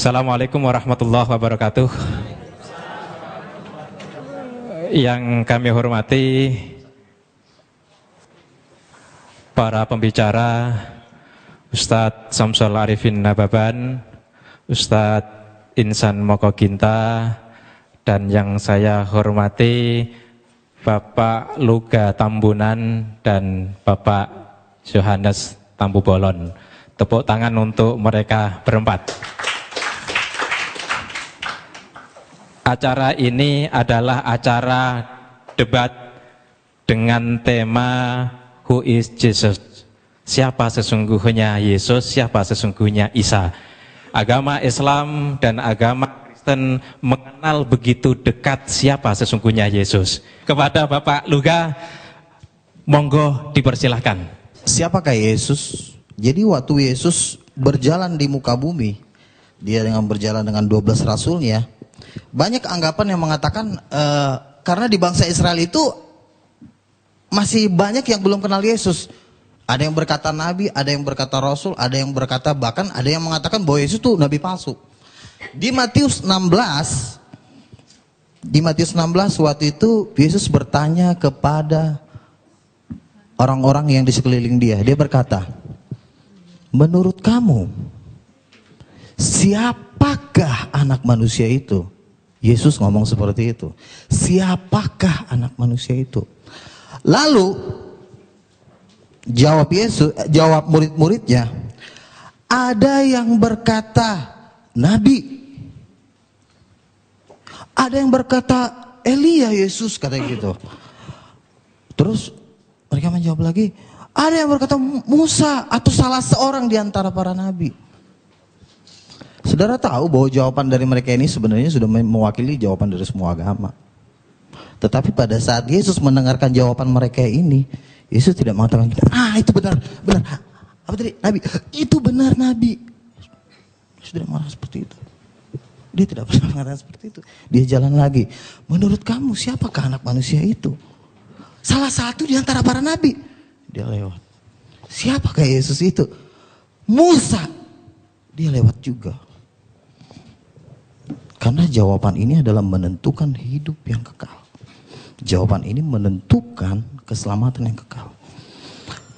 Assalamualaikum warahmatullahi wabarakatuh. Yang kami hormati para pembicara, Ustadz Samsul Arifin Nababan, Ustadz Insan Moko Ginta, dan yang saya hormati Bapak Luga Tambunan dan Bapak Johannes Tambubolon. Tepuk tangan untuk mereka berempat. Acara ini adalah acara debat dengan tema Who is Jesus? Siapa sesungguhnya Yesus, siapa sesungguhnya Isa? Agama Islam dan agama Kristen mengenal begitu dekat siapa sesungguhnya Yesus. Kepada Bapak Luga, monggo dipersilahkan. Siapakah Yesus? Jadi waktu Yesus berjalan di muka bumi, dia dengan berjalan dengan 12 rasulnya, banyak anggapan yang mengatakan karena di bangsa Israel itu masih banyak yang belum kenal Yesus. Ada yang berkata nabi, ada yang berkata rasul, ada yang berkata bahkan ada yang mengatakan bahwa Yesus itu nabi palsu. Di Matius 16 waktu itu Yesus bertanya kepada orang-orang yang di sekeliling dia. Dia berkata, menurut kamu siapakah anak manusia itu? Yesus ngomong seperti itu. Siapakah anak manusia itu? Lalu jawab murid-muridnya, ada yang berkata nabi, ada yang berkata Elia, Yesus katanya gitu. Terus mereka menjawab lagi, ada yang berkata Musa atau salah seorang di antara para nabi. Saudara tahu bahwa jawaban dari mereka ini sebenarnya sudah mewakili jawaban dari semua agama. Tetapi pada saat Yesus mendengarkan jawaban mereka ini, Yesus tidak mengatakan, itu benar. Apa tadi? Nabi. Itu benar nabi. Yesus tidak marah seperti itu. Dia tidak pernah mengatakan seperti itu. Dia jalan lagi. Menurut kamu siapakah anak manusia itu? Salah satu di antara para nabi. Dia lewat. Siapakah Yesus itu? Musa. Dia lewat juga. Karena jawaban ini adalah menentukan hidup yang kekal. Jawaban ini menentukan keselamatan yang kekal.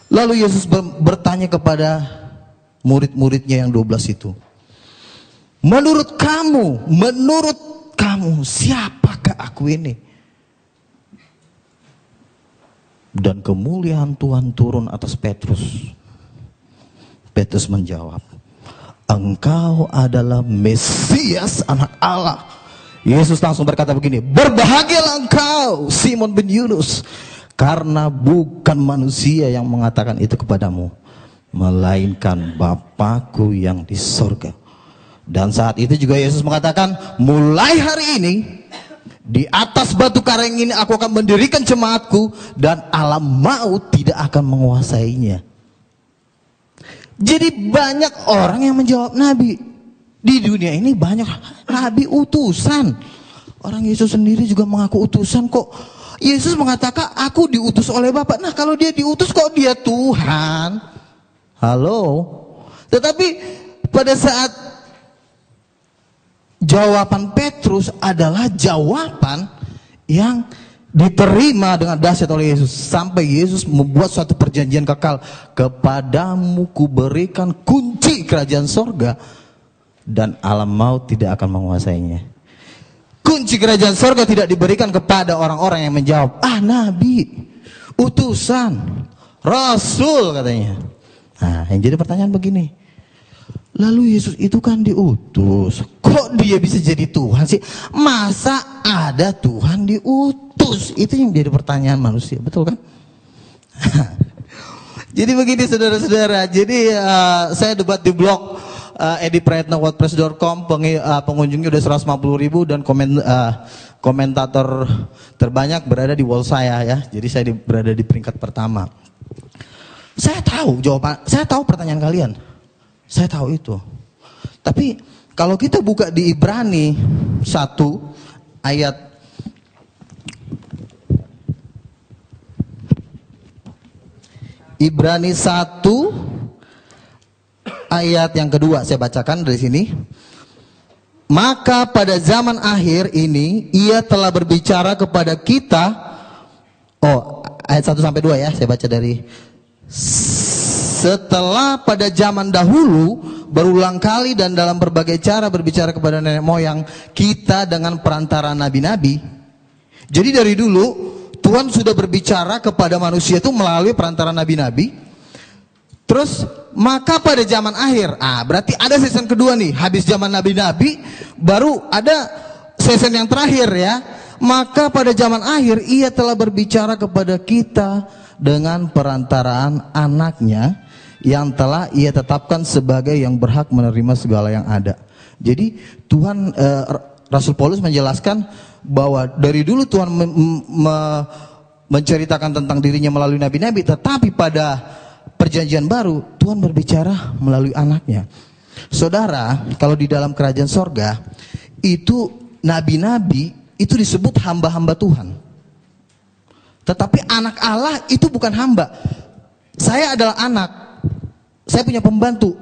Lalu Yesus bertanya kepada murid-muridnya yang 12 itu. Menurut kamu siapakah aku ini? Dan kemuliaan Tuhan turun atas Petrus. Petrus menjawab, engkau adalah Mesias, anak Allah. Yesus langsung berkata begini, berbahagialah engkau Simon bin Yunus, karena bukan manusia yang mengatakan itu kepadamu, melainkan Bapakku yang di sorga. Dan saat itu juga Yesus mengatakan, mulai hari ini di atas batu karang ini aku akan mendirikan jemaatku, dan alam maut tidak akan menguasainya. Jadi banyak orang yang menjawab nabi. Di dunia ini banyak nabi utusan. Orang Yesus sendiri juga mengaku utusan kok. Yesus mengatakan aku diutus oleh Bapa. Nah kalau dia diutus kok dia Tuhan? Halo. Tetapi pada saat jawaban Petrus adalah jawaban yang diterima dengan dahsyat oleh Yesus. Sampai Yesus membuat suatu perjanjian kekal. Kepadamu kuberikan kunci kerajaan sorga. dan alam maut tidak akan menguasainya. Kunci kerajaan sorga tidak diberikan kepada orang-orang yang menjawab, nabi, utusan, rasul katanya. Nah, yang jadi pertanyaan begini, lalu Yesus itu kan diutus, kok dia bisa jadi Tuhan sih? Masa ada Tuhan diutus? Itu yang jadi pertanyaan manusia, betul kan? Jadi begini saudara-saudara, jadi saya debat di blog ediprayetnawordpress.com, pengunjungnya udah 150.000 dan komentator terbanyak berada di wall saya ya. Jadi saya berada di peringkat pertama. Saya tahu jawaban, saya tahu pertanyaan kalian. Saya tahu itu. Tapi kalau kita buka di Ibrani 1 ayat Ibrani 1 ayat yang kedua, saya bacakan dari sini. Maka pada zaman akhir ini ia telah berbicara kepada kita. Ayat 1 sampai 2 ya, saya baca dari. Setelah pada zaman dahulu berulang kali dan dalam berbagai cara berbicara kepada nenek moyang kita dengan perantara nabi-nabi. Jadi dari dulu Tuhan sudah berbicara kepada manusia itu melalui perantara nabi-nabi. Terus maka pada zaman akhir, berarti ada season kedua nih. Habis zaman nabi-nabi baru ada season yang terakhir ya. Maka pada zaman akhir ia telah berbicara kepada kita dengan perantaraan anaknya yang telah ia tetapkan sebagai yang berhak menerima segala yang ada. Jadi Tuhan, Rasul Paulus menjelaskan bahwa dari dulu Tuhan menceritakan tentang dirinya melalui nabi-nabi, tetapi pada perjanjian baru Tuhan berbicara melalui anaknya. Saudara, kalau di dalam kerajaan sorga itu nabi-nabi itu disebut hamba-hamba Tuhan. Tetapi anak Allah itu bukan hamba. Saya adalah anak, saya punya pembantu.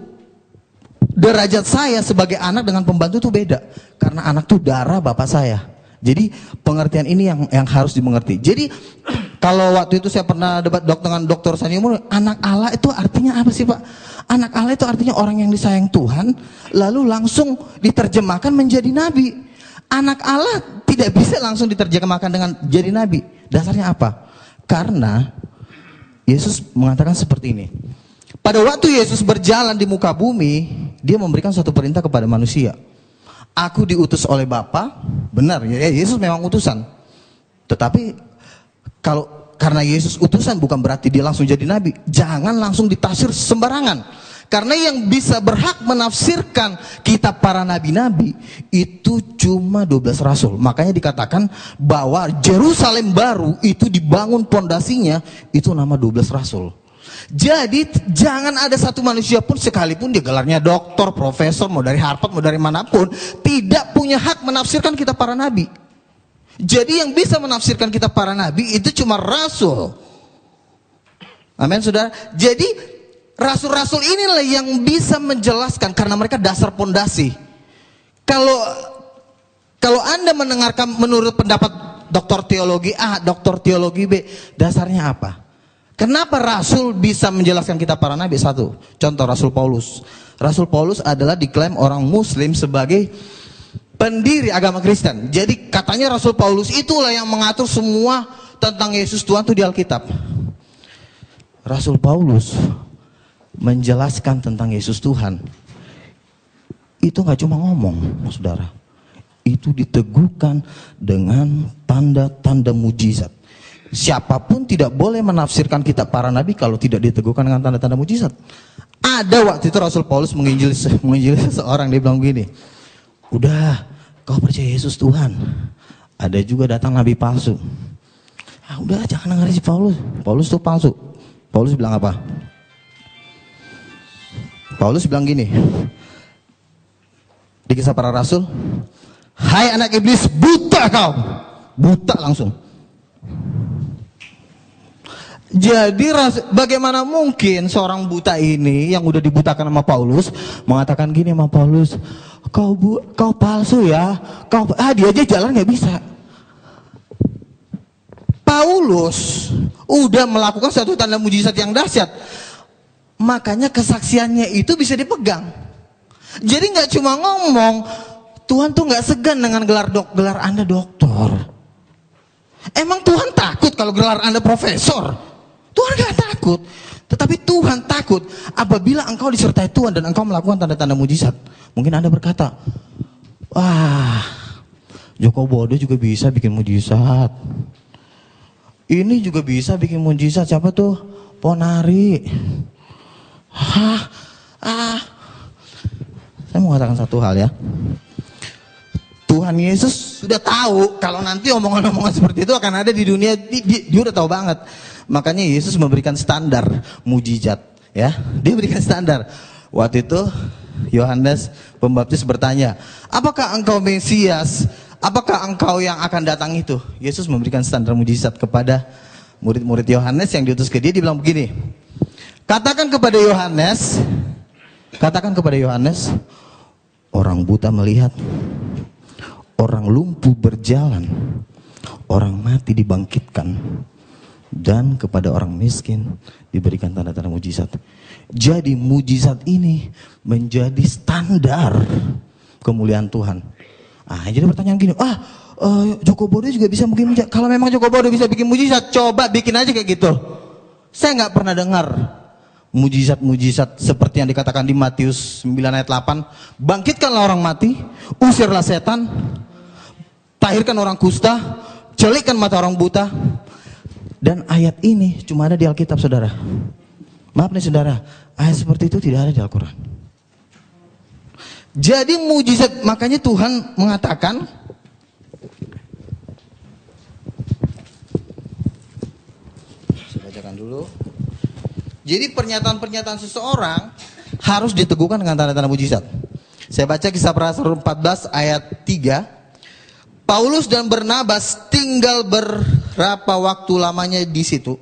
Derajat saya sebagai anak dengan pembantu itu beda, karena anak itu darah bapak saya. Jadi pengertian ini yang harus dimengerti. Jadi kalau waktu itu saya pernah debat dengan Dr. Saniumur, anak Allah itu artinya apa sih Pak? Anak Allah itu artinya orang yang disayang Tuhan, lalu langsung diterjemahkan menjadi nabi. Anak Allah tidak bisa langsung diterjemahkan dengan jadi nabi. Dasarnya apa? Karena Yesus mengatakan seperti ini. Pada waktu Yesus berjalan di muka bumi, dia memberikan suatu perintah kepada manusia. Aku diutus oleh Bapa, benar ya, Yesus memang utusan. Tetapi karena Yesus utusan bukan berarti dia langsung jadi nabi. Jangan langsung ditafsir sembarangan. Karena yang bisa berhak menafsirkan kitab para nabi-nabi itu cuma 12 rasul. Makanya dikatakan bahwa Yerusalem baru itu dibangun pondasinya itu nama 12 rasul. Jadi jangan ada satu manusia pun sekalipun dia gelarnya doktor, profesor, mau dari Harvard, mau dari manapun, tidak punya hak menafsirkan kitab para nabi. Jadi yang bisa menafsirkan kitab para nabi itu cuma rasul. Amin, saudara. Jadi rasul-rasul inilah yang bisa menjelaskan karena mereka dasar pondasi. Kalau Anda mendengarkan menurut pendapat doktor teologi A, doktor teologi B, dasarnya apa? Kenapa Rasul bisa menjelaskan kitab para nabi? Satu, contoh Rasul Paulus. Rasul Paulus adalah diklaim orang Muslim sebagai pendiri agama Kristen. Jadi katanya Rasul Paulus itulah yang mengatur semua tentang Yesus Tuhan itu di Alkitab. Rasul Paulus menjelaskan tentang Yesus Tuhan. Itu nggak cuma ngomong, saudara. Itu diteguhkan dengan tanda-tanda mujizat. Siapapun tidak boleh menafsirkan kitab para nabi kalau tidak diteguhkan dengan tanda-tanda mujizat. Ada waktu itu Rasul Paulus menginjili seseorang, dia bilang begini, udah kau percaya Yesus Tuhan. Ada juga datang nabi palsu. Udah jangan dengar si Paulus. Paulus itu palsu. Paulus bilang apa? Paulus bilang gini di Kisah Para Rasul, hai anak iblis, buta kau. Buta langsung. Jadi bagaimana mungkin seorang buta ini yang udah dibutakan sama Paulus mengatakan gini sama Paulus, kau palsu ya, dia aja jalan nggak bisa. Paulus udah melakukan suatu tanda mujizat yang dahsyat, makanya kesaksiannya itu bisa dipegang. Jadi nggak cuma ngomong, Tuhan tuh nggak segan dengan gelar Anda doktor. Emang Tuhan takut kalau gelar Anda profesor? Tuhan nggak takut. Tetapi Tuhan takut apabila engkau disertai Tuhan dan engkau melakukan tanda-tanda mujizat. Mungkin Anda berkata, wah, Joko Bodo juga bisa bikin mujizat. Ini juga bisa bikin mujizat. Siapa tuh? Ponari. Saya mau katakan satu hal ya. Tuhan Yesus sudah tahu kalau nanti omongan-omongan seperti itu akan ada di dunia. Dia udah tahu banget. Makanya Yesus memberikan standar mujizat, ya. Dia berikan standar. Waktu itu Yohanes Pembaptis bertanya, apakah engkau Mesias? Apakah engkau yang akan datang itu? Yesus memberikan standar mujizat kepada murid-murid Yohanes yang diutus ke dia. Dia bilang begini, katakan kepada Yohanes, orang buta melihat, orang lumpuh berjalan, orang mati dibangkitkan, dan kepada orang miskin diberikan tanda-tanda mujizat. Jadi mujizat ini menjadi standar kemuliaan Tuhan. Jadi pertanyaan gini, Joko Bodo juga bisa bikin mujizat. Kalau memang Joko Bodo bisa bikin mujizat, coba bikin aja kayak gitu. Saya nggak pernah dengar mujizat-mujizat seperti yang dikatakan di Matius 9 ayat 8. Bangkitkanlah orang mati, usirlah setan, tahirkan orang kusta, celikkan mata orang buta. Dan ayat ini cuma ada di Alkitab, saudara. Maaf nih saudara, ayat seperti itu tidak ada di Al-Quran. Jadi mujizat, makanya Tuhan mengatakan, saya bacakan dulu. Jadi pernyataan-pernyataan seseorang harus diteguhkan dengan tanda-tanda mujizat. Saya baca Kisah Para Rasul 14 ayat 3. Paulus dan Barnabas tinggal berapa waktu lamanya di situ.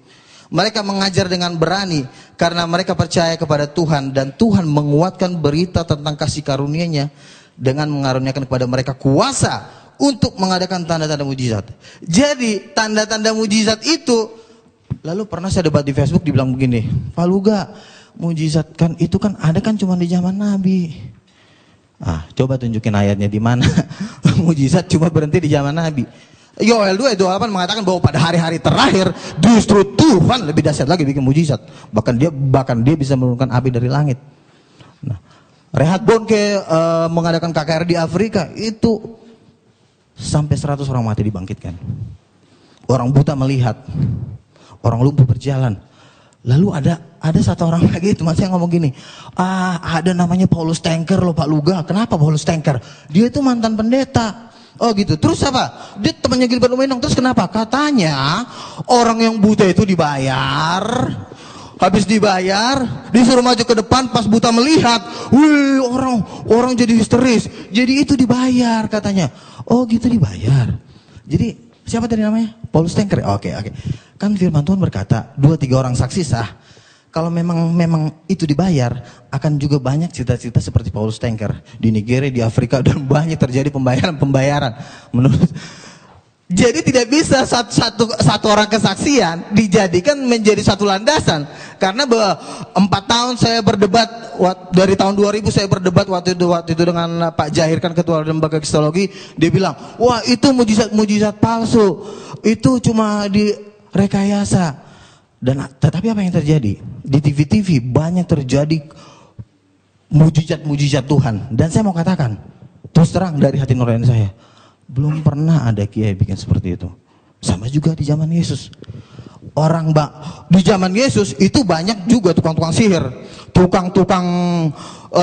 Mereka mengajar dengan berani karena mereka percaya kepada Tuhan, dan Tuhan menguatkan berita tentang kasih karunia-Nya dengan mengaruniakan kepada mereka kuasa untuk mengadakan tanda-tanda mujizat. Jadi tanda-tanda mujizat itu, lalu pernah saya debat di Facebook, dibilang begini, Pak Luga, mujizat kan itu kan ada kan cuma di zaman Nabi. Coba tunjukin ayatnya di mana mujizat cuma berhenti di zaman Nabi. Yoel 2 ayat 28 mengatakan bahwa pada hari-hari terakhir justru Tuhan lebih dahsyat lagi bikin mujizat. Bahkan dia bisa menurunkan api dari langit. Reinhard Bonnke mengadakan KKR di Afrika itu sampai 100 orang mati dibangkitkan. Orang buta melihat, orang lumpuh berjalan. Lalu ada satu orang lagi, teman saya ngomong gini, ada namanya Paulus Tanker loh Pak Luga. Kenapa Paulus Tanker? Dia itu mantan pendeta. Oh gitu, terus apa? Dia temannya Gilbert Lumenong, terus kenapa? Katanya orang yang buta itu dibayar, habis dibayar, disuruh maju ke depan, pas buta melihat, wih orang jadi histeris. Jadi itu dibayar katanya. Oh gitu dibayar. Jadi siapa tadi namanya? Paulus Tanker. Oke. Kan firman Tuhan berkata, 2-3 orang saksi sah. Kalau memang itu dibayar, akan juga banyak cerita-cerita seperti Paulus Tanker di Nigeria, di Afrika, dan banyak terjadi pembayaran. Jadi tidak bisa satu orang kesaksian dijadikan menjadi satu landasan. Karena 4 tahun saya berdebat, dari tahun 2000 saya berdebat waktu itu dengan Pak Jahir, kan ketua lembaga kristologi. Dia bilang, wah itu mujizat palsu, itu cuma direkayasa. Tetapi apa yang terjadi? Di TV-TV banyak terjadi mujizat Tuhan. Dan saya mau katakan, terus terang dari hati nurani saya, belum pernah ada kiai bikin seperti itu. Sama juga di zaman Yesus. Di zaman Yesus itu banyak juga tukang-tukang sihir, tukang-tukang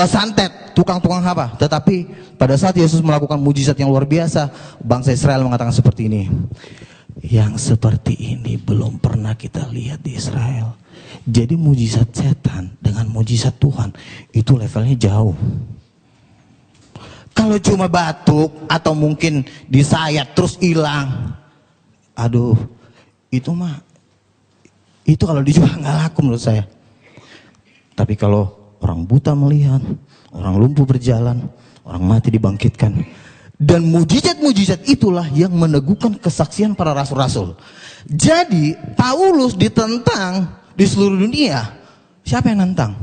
santet, tukang-tukang apa. Tetapi pada saat Yesus melakukan mujizat yang luar biasa, bangsa Israel mengatakan seperti ini, yang seperti ini belum pernah kita lihat di Israel. Jadi mujizat setan dengan mujizat Tuhan itu levelnya jauh. Kalau cuma batuk atau mungkin disayat terus hilang, itu kalau dijual nggak laku menurut saya. Tapi kalau orang buta melihat, orang lumpuh berjalan, orang mati dibangkitkan, dan mujizat-mujizat itulah yang meneguhkan kesaksian para rasul-rasul. Jadi Paulus ditentang di seluruh dunia. Siapa yang nantang?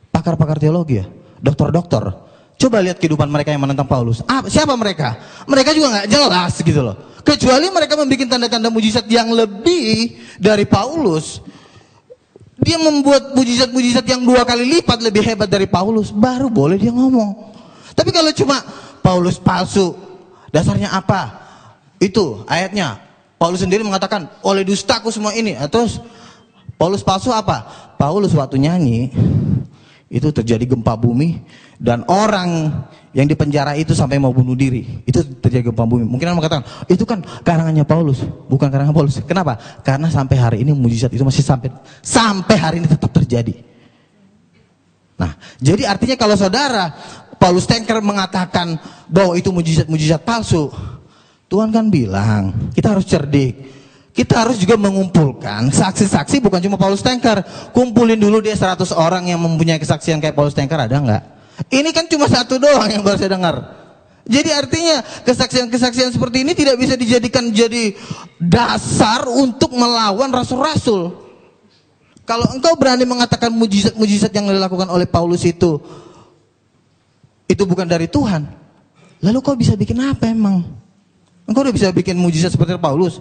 Pakar-pakar teologi ya, dokter-dokter. Coba lihat kehidupan mereka yang menentang Paulus. Siapa mereka? Mereka juga nggak jelas gitu loh. Kecuali mereka membuat tanda-tanda mujizat yang lebih dari Paulus. Dia membuat mujizat-mujizat yang 2 kali lipat lebih hebat dari Paulus, baru boleh dia ngomong. Tapi kalau cuma Paulus palsu, dasarnya apa? Itu ayatnya. Paulus sendiri mengatakan, oleh dustaku semua ini. Terus Paulus palsu apa? Paulus waktu nyanyi itu terjadi gempa bumi dan orang yang di penjara itu sampai mau bunuh diri. Itu terjadi gempa bumi. Mungkin orang mengatakan, itu kan karangannya Paulus, bukan karangan Paulus. Kenapa? Karena sampai hari ini mujizat itu masih sampai hari ini tetap terjadi. Nah, jadi artinya kalau saudara Paulus Tanker mengatakan bahwa itu mujizat-mujizat palsu, Tuhan kan bilang, kita harus cerdik. Kita harus juga mengumpulkan saksi-saksi, bukan cuma Paulus Tanker. Kumpulin dulu dia 100 orang yang mempunyai kesaksian kayak Paulus Tanker, ada nggak? Ini kan cuma satu doang yang baru saya dengar. Jadi artinya kesaksian-kesaksian seperti ini tidak bisa dijadikan jadi dasar untuk melawan rasul-rasul. Kalau engkau berani mengatakan mujizat-mujizat yang dilakukan oleh Paulus itu bukan dari Tuhan, lalu kau bisa bikin apa emang? Engkau udah bisa bikin mujizat seperti Paulus?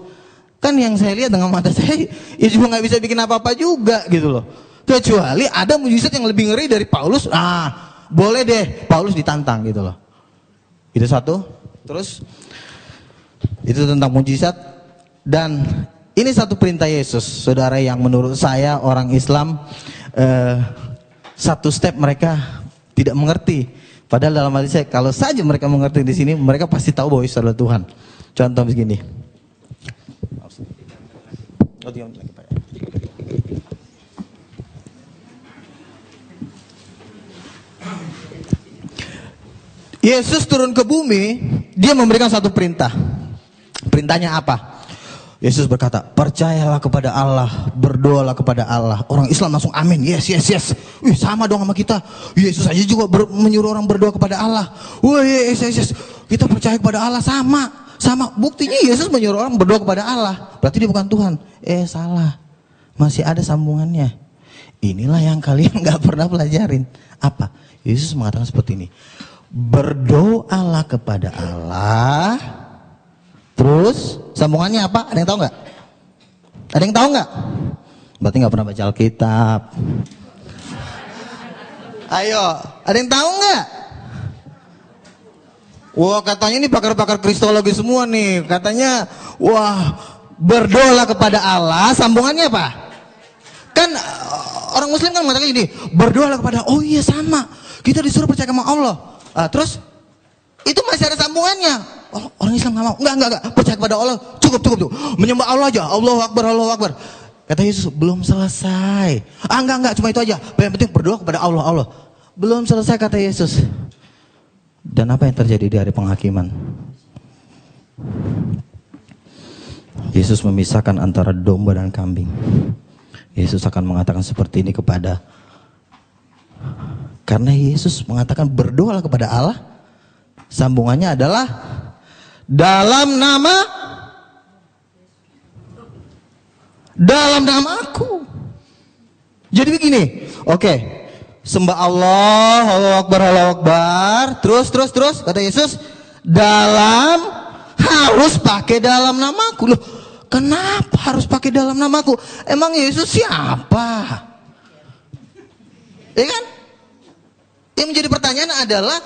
Kan yang saya lihat dengan mata saya, ya juga nggak bisa bikin apa-apa juga gitu loh. Kecuali ada mujizat yang lebih ngeri dari Paulus, boleh deh Paulus ditantang gitu loh. Itu satu. Terus itu tentang mujizat. Dan ini satu perintah Yesus, saudara, yang menurut saya orang Islam satu step mereka tidak mengerti. Padahal dalam hati saya, kalau saja mereka mengerti di sini, mereka pasti tahu bahwa Yesus adalah Tuhan. Contoh begini. Yesus turun ke bumi, dia memberikan satu perintah. Perintahnya apa? Yesus berkata, percayalah kepada Allah, berdoalah kepada Allah. Orang Islam langsung amin, yes. Wih, sama dong sama kita. Yesus aja juga menyuruh orang berdoa kepada Allah. Wih, yes. Kita percaya kepada Allah, sama. Buktinya Yesus menyuruh orang berdoa kepada Allah. Berarti dia bukan Tuhan. Salah. Masih ada sambungannya. Inilah yang kalian gak pernah pelajarin. Apa? Yesus mengatakan seperti ini. Berdoalah kepada Allah. Terus sambungannya apa? Ada yang tahu nggak? Ada yang tahu nggak? Berarti nggak pernah baca Alkitab. Ayo, ada yang tahu nggak? Wah, katanya ini pakar-pakar kristologi semua nih. Katanya, wah, berdoalah kepada Allah. Sambungannya apa? Kan orang Muslim kan mengatakan ini, berdoalah kepada. Oh iya, sama. Kita disuruh percaya sama Allah. Terus itu masih ada sambungannya. Oh, orang Islam nggak mau. Enggak. Percaya kepada Allah. Cukup tuh. Menyembah Allah aja. Allahu Akbar. Kata Yesus, belum selesai. Enggak. Cuma itu aja. Yang penting berdoa kepada Allah. Belum selesai, kata Yesus. Dan apa yang terjadi di hari penghakiman? Yesus memisahkan antara domba dan kambing. Yesus akan mengatakan seperti ini karena Yesus mengatakan berdoalah kepada Allah. Sambungannya adalah dalam namaku. Jadi begini, oke. Sembah Allah, Allahu Akbar. Terus kata Yesus, harus pakai dalam namaku. Loh, kenapa harus pakai dalam namaku? Emang Yesus siapa? Ya kan? Yang menjadi pertanyaan adalah,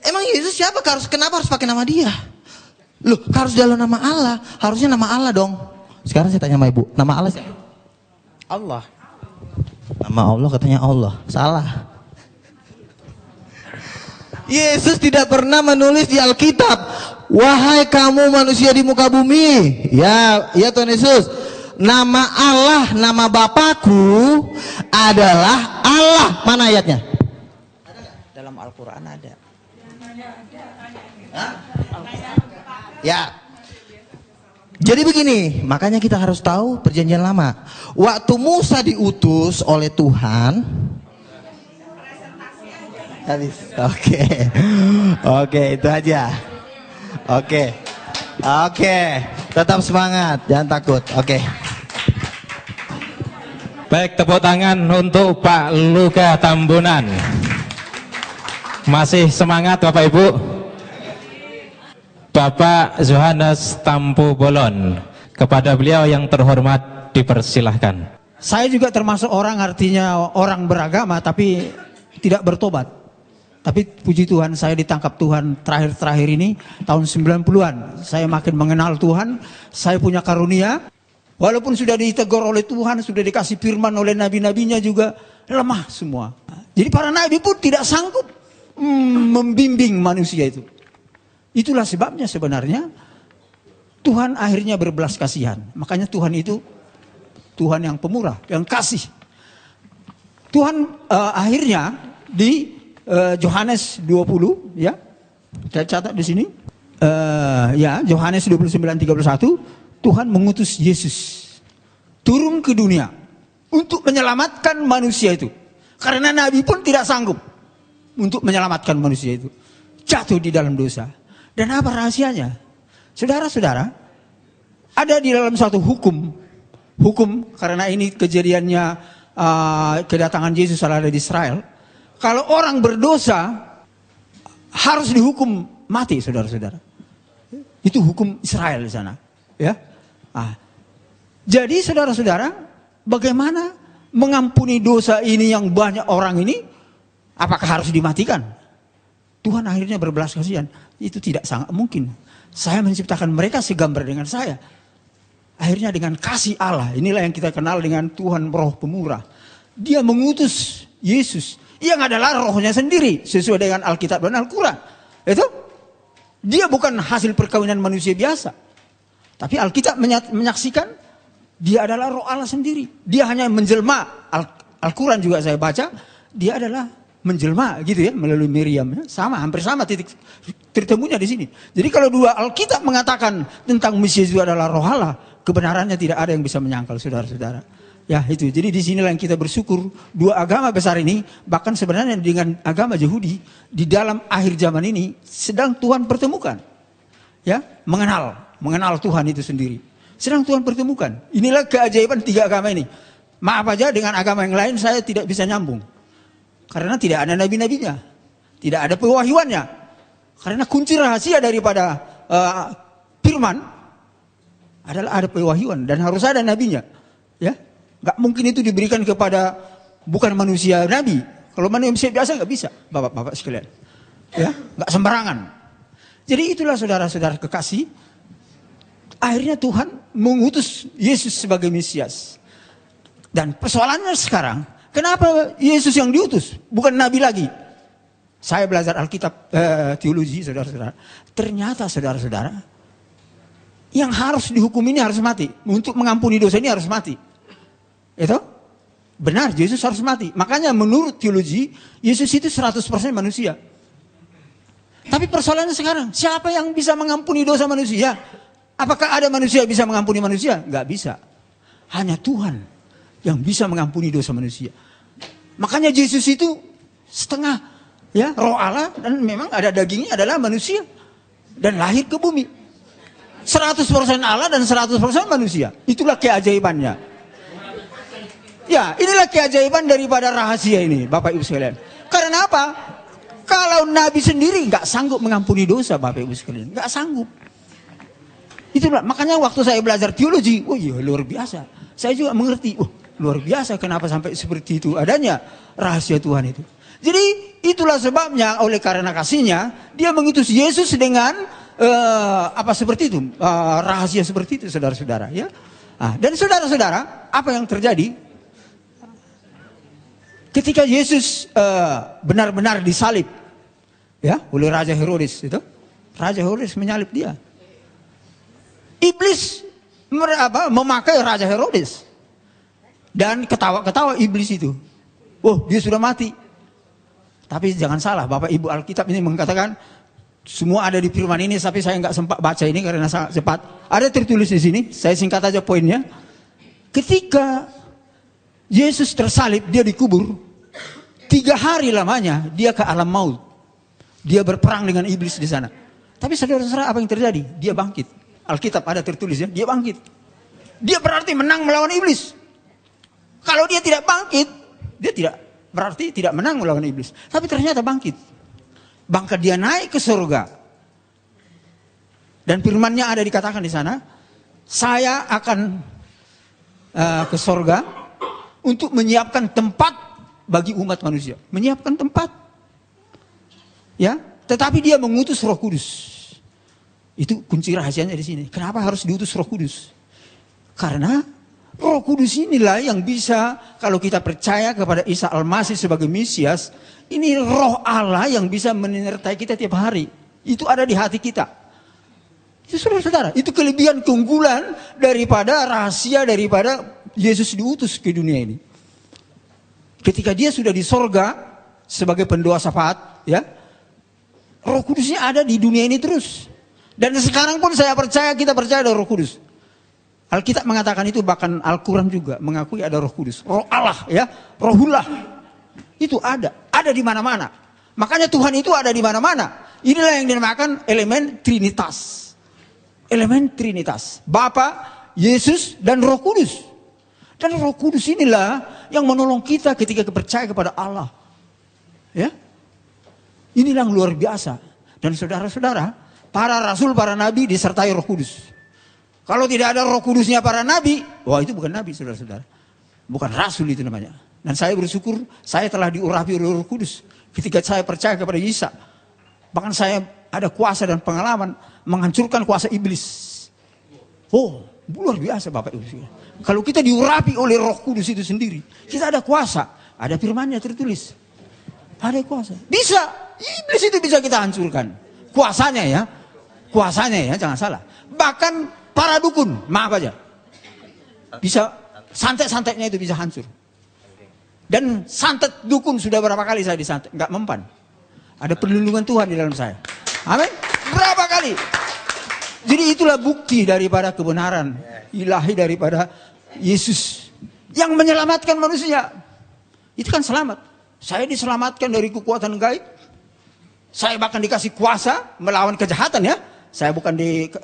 emang Yesus siapa? Kenapa harus pakai nama dia? Loh, harus dalam nama Allah. Harusnya nama Allah dong. Sekarang saya tanya sama ibu, nama Allah siapa? Allah. Nama Allah katanya Allah. Salah. Yesus tidak pernah menulis di Alkitab, wahai kamu manusia di muka bumi. Ya Tuhan Yesus. Nama Allah, nama Bapakku adalah Allah. Mana ayatnya? Dalam Al-Quran ada. Ya. Jadi begini, makanya kita harus tahu perjanjian lama. Waktu Musa diutus oleh Tuhan, habis. Oke, itu aja. Oke. Tetap semangat, jangan takut. Oke. Baik, tepuk tangan untuk Pak Luka Tambunan. Masih semangat Bapak Ibu? Bapak Yohanes Tampu Bolon, kepada beliau yang terhormat dipersilahkan. Saya juga termasuk orang, artinya orang beragama tapi tidak bertobat. Tapi puji Tuhan, saya ditangkap Tuhan terakhir-terakhir ini tahun 90-an. Saya makin mengenal Tuhan, saya punya karunia. Walaupun sudah ditegur oleh Tuhan, sudah dikasih firman oleh nabi-nabinya juga lemah semua. Jadi para nabi pun tidak sanggup membimbing manusia itu. Itulah sebabnya sebenarnya Tuhan akhirnya berbelas kasihan. Makanya Tuhan itu Tuhan yang pemurah, yang kasih. Tuhan akhirnya di Yohanes 20, ya, saya catat di sini. Ya, Yohanes 29:31. Tuhan mengutus Yesus turun ke dunia untuk menyelamatkan manusia itu. Karena Nabi pun tidak sanggup untuk menyelamatkan manusia itu. Jatuh di dalam dosa. Dan apa rahasianya? Saudara-saudara, ada di dalam suatu hukum. Hukum, karena ini kejadiannya kedatangan Yesus ada di Israel. Kalau orang berdosa, harus dihukum mati, saudara-saudara. Itu hukum Israel di sana. Ya. Jadi saudara-saudara, bagaimana mengampuni dosa ini yang banyak orang ini? Apakah harus dimatikan? Tuhan akhirnya berbelas kasihan. Itu tidak sangat mungkin. Saya menciptakan mereka segambar dengan saya. Akhirnya dengan kasih Allah, inilah yang kita kenal dengan Tuhan Roh Pemurah. Dia mengutus Yesus yang adalah rohnya sendiri sesuai dengan Alkitab dan Al-Quran. Itu dia bukan hasil perkawinan manusia biasa. Tapi Alkitab menyaksikan dia adalah roh Allah sendiri. Dia hanya menjelma. Al-Quran juga saya baca, dia adalah menjelma gitu ya, melalui Miriam. Sama, hampir sama titik tertemunya di sini. Jadi kalau dua Alkitab mengatakan tentang Mesias itu adalah roh Allah, kebenarannya tidak ada yang bisa menyangkal, saudara-saudara. Ya itu, jadi di sinilah yang kita bersyukur. Dua agama besar ini, bahkan sebenarnya dengan agama Yahudi, di dalam akhir zaman ini sedang Tuhan pertemukan. Ya, mengenal Tuhan itu sendiri. Sedang Tuhan pertemukan. Inilah keajaiban tiga agama ini. Maaf aja, dengan agama yang lain saya tidak bisa nyambung. Karena tidak ada nabi-nabinya. Tidak ada pewahyuannya. Karena kunci rahasia daripada firman adalah ada pewahyuan. Dan harus ada nabinya. Ya, gak mungkin itu diberikan kepada bukan manusia nabi. Kalau manusia biasa gak bisa, bapak-bapak sekalian. Ya, gak sembarangan. Jadi itulah saudara-saudara kekasih. Akhirnya Tuhan mengutus Yesus sebagai Mesias. Dan persoalannya sekarang, kenapa Yesus yang diutus? Bukan Nabi lagi. Saya belajar Alkitab teologi, saudara-saudara. Ternyata saudara-saudara, yang harus dihukum ini harus mati. Untuk mengampuni dosa ini harus mati. Itu? Benar, Yesus harus mati. Makanya menurut teologi, Yesus itu 100% manusia. Tapi persoalannya sekarang, siapa yang bisa mengampuni dosa manusia? Apakah ada manusia yang bisa mengampuni manusia? Enggak bisa. Hanya Tuhan yang bisa mengampuni dosa manusia. Makanya Yesus itu setengah ya roh Allah, dan memang ada dagingnya adalah manusia. Dan lahir ke bumi. 100% Allah dan 100% manusia. Itulah keajaibannya. Ya, inilah keajaiban daripada rahasia ini, Bapak Ibu sekalian. Karena apa? Kalau Nabi sendiri nggak sanggup mengampuni dosa, Bapak Ibu sekalian, nggak sanggup. Itulah makanya waktu saya belajar teologi, oh iya luar biasa. Saya juga mengerti, oh luar biasa kenapa sampai seperti itu adanya rahasia Tuhan itu. Jadi itulah sebabnya oleh karena kasihnya dia mengutus Yesus dengan seperti itu, rahasia seperti itu, saudara-saudara. Ya, dan saudara-saudara, apa yang terjadi? Ketika Yesus benar-benar disalib, ya, oleh Raja Herodes itu, Raja Herodes menyalib dia. Iblis memakai Raja Herodes dan ketawa-ketawa iblis itu. Oh, dia sudah mati. Tapi jangan salah, Bapak Ibu Alkitab ini mengatakan semua ada di firman ini, tapi saya nggak sempat baca ini karena sangat cepat. Ada tertulis di sini, saya singkat aja poinnya. Ketika Yesus tersalib, dia dikubur. 3 hari lamanya dia ke alam maut. Dia berperang dengan iblis di sana. Tapi saudara-saudara, apa yang terjadi? Dia bangkit. Alkitab ada tertulis ya, dia bangkit. Dia berarti menang melawan iblis. Kalau dia tidak bangkit, dia tidak berarti tidak menang melawan iblis. Tapi ternyata bangkit. Bahkan dia naik ke surga. Dan firman-Nya ada dikatakan di sana, saya akan ke surga untuk menyiapkan tempat bagi umat manusia. Menyiapkan tempat. Ya, tetapi dia mengutus Roh Kudus. Itu kunci rahasianya di sini. Kenapa harus diutus Roh Kudus? Karena Roh Kudus inilah yang bisa, kalau kita percaya kepada Isa Al-Masih sebagai Mesias, ini Roh Allah yang bisa menyertai kita tiap hari. Itu ada di hati kita. Itu saudara-saudara, itu kelebihan keunggulan daripada rahasia daripada Yesus diutus ke dunia ini. Ketika dia sudah di sorga sebagai pendoa syafaat, ya, Roh Kudusnya ada di dunia ini terus. Dan sekarang pun saya percaya, kita percaya ada Roh Kudus. Alkitab mengatakan itu, bahkan Al-Quran juga mengakui ada Roh Kudus. Roh Allah, ya, Rohullah. Itu ada di mana-mana. Makanya Tuhan itu ada di mana-mana. Inilah yang dinamakan elemen Trinitas. Elemen Trinitas. Bapa, Yesus, dan Roh Kudus. Dan Roh Kudus inilah yang menolong kita ketika percaya kepada Allah. Ya, inilah yang luar biasa. Dan saudara-saudara, para rasul, para nabi disertai Roh Kudus. Kalau tidak ada Roh Kudusnya para nabi, wah itu bukan nabi, saudara-saudara. Bukan rasul itu namanya. Dan saya bersyukur saya telah diurapi oleh Roh Kudus ketika saya percaya kepada Isa. Bahkan saya ada kuasa dan pengalaman menghancurkan kuasa iblis. Oh, luar biasa Bapak Ibu. Kalau kita diurapi oleh Roh Kudus itu sendiri, kita ada kuasa, ada firman-Nya tertulis. Ada kuasa. Bisa, iblis itu bisa kita hancurkan. Kuasanya ya. Kuasanya ya, jangan salah. Bahkan para dukun, maaf aja. Bisa, santet-santetnya itu bisa hancur. Dan santet dukun sudah berapa kali saya disantet, nggak mempan. Ada perlindungan Tuhan di dalam saya. Amin. Berapa kali? Jadi itulah bukti daripada kebenaran ilahi daripada Yesus yang menyelamatkan manusia. Itu kan selamat. Saya diselamatkan dari kekuatan gaib. Saya bahkan dikasih kuasa melawan kejahatan ya. Saya bukan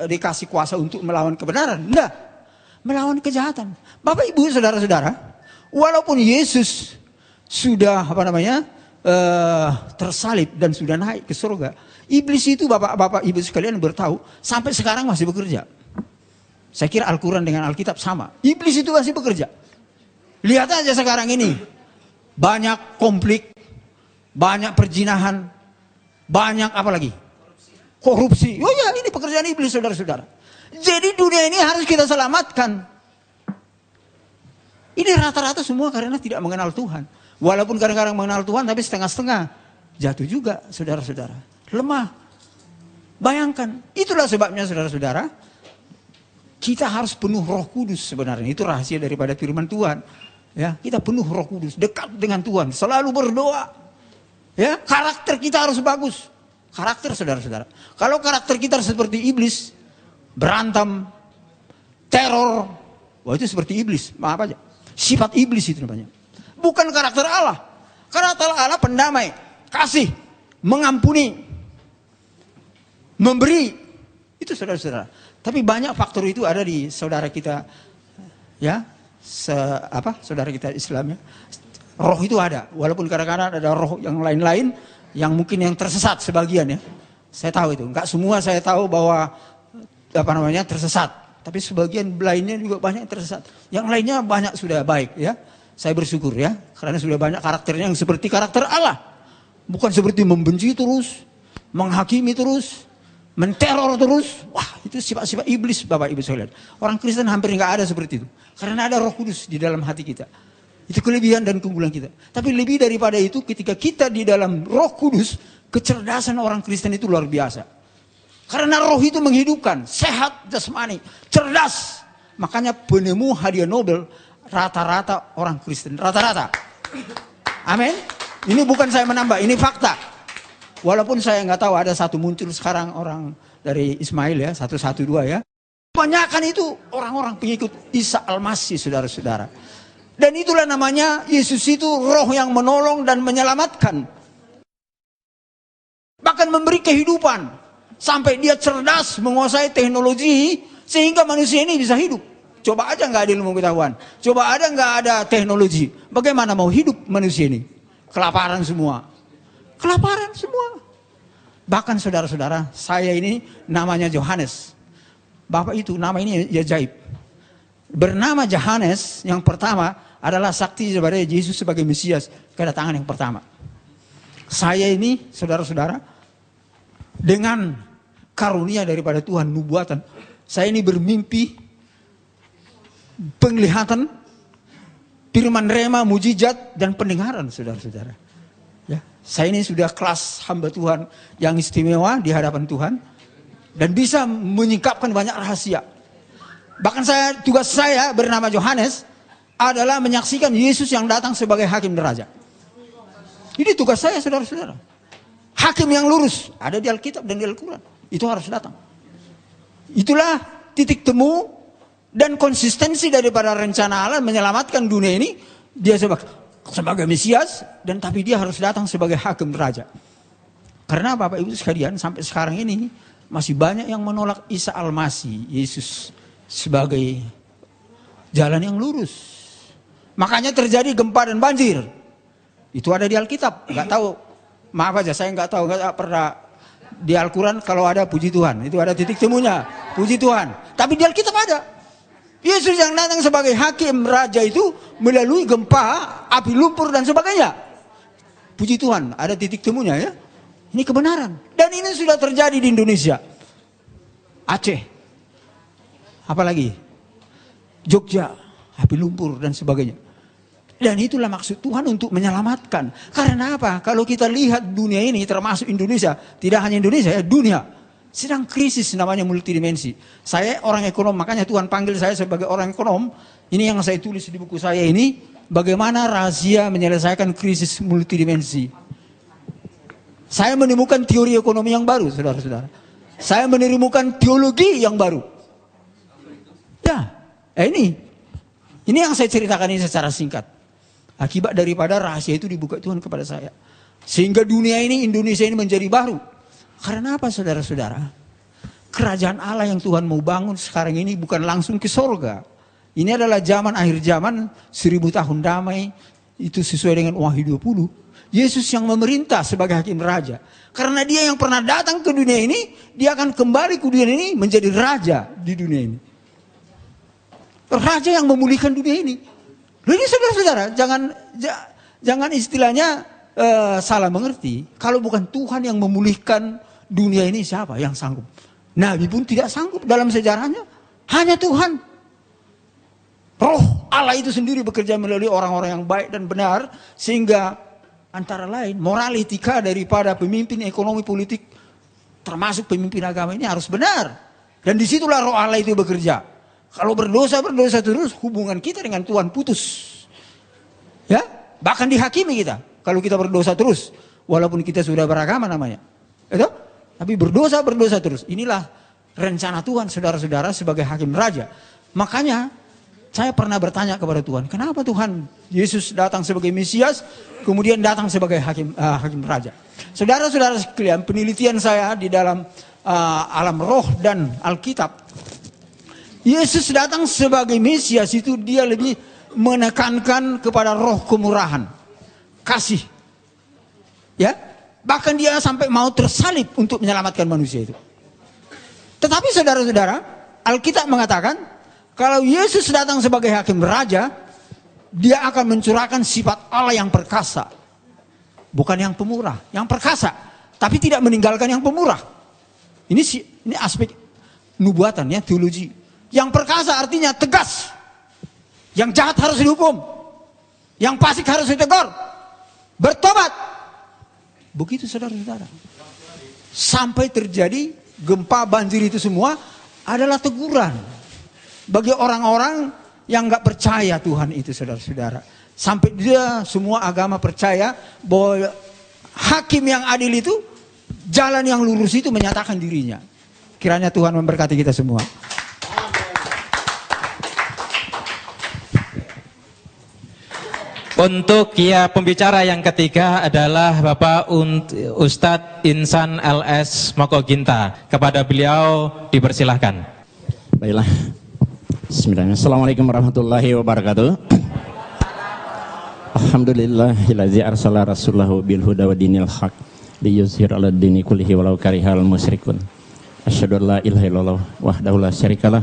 dikasih kuasa untuk melawan kebenaran. Enggak. Melawan kejahatan. Bapak Ibu saudara-saudara. Walaupun Yesus sudah tersalib dan sudah naik ke surga. Iblis itu bapak-bapak ibu sekalian bertahu. Sampai sekarang masih bekerja. Saya kira Al-Quran dengan Alkitab sama. Iblis itu masih bekerja. Lihat aja sekarang ini. Banyak konflik. Banyak perzinahan. Banyak apa lagi? Korupsi. Oh ya, ini pekerjaan iblis saudara-saudara. Jadi dunia ini harus kita selamatkan. Ini rata-rata semua karena tidak mengenal Tuhan. Walaupun kadang-kadang mengenal Tuhan tapi setengah-setengah. Jatuh juga saudara-saudara. Lemah. Bayangkan. Itulah sebabnya saudara-saudara. Kita harus penuh Roh Kudus sebenarnya. Itu rahasia daripada firman Tuhan. Ya, kita penuh Roh Kudus. Dekat dengan Tuhan. Selalu berdoa. Ya, karakter kita harus bagus. Karakter saudara-saudara. Kalau karakter kita seperti iblis, berantem, teror, wah itu seperti iblis. Maaf aja. Sifat iblis itu namanya. Bukan karakter Allah. Karakter Allah pendamai, kasih, mengampuni, memberi. Itu saudara-saudara. Tapi banyak faktor itu ada di saudara kita, ya, saudara kita Islam ya. Roh itu ada, walaupun kadang-kadang ada roh yang lain-lain yang mungkin yang tersesat sebagian ya. Saya tahu itu, enggak semua saya tahu bahwa tersesat, tapi sebagian lainnya juga banyak yang tersesat. Yang lainnya banyak sudah baik ya. Saya bersyukur ya, karena sudah banyak karakternya yang seperti karakter Allah. Bukan seperti membenci terus, menghakimi terus, menteror terus. Wah, itu sifat-sifat iblis Bapak Ibu sekalian. Orang Kristen hampir enggak ada seperti itu. Karena ada Roh Kudus di dalam hati kita. Itu kelebihan dan keunggulan kita. Tapi lebih daripada itu, ketika kita di dalam Roh Kudus, kecerdasan orang Kristen itu luar biasa. Karena roh itu menghidupkan, sehat jasmani, cerdas. Makanya penemu hadiah Nobel rata-rata orang Kristen, rata-rata. Amin. Ini bukan saya menambah, ini fakta. Walaupun saya nggak tahu ada satu muncul sekarang orang dari Ismail ya, 112 ya. Kebanyakan itu orang-orang pengikut Isa Al-Masih saudara-saudara. Dan itulah namanya Yesus itu roh yang menolong dan menyelamatkan. Bahkan memberi kehidupan. Sampai dia cerdas menguasai teknologi sehingga manusia ini bisa hidup. Coba aja nggak ada ilmu pengetahuan. Coba ada nggak ada teknologi. Bagaimana mau hidup manusia ini? Kelaparan semua. Kelaparan semua. Bahkan saudara-saudara, saya ini namanya Yohanes. Bapak itu nama ini ajaib. Bernama Yohanes yang pertama adalah saksi kepada Yesus sebagai Mesias, kedatangan yang pertama. Saya ini, saudara-saudara, dengan karunia daripada Tuhan, nubuatan. Saya ini bermimpi, penglihatan, firman rema, mujizat, dan pendengaran, saudara-saudara. Ya, saya ini sudah kelas hamba Tuhan yang istimewa di hadapan Tuhan dan bisa menyingkapkan banyak rahasia. Bahkan tugas saya bernama Yohanes adalah menyaksikan Yesus yang datang sebagai hakim dan raja. Ini tugas saya, saudara-saudara. Hakim yang lurus ada di Alkitab dan di Al-Quran. Itu harus datang. Itulah titik temu dan konsistensi daripada rencana Allah menyelamatkan dunia ini. Dia sebagai Mesias, dan tapi dia harus datang sebagai hakim raja. Karena Bapak Ibu sekalian, sampai sekarang ini masih banyak yang menolak Isa Al-Masih, Yesus, sebagai jalan yang lurus. Makanya terjadi gempa dan banjir. Itu ada di Alkitab. Nggak tahu, maaf aja, saya nggak tahu, nggak pernah di Al-Quran. Kalau ada, puji Tuhan, itu ada titik temunya, puji Tuhan. Tapi di Alkitab ada. Yesus yang datang sebagai hakim raja itu melalui gempa, api lumpur dan sebagainya. Puji Tuhan, ada titik temunya ya. Ini kebenaran. Dan ini sudah terjadi di Indonesia. Aceh. Apalagi? Jogja, api lumpur dan sebagainya. Dan itulah maksud Tuhan untuk menyelamatkan. Karena apa? Kalau kita lihat dunia ini termasuk Indonesia, tidak hanya Indonesia ya, dunia sedang krisis namanya multidimensi. Saya orang ekonom, makanya Tuhan panggil saya sebagai orang ekonom. Ini yang saya tulis di buku saya ini, bagaimana rahasia menyelesaikan krisis multidimensi. Saya menemukan teori ekonomi yang baru, saudara-saudara. Saya menemukan teologi yang baru. Ya, ini yang saya ceritakan ini secara singkat. Akibat daripada rahasia itu dibuka Tuhan kepada saya. Sehingga dunia ini, Indonesia ini menjadi baru. Karena apa, saudara-saudara? Kerajaan Allah yang Tuhan mau bangun sekarang ini bukan langsung ke sorga. Ini adalah zaman akhir zaman, 1000 tahun damai. Itu sesuai dengan Wahyu 20. Yesus yang memerintah sebagai hakim raja. Karena dia yang pernah datang ke dunia ini, dia akan kembali ke dunia ini menjadi raja di dunia ini. Raja yang memulihkan dunia ini. Ini saudara-saudara, jangan istilahnya salah mengerti. Kalau bukan Tuhan yang memulihkan dunia ini, siapa yang sanggup? Nabi pun tidak sanggup dalam sejarahnya. Hanya Tuhan. Roh Allah itu sendiri bekerja melalui orang-orang yang baik dan benar. Sehingga antara lain moral etika daripada pemimpin ekonomi politik, termasuk pemimpin agama ini harus benar. Dan disitulah roh Allah itu bekerja. Kalau berdosa terus, hubungan kita dengan Tuhan putus. Ya, bahkan dihakimi kita. Kalau kita berdosa terus, walaupun kita sudah beragama namanya. Itu? Tapi berdosa terus. Inilah rencana Tuhan, saudara-saudara, sebagai hakim raja. Makanya, saya pernah bertanya kepada Tuhan, kenapa Tuhan Yesus datang sebagai Mesias, kemudian datang sebagai hakim raja. Saudara-saudara sekalian, penelitian saya di dalam alam roh dan Alkitab, Yesus datang sebagai Mesias itu dia lebih menekankan kepada roh kemurahan, kasih. Ya, bahkan dia sampai mau tersalib untuk menyelamatkan manusia itu. Tetapi saudara-saudara, Alkitab mengatakan kalau Yesus datang sebagai hakim raja, dia akan mencurahkan sifat Allah yang perkasa. Bukan yang pemurah, yang perkasa, tapi tidak meninggalkan yang pemurah. Ini aspek nubuatan ya, teologi. Yang perkasa artinya tegas. Yang jahat harus dihukum. Yang fasik harus ditegur. Bertobat. Begitu saudara-saudara. Sampai terjadi gempa banjir itu semua adalah teguran. Bagi orang-orang yang gak percaya Tuhan itu saudara-saudara. Sampai dia semua agama percaya bahwa hakim yang adil itu, jalan yang lurus itu menyatakan dirinya. Kiranya Tuhan memberkati kita semua. Untuk ya pembicara yang ketiga adalah Bapak Ustadz Insan LS Mokoginta. Kepada beliau dipersilahkan. Baiklah. Bismillahirrahmanirrahim. Assalamualaikum warahmatullahi wabarakatuh. Alhamdulillahilladzi arsala rasulahu bil huda wa dinil haq liyuzhir 'alad dini kullihi walau karihal musyrikun. Asyhadu an la ilaha illallah wahdahu la syarikalah.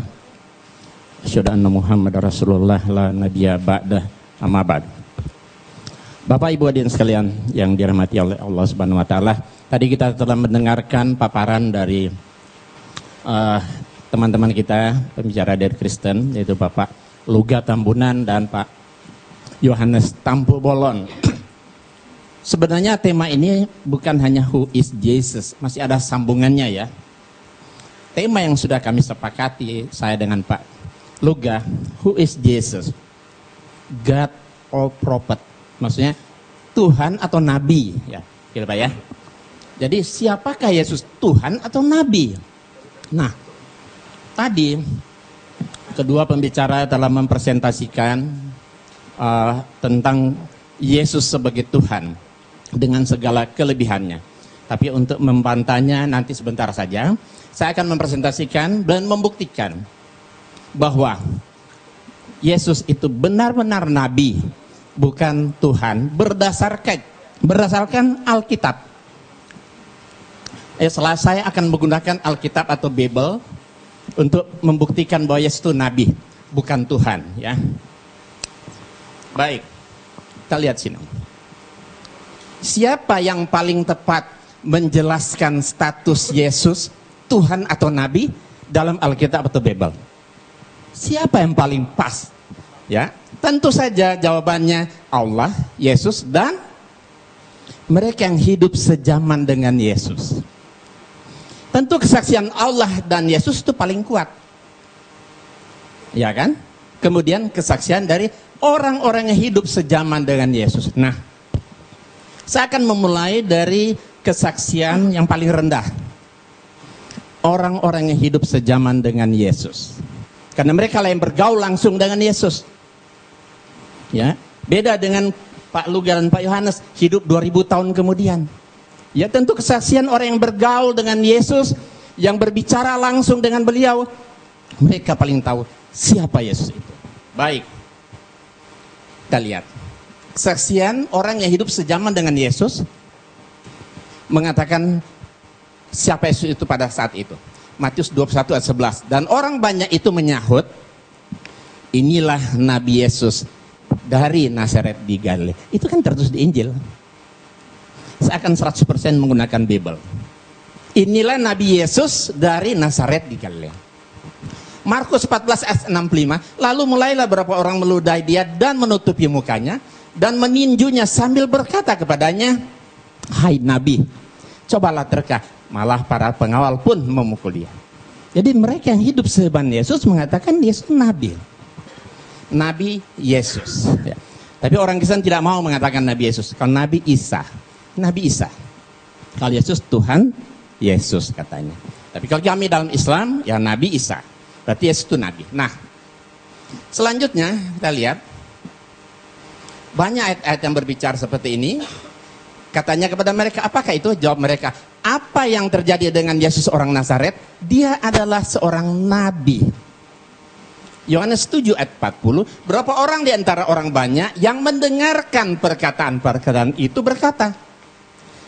Asyhadu anna Muhammadar Rasulullah la nabiyya ba'dah. Amma ba'd. Bapak Ibu hadirin sekalian yang dirahmati oleh Allah Subhanahu wa taala, tadi kita telah mendengarkan paparan dari teman-teman kita pembicara dari Kristen, yaitu Bapak Luga Tambunan dan Pak Yohanes Tampu Bolon. Sebenarnya tema ini bukan hanya who is Jesus, masih ada sambungannya ya. Tema yang sudah kami sepakati saya dengan Pak Luga, who is Jesus? God or prophet? Maksudnya Tuhan atau Nabi ya, gitu Pak ya. Jadi siapakah Yesus, Tuhan atau Nabi? Nah, tadi kedua pembicara telah mempresentasikan tentang Yesus sebagai Tuhan dengan segala kelebihannya. Tapi untuk membantahnya nanti sebentar saja. Saya akan mempresentasikan dan membuktikan bahwa Yesus itu benar-benar Nabi, bukan Tuhan, berdasarkan Alkitab. Setelah saya akan menggunakan Alkitab atau Bible untuk membuktikan bahwa Yesus itu Nabi, bukan Tuhan ya. Baik, kita lihat sini. Siapa yang paling tepat menjelaskan status Yesus Tuhan atau Nabi dalam Alkitab atau Bible? Siapa yang paling pas? Ya, tentu saja jawabannya Allah, Yesus, dan mereka yang hidup sejaman dengan Yesus. Tentu kesaksian Allah dan Yesus itu paling kuat. Ya kan? Kemudian kesaksian dari orang-orang yang hidup sejaman dengan Yesus. Nah, saya akan memulai dari kesaksian yang paling rendah. Orang-orang yang hidup sejaman dengan Yesus. Karena mereka lah yang bergaul langsung dengan Yesus. Ya, beda dengan Pak Luga dan Pak Yohanes hidup 2000 tahun kemudian. Ya, tentu kesaksian orang yang bergaul dengan Yesus, yang berbicara langsung dengan beliau, mereka paling tahu siapa Yesus itu. Baik, kita lihat kesaksian orang yang hidup sejaman dengan Yesus mengatakan siapa Yesus itu pada saat itu. Matius 21 ayat 11. Dan orang banyak itu menyahut, inilah Nabi Yesus dari Nazaret di Galilea. Itu kan tertulis di Injil. Saya akan 100% menggunakan Bible. Inilah Nabi Yesus dari Nazaret di Galilea. Markus 14 ayat 65. Lalu mulailah beberapa orang meludahi dia dan menutupi mukanya dan meninjunya sambil berkata kepadanya, hai Nabi, cobalah terka. Malah para pengawal pun memukul dia. Jadi mereka yang hidup sejaman Yesus mengatakan Yesus Nabi. Nabi Yesus. Ya. Tapi orang Kristen tidak mau mengatakan Nabi Yesus. Kalau Nabi Isa. Nabi Isa. Kalau Yesus Tuhan Yesus katanya. Tapi kalau kami dalam Islam ya Nabi Isa. Berarti Yesus itu Nabi. Nah, selanjutnya kita lihat banyak ayat-ayat yang berbicara seperti ini. Katanya kepada mereka, apakah itu? Jawab mereka, apa yang terjadi dengan Yesus orang Nazaret? Dia adalah seorang nabi. Yohanes 7 ayat 40, berapa orang di antara orang banyak yang mendengarkan perkataan-perkataan itu berkata,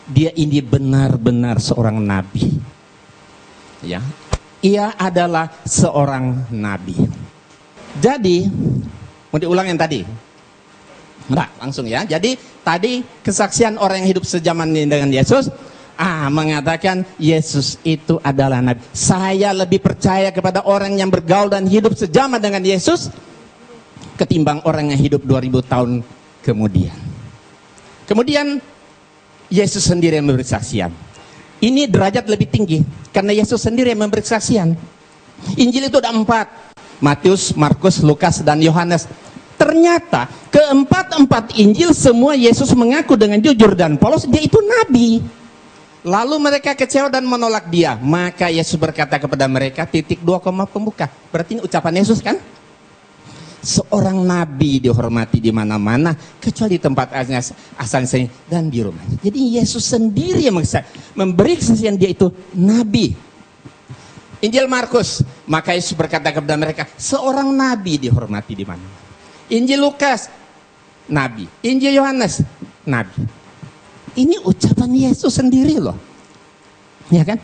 dia ini benar-benar seorang nabi. Ya, ia adalah seorang nabi. Jadi, mau diulang yang tadi? Enggak, langsung ya. Jadi, tadi kesaksian orang yang hidup sejaman dengan Yesus, mengatakan Yesus itu adalah Nabi. Saya lebih percaya kepada orang yang bergaul dan hidup sejaman dengan Yesus ketimbang orang yang hidup 2000 tahun kemudian. Kemudian Yesus sendiri yang memberi kesaksian. Ini derajat lebih tinggi karena Yesus sendiri yang memberi kesaksian. Injil itu ada 4. Matius, Markus, Lukas, dan Yohanes. Ternyata keempat Injil semua Yesus mengaku dengan jujur dan polos dia itu Nabi. Lalu mereka kecewa dan menolak dia. Maka Yesus berkata kepada mereka, titik 2 koma pembuka. Berarti ini ucapan Yesus kan? Seorang nabi dihormati di mana-mana kecuali di tempat asalnya dan di rumah. Jadi Yesus sendiri yang memberi kesaksian dia itu nabi. Injil Markus, maka Yesus berkata kepada mereka, seorang nabi dihormati di mana-mana. Injil Lukas, nabi. Injil Yohanes, nabi. Ini ucapan Yesus sendiri loh. Ya kan?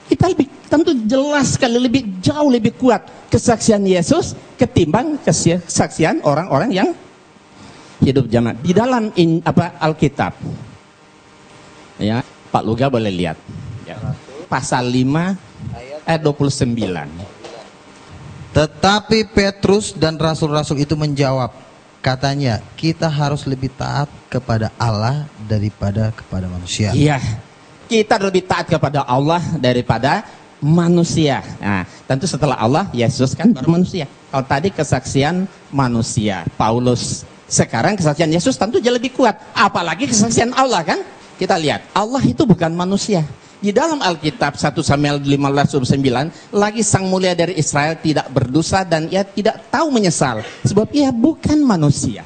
Kita tentu jelas sekali jauh lebih kuat kesaksian Yesus ketimbang kesaksian orang-orang yang hidup zaman di dalam Alkitab. Ya, Pak Luga boleh lihat. Ya. Pasal 5 ayat 29. Tetapi Petrus dan rasul-rasul itu menjawab, katanya, kita harus lebih taat kepada Allah daripada kepada manusia. Iya. Kita lebih taat kepada Allah daripada manusia. Nah, tentu setelah Allah, Yesus kan baru manusia. Kalau tadi kesaksian manusia, Paulus. Sekarang kesaksian Yesus tentu jauh lebih kuat. Apalagi kesaksian Allah kan? Kita lihat, Allah itu bukan manusia. Di dalam Alkitab 1 Samuel 15:9, lagi sang mulia dari Israel tidak berdosa dan ia tidak tahu menyesal. Sebab ia bukan manusia.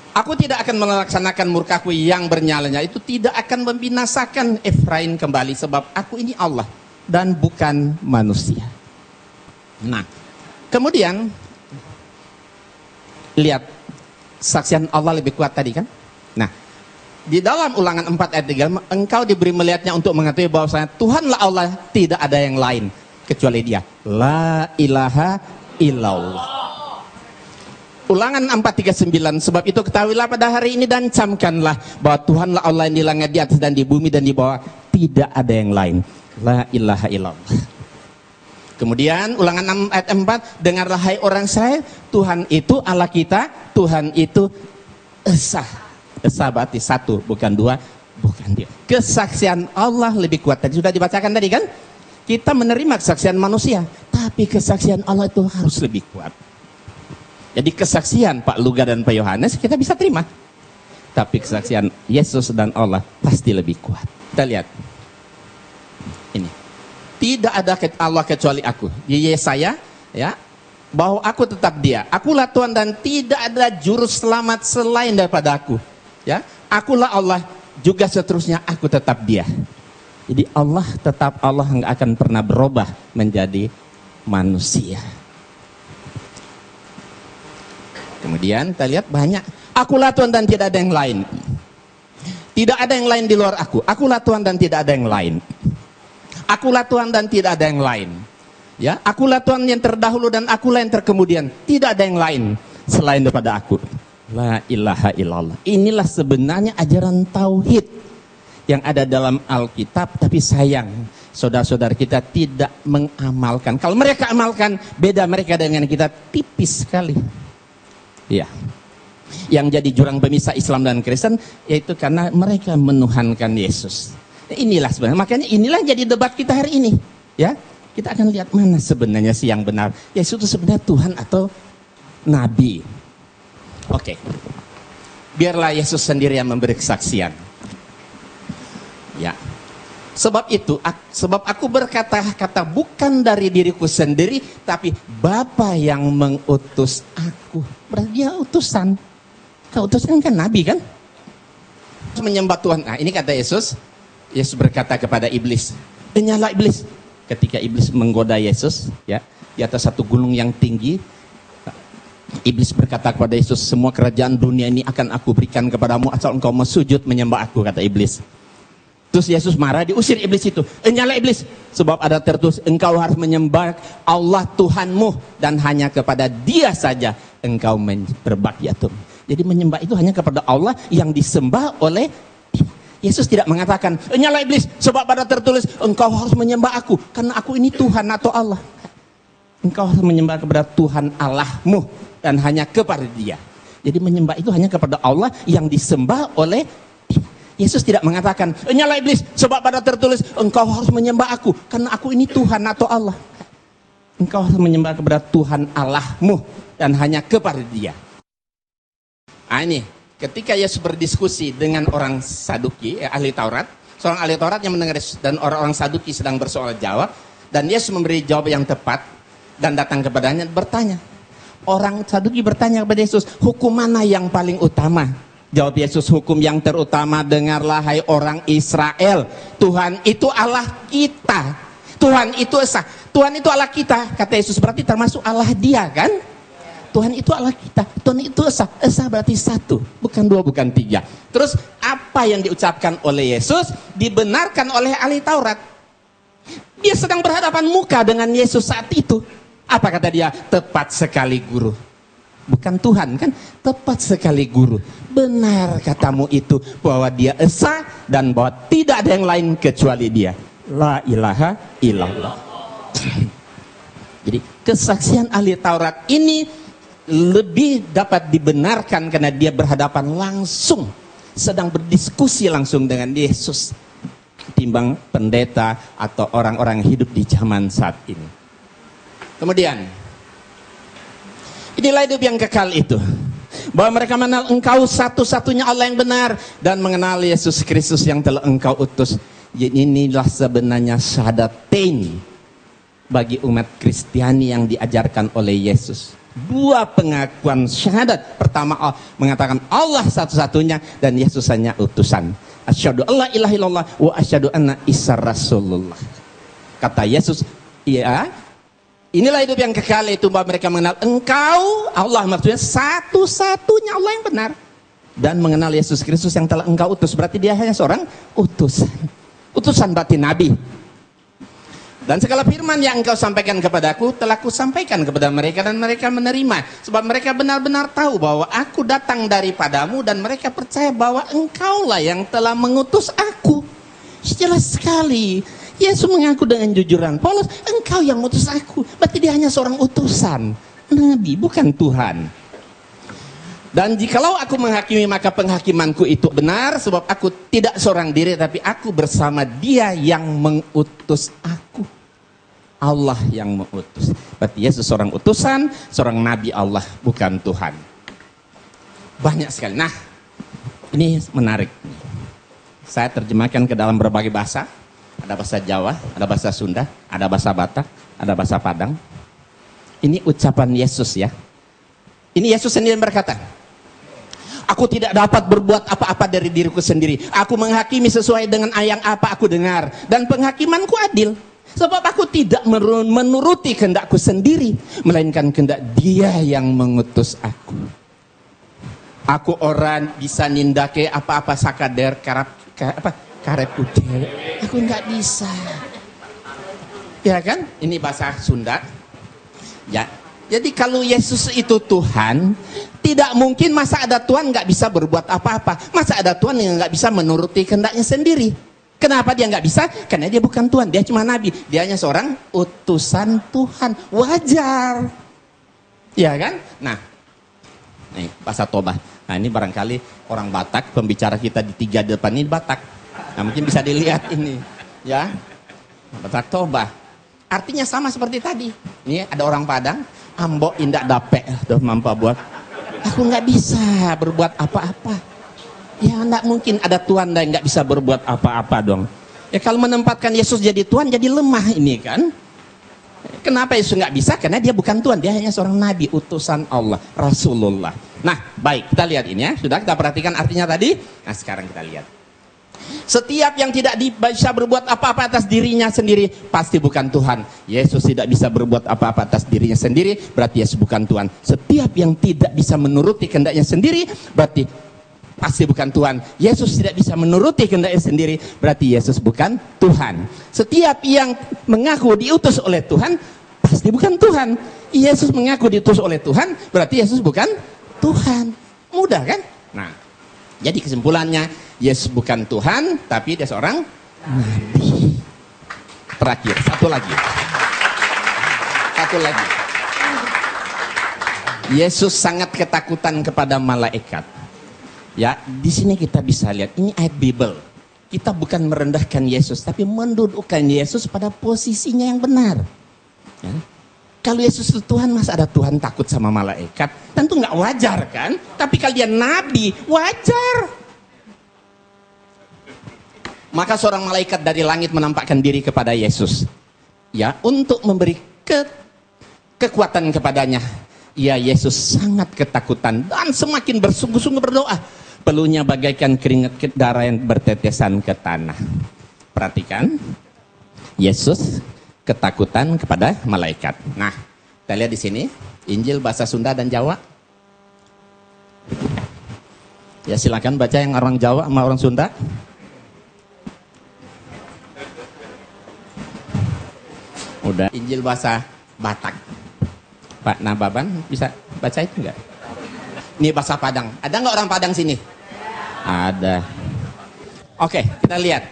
Aku tidak akan melaksanakan murkaku yang bernyalanya, itu tidak akan membinasakan Efraim kembali, sebab aku ini Allah dan bukan manusia. Nah, kemudian lihat saksian Allah lebih kuat tadi kan. Nah, di dalam Ulangan 4 ayat 3, engkau diberi melihatnya untuk mengetahui bahwasanya Tuhanlah Allah, tidak ada yang lain kecuali Dia. La ilaha illallah. Ulangan 4:39, sebab itu ketahuilah pada hari ini dan camkanlah bahwa Tuhanlah Allah yang di langit, di atas dan di bumi dan di bawah, tidak ada yang lain. La ilaha illallah. Kemudian Ulangan 6 ayat 4, dengarlah hai orang Israel, Tuhan itu Allah kita, Tuhan itu Esa. Esa berarti satu, bukan dua, bukan dia. Kesaksian Allah lebih kuat. Tadi sudah dibacakan tadi kan? Kita menerima kesaksian manusia, tapi kesaksian Allah itu harus lebih kuat. Jadi kesaksian Pak Luga dan Pak Yohanes kita bisa terima, tapi kesaksian Yesus dan Allah pasti lebih kuat. Kita lihat ini, tidak ada Allah kecuali aku. Di Yesaya ya, bahwa aku tetap Dia, akulah Tuhan dan tidak ada juru selamat selain daripada aku. Ya, akulah Allah juga seterusnya, aku tetap Dia. Jadi Allah tetap Allah, nggak akan pernah berubah menjadi manusia. Kemudian kita lihat banyak, akulah Tuhan dan tidak ada yang lain. Tidak ada yang lain di luar aku. Akulah Tuhan dan tidak ada yang lain. Akulah Tuhan dan tidak ada yang lain. Ya, akulah Tuhan yang terdahulu dan akulah yang terkemudian. Tidak ada yang lain selain daripada aku. La ilaha illallah. Inilah sebenarnya ajaran tauhid yang ada dalam Alkitab, tapi sayang saudara-saudara kita tidak mengamalkan. Kalau mereka amalkan, beda mereka dengan kita tipis sekali. Ya, yang jadi jurang pemisah Islam dan Kristen yaitu karena mereka menuhankan Yesus. Inilah sebenarnya, makanya inilah jadi debat kita hari ini. Ya, kita akan lihat mana sebenarnya sih yang benar. Yesus itu sebenarnya Tuhan atau Nabi. Oke, biarlah Yesus sendiri yang memberi kesaksian. Ya, sebab aku berkata-kata bukan dari diriku sendiri, tapi Bapa yang mengutus aku. Berarti Dia utusan. Utusan kan Nabi kan? Menyembah Tuhan. Nah, ini kata Yesus. Yesus berkata kepada iblis, "Nyala iblis." Ketika iblis menggoda Yesus, ya, di atas satu gunung yang tinggi, iblis berkata kepada Yesus, "Semua kerajaan dunia ini akan aku berikan kepadamu asal engkau sujud menyembah aku," kata iblis. Terus Yesus marah, diusir iblis itu. "Nyala iblis, sebab ada tertulis, engkau harus menyembah Allah Tuhanmu dan hanya kepada Dia saja engkau berbakti." Jadi menyembah itu hanya kepada Allah yang disembah oleh Yesus. Tidak mengatakan, "Nyala iblis, sebab ada tertulis, engkau harus menyembah aku karena aku ini Tuhan atau Allah." Engkau harus menyembah kepada Tuhan Allahmu dan hanya kepada Dia. Jadi menyembah itu hanya kepada Allah yang disembah oleh Yesus. Tidak mengatakan, "Nyala iblis, sebab pada tertulis, engkau harus menyembah aku karena aku ini Tuhan atau Allah." Engkau harus menyembah kepada Tuhan Allahmu dan hanya kepada Dia. Nah, ini ketika Yesus berdiskusi dengan orang Saduki, ahli Taurat, seorang ahli Taurat yang mendengar Yesus dan orang-orang Saduki sedang bersoal jawab, dan Yesus memberi jawab yang tepat dan datang kepadanya bertanya. Orang Saduki bertanya kepada Yesus, "Hukum mana yang paling utama?" Jawab Yesus, "Hukum yang terutama, dengarlah hai orang Israel, Tuhan itu Allah kita. Tuhan itu Esa. Tuhan itu Allah kita." Kata Yesus, berarti termasuk Allah Dia kan? Tuhan itu Allah kita. Tuhan itu esa. Esa berarti satu, bukan dua, bukan tiga. Terus apa yang diucapkan oleh Yesus dibenarkan oleh ahli Taurat. Dia sedang berhadapan muka dengan Yesus saat itu. Apa kata dia? Tepat sekali guru. Bukan Tuhan kan? Tepat sekali guru. Benar katamu itu, bahwa dia esa dan bahwa tidak ada yang lain kecuali dia. La ilaha illallah. Jadi kesaksian ahli Taurat ini lebih dapat dibenarkan karena dia berhadapan langsung, sedang berdiskusi langsung dengan Yesus, ketimbang pendeta atau orang-orang hidup di zaman saat ini. Kemudian, inilah hidup yang kekal itu, bahwa mereka mengenal engkau satu-satunya Allah yang benar, dan mengenal Yesus Kristus yang telah engkau utus. Inilah sebenarnya syahadatain bagi umat Kristiani yang diajarkan oleh Yesus. Dua pengakuan syahadat. Pertama, mengatakan Allah satu-satunya dan Yesus hanya utusan. Asyhadu alla ilaha illallah wa asyhadu anna Isa Rasulullah. Kata Yesus, iya, inilah hidup yang kekal, itu bahwa mereka mengenal engkau, Allah maksudnya satu-satunya Allah yang benar, dan mengenal Yesus Kristus yang telah engkau utus. Berarti dia hanya seorang utusan. Utusan berarti nabi. Dan segala firman yang engkau sampaikan kepadaku telah kusampaikan kepada mereka, dan mereka menerima, sebab mereka benar-benar tahu bahwa aku datang daripadamu, dan mereka percaya bahwa engkaulah yang telah mengutus aku. Jelas sekali Yesus mengaku dengan jujuran, Paulus, engkau yang mengutus aku. Berarti dia hanya seorang utusan, nabi, bukan Tuhan. Dan jikalau aku menghakimi, maka penghakimanku itu benar, sebab aku tidak seorang diri, tapi aku bersama dia yang mengutus aku. Allah yang mengutus. Berarti Yesus seorang utusan, seorang nabi Allah, bukan Tuhan. Banyak sekali. Nah, ini menarik. Saya terjemahkan ke dalam berbagai bahasa. Ada bahasa Jawa, ada bahasa Sunda, ada bahasa Batak, ada bahasa Padang. Ini ucapan Yesus ya. Ini Yesus sendiri berkata, aku tidak dapat berbuat apa-apa dari diriku sendiri. Aku menghakimi sesuai dengan yang apa aku dengar. Dan penghakimanku adil. Sebab aku tidak menuruti kehendakku sendiri, melainkan kehendak dia yang mengutus aku. Aku orang bisa nindake apa-apa sakader karep kude. Aku nggak bisa. Ya kan? Ini bahasa Sunda. Ya. Jadi kalau Yesus itu Tuhan, tidak mungkin masa ada Tuhan nggak bisa berbuat apa-apa. Masa ada Tuhan yang nggak bisa menuruti kehendaknya sendiri. Kenapa dia nggak bisa? Karena dia bukan Tuhan, dia cuma nabi. Dia hanya seorang utusan Tuhan. Wajar. Ya kan? Nah, nih bahasa Tobah. Nah ini barangkali orang Batak, pembicara kita di 3 depan ini Batak. Nah mungkin bisa dilihat ini. Ya, Batak Tobah. Artinya sama seperti tadi. Ini ada orang Padang, ambok indak dapet, tuh mampu buat. Aku nggak bisa berbuat apa-apa. Ya enggak mungkin ada Tuhan yang nggak bisa berbuat apa-apa dong. Ya kalau menempatkan Yesus jadi Tuhan jadi lemah ini kan. Kenapa Yesus nggak bisa? Karena dia bukan Tuhan, dia hanya seorang nabi, utusan Allah, Rasulullah. Nah baik, kita lihat ini ya. Sudah kita perhatikan artinya tadi. Nah sekarang kita lihat. Setiap yang tidak bisa berbuat apa-apa atas dirinya sendiri pasti bukan Tuhan. Yesus tidak bisa berbuat apa-apa atas dirinya sendiri, berarti Yesus bukan Tuhan. Setiap yang tidak bisa menuruti kehendaknya sendiri berarti pasti bukan Tuhan. Yesus tidak bisa menuruti kehendaknya sendiri, berarti Yesus bukan Tuhan. Setiap yang mengaku diutus oleh Tuhan, pasti bukan Tuhan. Yesus mengaku diutus oleh Tuhan, berarti Yesus bukan Tuhan. Mudah kan? Nah, jadi kesimpulannya, Yesus bukan Tuhan, tapi dia seorang nabi. Terakhir, satu lagi. Yesus sangat ketakutan kepada malaikat. Ya, di sini kita bisa lihat ini ayat Bible. Kita bukan merendahkan Yesus, tapi mendudukkan Yesus pada posisinya yang benar. Ya. Kalau Yesus itu Tuhan, masa ada Tuhan takut sama malaikat? Tentu nggak wajar kan? Tapi kalau dia nabi, wajar. Maka seorang malaikat dari langit menampakkan diri kepada Yesus. Ya, untuk memberi kekuatan kepadanya. Ya, Yesus sangat ketakutan dan semakin bersungguh-sungguh berdoa. Peluhnya bagaikan keringat darah yang bertetesan ke tanah. Perhatikan, Yesus ketakutan kepada malaikat. Nah, Kita lihat di sini, Injil bahasa Sunda dan Jawa. Ya silakan baca yang orang Jawa sama orang Sunda. Udah. Injil bahasa Batak. Pak Nababan bisa baca itu enggak? Ini bahasa Padang. Ada nggak orang Padang sini? Ada. Oke, kita lihat.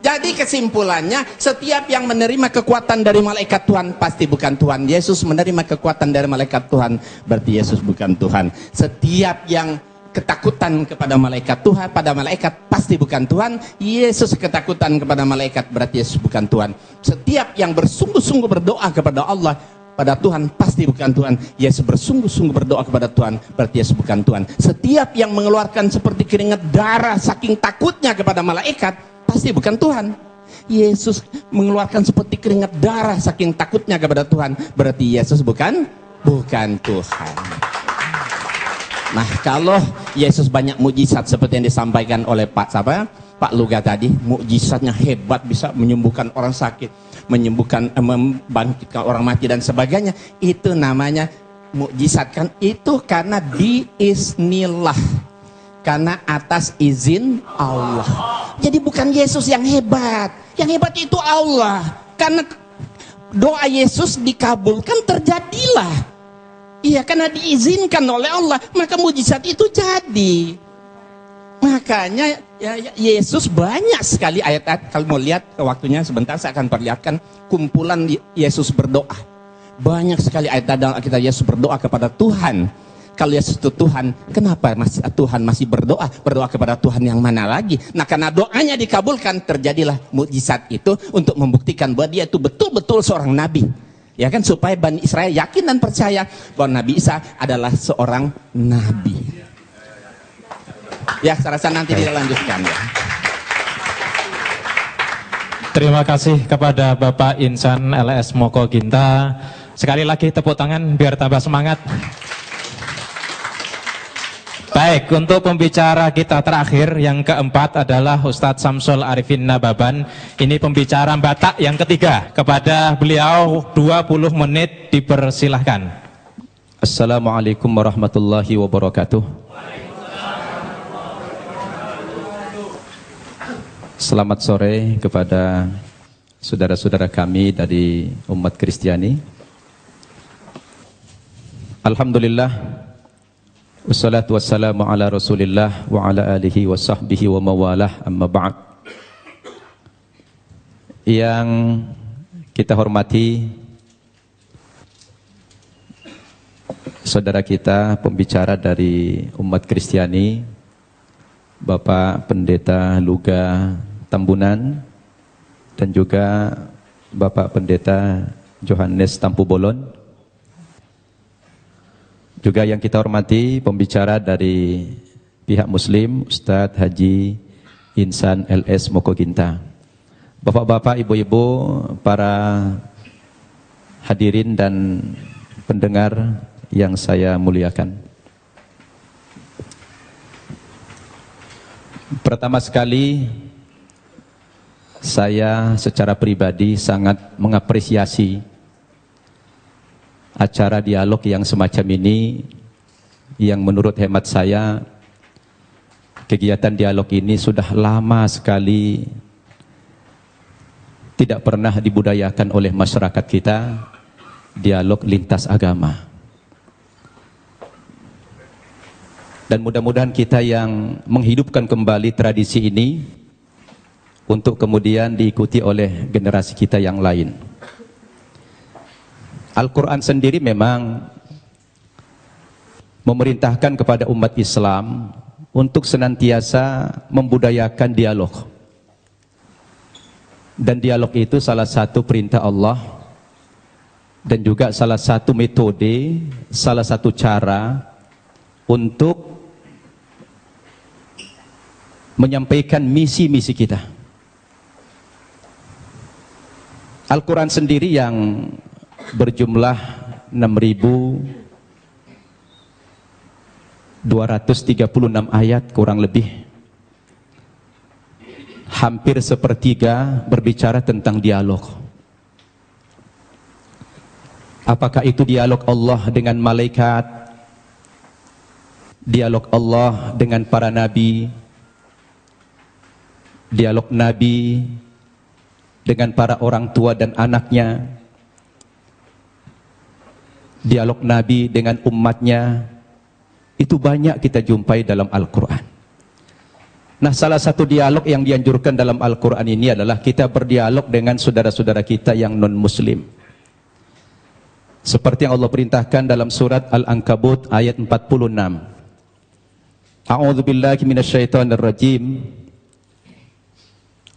Jadi kesimpulannya, setiap yang menerima kekuatan dari malaikat Tuhan pasti bukan Tuhan. Yesus menerima kekuatan dari malaikat Tuhan, berarti Yesus bukan Tuhan. Setiap yang ketakutan kepada malaikat Tuhan, pada malaikat pasti bukan Tuhan. Yesus ketakutan kepada malaikat, berarti Yesus bukan Tuhan. Setiap yang bersungguh-sungguh berdoa kepada Allah, pada Tuhan pasti bukan Tuhan. Yesus bersungguh-sungguh berdoa kepada Tuhan, berarti Yesus bukan Tuhan. Setiap yang mengeluarkan seperti keringat darah saking takutnya kepada malaikat, pasti bukan Tuhan. Yesus mengeluarkan seperti keringat darah saking takutnya kepada Tuhan, berarti Yesus bukan Tuhan. Nah, kalau Yesus banyak mukjizat seperti yang disampaikan oleh Pak Luga tadi, mukjizatnya hebat, bisa menyembuhkan orang sakit, membangkitkan orang mati dan sebagainya, itu namanya mukjizat kan? Itu karena biiznillah, karena atas izin Allah. Jadi bukan Yesus yang hebat itu Allah. Karena doa Yesus dikabulkan, terjadilah. Iya, karena diizinkan oleh Allah, maka mujizat itu jadi. Makanya Yesus banyak sekali ayat-ayat. Kalau mau lihat waktunya sebentar, saya akan perlihatkan kumpulan Yesus berdoa. Banyak sekali ayat dalam Alkitab Yesus berdoa kepada Tuhan. Kalau Yesus itu Tuhan, kenapa Tuhan masih berdoa kepada Tuhan yang mana lagi? Nah, karena doanya dikabulkan, terjadilah mukjizat itu untuk membuktikan bahwa dia itu betul-betul seorang nabi. Ya kan, supaya Bani Israel yakin dan percaya bahwa Nabi Isa adalah seorang nabi. Ya, saya rasa nanti dilanjutkan ya. Terima kasih kepada Bapak Insan LS Moko Ginta. Sekali lagi tepuk tangan biar tambah semangat. Baik, untuk pembicara kita terakhir yang keempat adalah Ustadz Samsul Arifin Nababan. Ini pembicara Batak yang ketiga. Kepada beliau 20 menit dipersilahkan. Assalamualaikum warahmatullahi wabarakatuh. Selamat sore kepada saudara-saudara kami dari umat Kristiani. Alhamdulillah. Wassalatu wassalamu ala rasulillah wa ala alihi wa sahbihi wa mawalah, amma ba'd. Yang kita hormati saudara kita, pembicara dari umat Kristiani, Bapak Pendeta Luga Tambunan, dan juga Bapak Pendeta Johannes Tampu Bolon. Juga yang kita hormati pembicara dari pihak Muslim, Ustadz Haji Insan LS Moko Ginta. Bapak-bapak, ibu-ibu, para hadirin dan pendengar yang saya muliakan. Pertama sekali, saya secara pribadi sangat mengapresiasi acara dialog yang semacam ini, yang menurut hemat saya kegiatan dialog ini sudah lama sekali tidak pernah dibudayakan oleh masyarakat kita, dialog lintas agama. Dan mudah-mudahan kita yang menghidupkan kembali tradisi ini untuk kemudian diikuti oleh generasi kita yang lain. Al-Quran sendiri memang memerintahkan kepada umat Islam untuk senantiasa membudayakan dialog. Dan dialog itu salah satu perintah Allah, dan juga salah satu metode, salah satu cara untuk menyampaikan misi-misi kita. Al-Quran sendiri yang berjumlah 6.236 ayat kurang lebih, hampir sepertiga berbicara tentang dialog. Apakah itu dialog Allah dengan malaikat, dialog Allah dengan para nabi, dialog nabi dengan para orang tua dan anaknya, dialog nabi dengan umatnya. Itu banyak kita jumpai dalam Al-Quran. Nah, salah satu dialog yang dianjurkan dalam Al-Quran ini adalah kita berdialog dengan saudara-saudara kita yang non-muslim. Seperti yang Allah perintahkan dalam surat Al-Ankabut ayat 46. A'udzu billahi minasyaitonir rajim.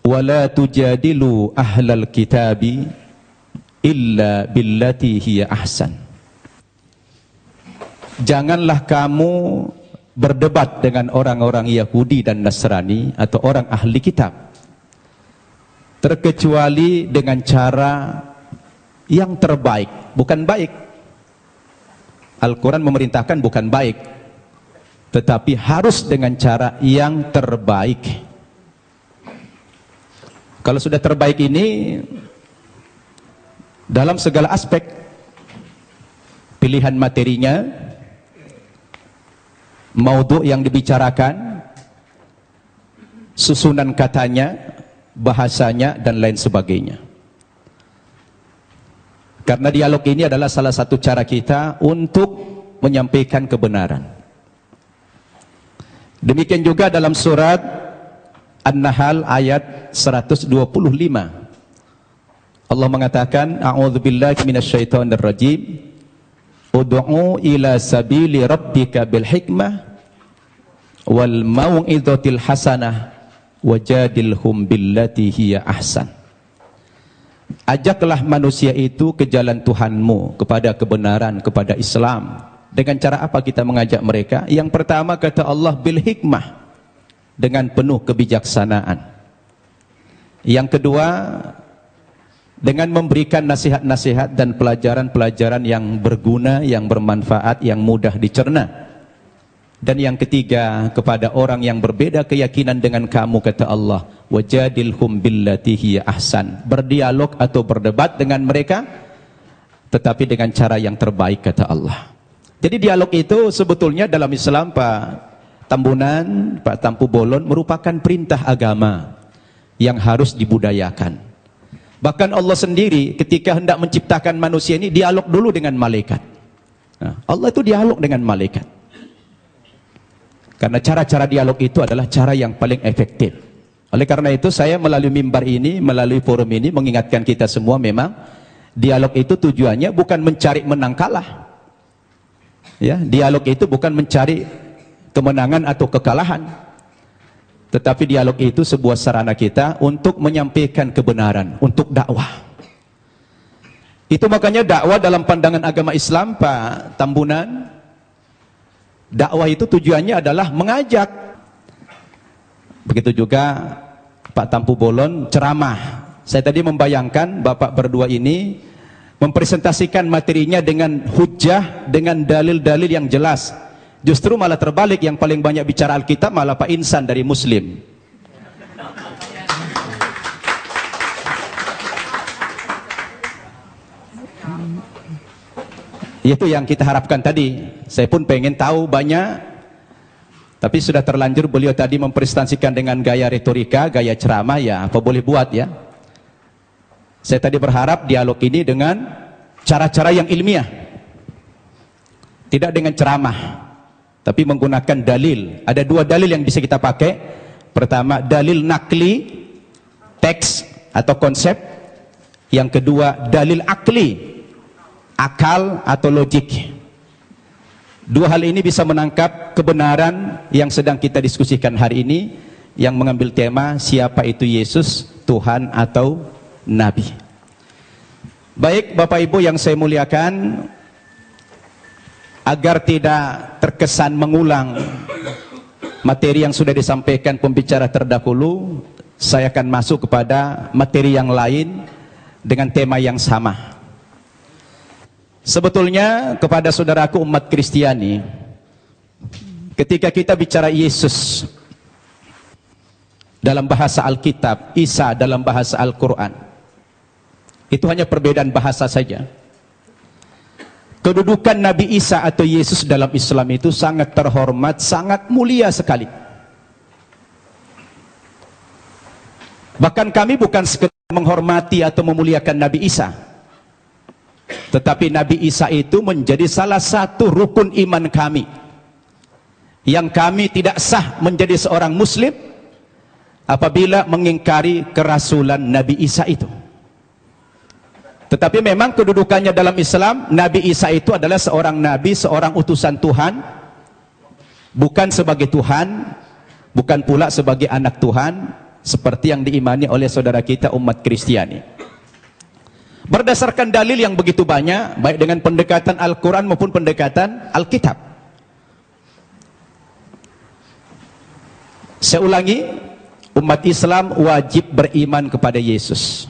Wa la tujadilu ahlal kitabi illa billati hiya ahsan. Janganlah kamu berdebat dengan orang-orang Yahudi dan Nasrani atau orang ahli kitab terkecuali dengan cara yang terbaik, bukan baik. Al-Quran memerintahkan bukan baik, tetapi harus dengan cara yang terbaik. Kalau sudah terbaik ini dalam segala aspek, pilihan materinya, maudhu yang dibicarakan, susunan katanya, bahasanya, dan lain sebagainya. Karena dialog ini adalah salah satu cara kita untuk menyampaikan kebenaran. Demikian juga dalam surat An-Nahl ayat 125. Allah mengatakan, A'udzubillahi minasyaitonir rajim. Ud'u ila sabili rabbika bil hikmah wal mau'izatil hasanah wajadilhum billati hiya ahsan. Ajaklah manusia itu ke jalan Tuhanmu, kepada kebenaran, kepada Islam. Dengan cara apa kita mengajak mereka? Yang pertama kata Allah, bil hikmah, dengan penuh kebijaksanaan. Yang kedua, dengan memberikan nasihat-nasihat dan pelajaran-pelajaran yang berguna, yang bermanfaat, yang mudah dicerna. Dan yang ketiga, kepada orang yang berbeda keyakinan dengan kamu, kata Allah, wajadilhum billati hiya ahsan. Berdialog atau berdebat dengan mereka, tetapi dengan cara yang terbaik, kata Allah. Jadi dialog itu sebetulnya dalam Islam, Pak Tambunan, Pak Tampu Bolon, merupakan perintah agama yang harus dibudayakan. Bahkan Allah sendiri ketika hendak menciptakan manusia ini, dialog dulu dengan malaikat. Nah, Allah itu dialog dengan malaikat. Karena cara-cara dialog itu adalah cara yang paling efektif. Oleh karena itu saya melalui mimbar ini, melalui forum ini mengingatkan kita semua, memang dialog itu tujuannya bukan mencari menang kalah. Ya, dialog itu bukan mencari kemenangan atau kekalahan. Tetapi dialog itu sebuah sarana kita untuk menyampaikan kebenaran, untuk dakwah. Itu makanya dakwah dalam pandangan agama Islam, Pak Tambunan, dakwah itu tujuannya adalah mengajak. Begitu juga Pak Tampu Bolon ceramah. Saya tadi membayangkan Bapak berdua ini mempresentasikan materinya dengan hujjah, dengan dalil-dalil yang jelas. Justru malah terbalik, yang paling banyak bicara Alkitab malah Pak Insan dari Muslim. Itu yang kita harapkan tadi. Saya pun pengen tahu banyak, tapi sudah terlanjur beliau tadi mempresentasikan dengan gaya retorika, gaya ceramah, ya apa boleh buat ya. Saya tadi berharap dialog ini dengan cara-cara yang ilmiah, tidak dengan ceramah, tapi menggunakan dalil. Ada dua dalil yang bisa kita pakai. Pertama, dalil nakli, teks atau konsep. Yang kedua, dalil akli, akal atau logik. Dua hal ini bisa menangkap kebenaran yang sedang kita diskusikan hari ini, yang mengambil tema siapa itu Yesus, Tuhan atau Nabi. Baik Bapak Ibu yang saya muliakan, agar tidak terkesan mengulang materi yang sudah disampaikan pembicara terdahulu, saya akan masuk kepada materi yang lain dengan tema yang sama. Sebetulnya kepada saudaraku umat Kristiani, ketika kita bicara Yesus dalam bahasa Alkitab, Isa dalam bahasa Al-Quran, itu hanya perbedaan bahasa saja. kedudukan Nabi Isa atau Yesus dalam Islam itu sangat terhormat, sangat mulia sekali. Bahkan kami bukan sekedar menghormati atau memuliakan Nabi Isa, tetapi Nabi Isa itu menjadi salah satu rukun iman kami, yang kami tidak sah menjadi seorang muslim apabila mengingkari kerasulan Nabi Isa itu. Tetapi memang kedudukannya dalam Islam, Nabi Isa itu adalah seorang nabi, seorang utusan Tuhan, bukan sebagai Tuhan, bukan pula sebagai anak Tuhan, seperti yang diimani oleh saudara kita umat Kristiani. Berdasarkan dalil yang begitu banyak, baik dengan pendekatan Al-Quran maupun pendekatan Alkitab. Saya ulangi, umat Islam wajib beriman kepada Yesus.